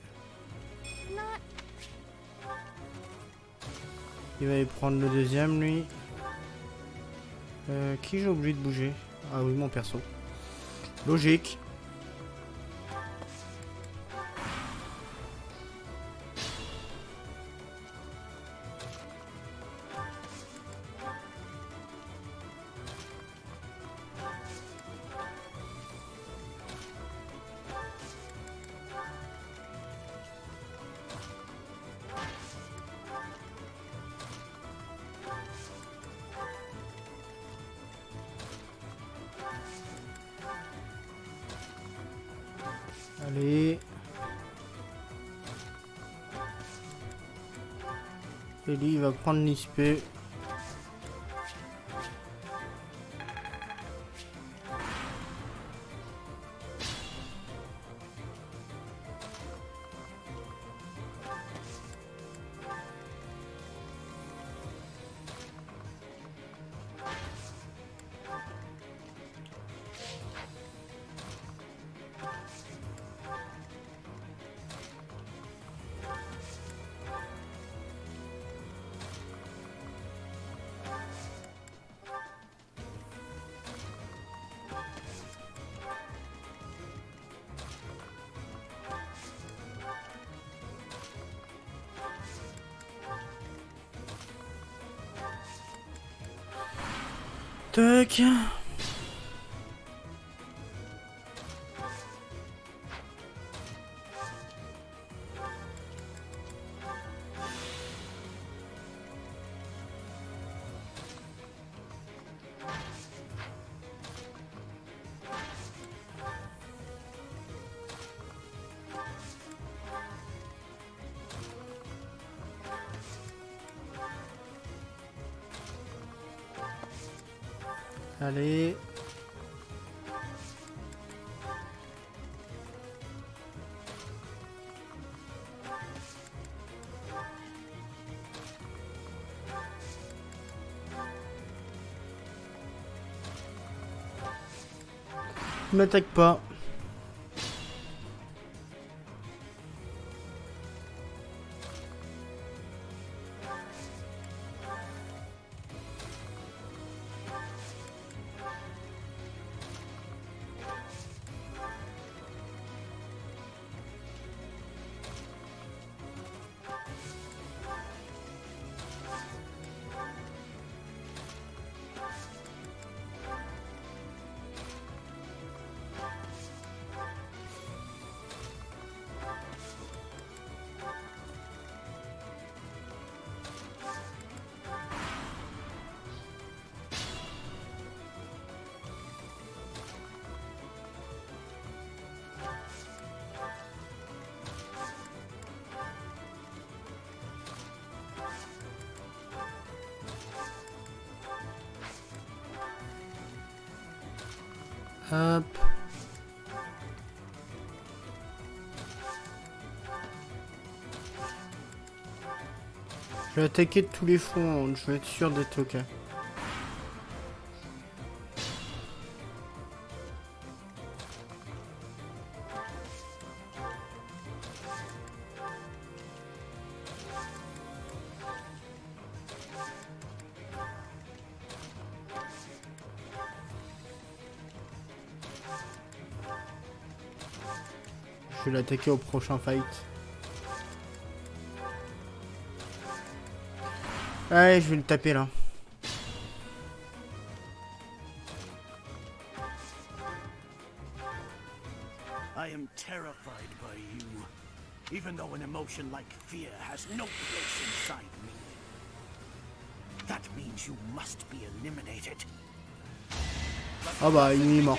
Il va aller prendre le deuxième lui. Qui j'ai oublié de bouger? Ah oui, mon perso. Logique. Allez. Et lui, il va prendre l'XP. Tac. Allez. Ne m'attaque pas. Hop. Je vais attaquer de tous les fronts, je vais être sûr d'être ok. Je vais l'attaquer au prochain fight. Allez, je vais le taper là. I am terrified by you, even though an emotion like fear has no place inside me. That means you must be eliminated. Ah bah, il est mort.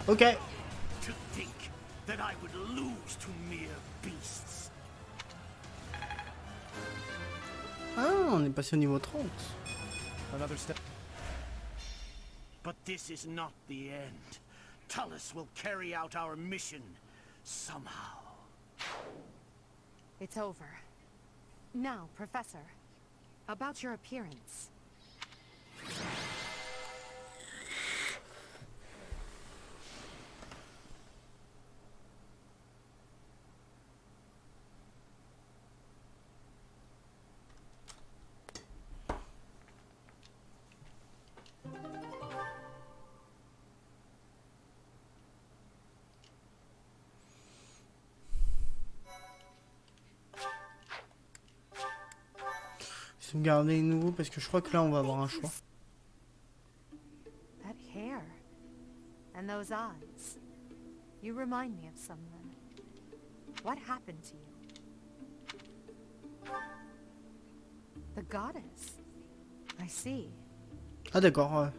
Ok. To think that I would lose to mere beasts. Ah, on est passé au niveau 30. Another step. But this is not the end. Tullus will carry out our mission somehow. It's over. Now, Professor, about your appearance. Sauvegarder nouveau parce que je crois que là on va avoir un choix. That hair. And those eyes. You remind me of someone. What happened to you? The goddess. I see. Ah d'accord.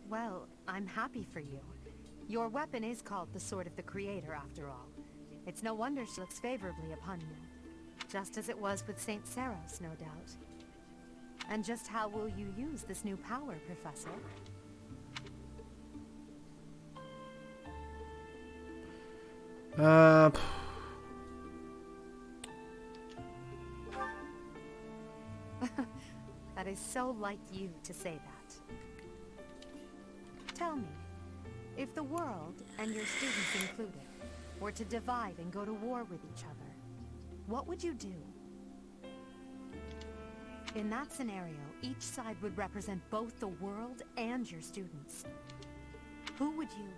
Well, I'm happy for you. Your weapon is called the Sword of the Creator, after all. It's no wonder she looks favorably upon you. Just as it was with Saint Saros, no doubt. And just how will you use this new power, Professor? That is so like you to say that. Tell me, if the world, and your students included, were to divide and go to war with each other, what would you do? In that scenario, each side would represent both the world and your students. Who would you...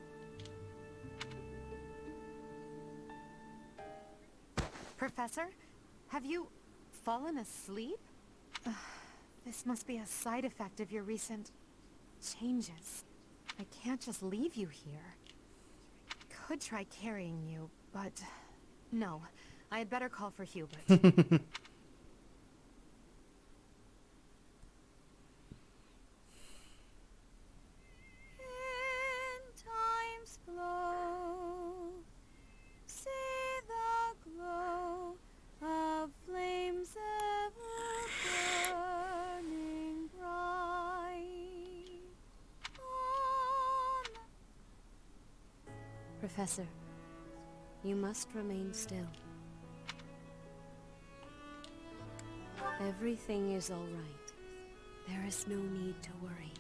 Professor? Have you fallen asleep? This must be a side effect of your recent changes. I can't just leave you here. Could try carrying you, but no. I had better call for Hubert. Professor, you must remain still. Everything is all right. There is no need to worry.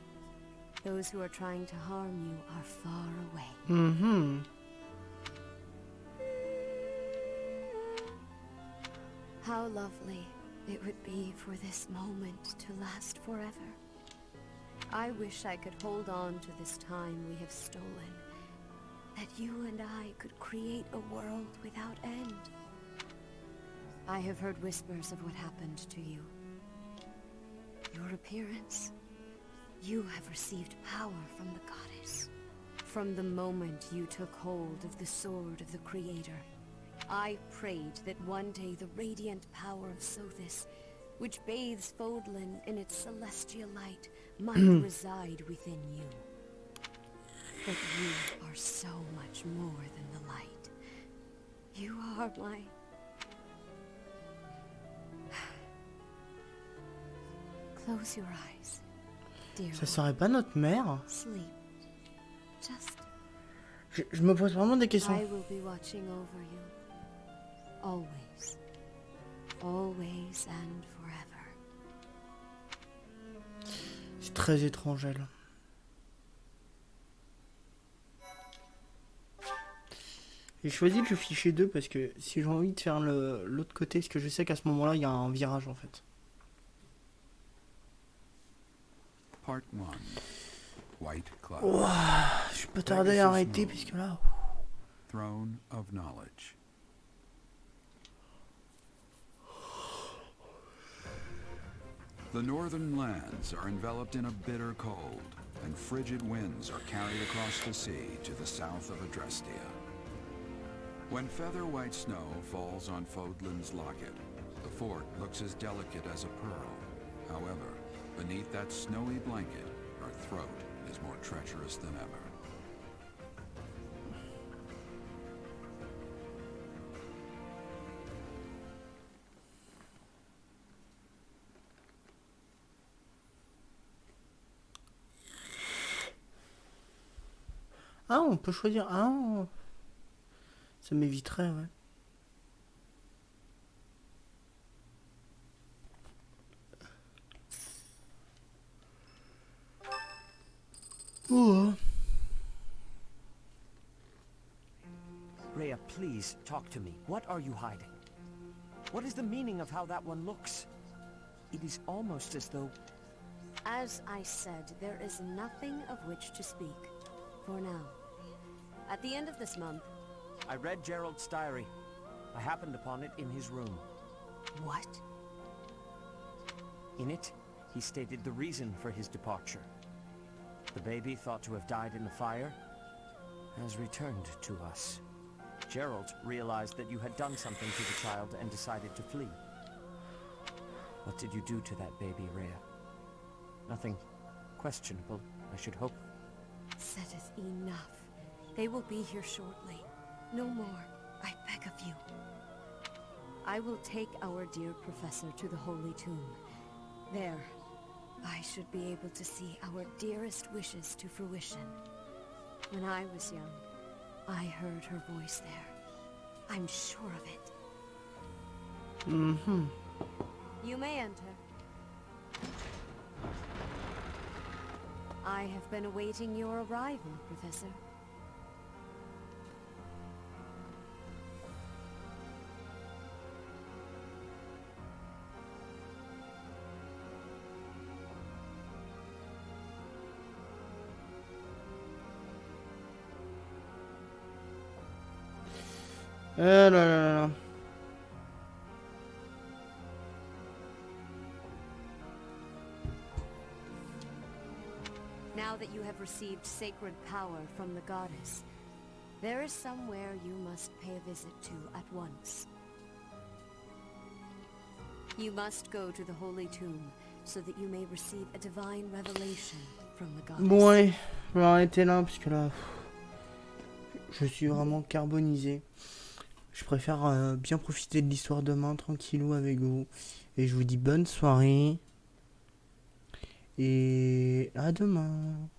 Those who are trying to harm you are far away. Mm-hmm. How lovely it would be for this moment to last forever. I wish I could hold on to this time we have stolen. That you and I could create a world without end. I have heard whispers of what happened to you. Your appearance. You have received power from the goddess. From the moment you took hold of the Sword of the Creator, I prayed that one day the radiant power of Sothis, which bathes Fodlan in its celestial light, might reside within you. But you are so much more than the light. You are my... Close your eyes, dear. Ça serait pas notre mère? Sleep. Just... Je me pose vraiment des questions. I will be watching over you. Always. always and forever. C'est très étrange, elle. J'ai choisi le fichier 2 parce que si j'ai envie de faire l'autre côté, parce que je sais qu'à ce moment-là, il y a un virage en fait. Part 1. White Cloud. Oh, je peux tarder à arrêter puisque là. Throne of Knowledge. The northern lands are enveloped in a bitter cold, and frigid winds are carried across the sea to the south of Adrestia. When feather white snow falls on Fodlan's locket, the fort looks as delicate as a pearl. However, beneath that snowy blanket, her throat is more treacherous than ever. Ah, on peut choisir. Ah, ça m'éviterait, ouais. Oh. Rhea, please, talk to me. What are you hiding? What is the meaning of how that one looks? It is almost as though... As I said, there is nothing of which to speak. For now. At the end of this month... I read Gerald's diary. I happened upon it in his room. What? In it, he stated the reason for his departure. The baby, thought to have died in the fire, has returned to us. Gerald realized that you had done something to the child and decided to flee. What did you do to that baby, Rhea? Nothing questionable, I should hope. Saideth, enough. They will be here shortly. No more, I beg of you. I will take our dear professor to the Holy Tomb. There, I should be able to see our dearest wishes to fruition. When I was young, I heard her voice there. I'm sure of it. Mm-hmm. You may enter. I have been awaiting your arrival, Professor. Là, là, là. Now that you have received sacred power from the goddess, there is somewhere you must pay a visit to at once. You must go to the Holy Tomb so that you may receive a divine revelation from the goddess. Bon allez, je vais arrêter là parce que là, je suis vraiment carbonisé. Je préfère bien profiter de l'histoire demain, tranquillou avec vous. Et je vous dis bonne soirée. Et à demain.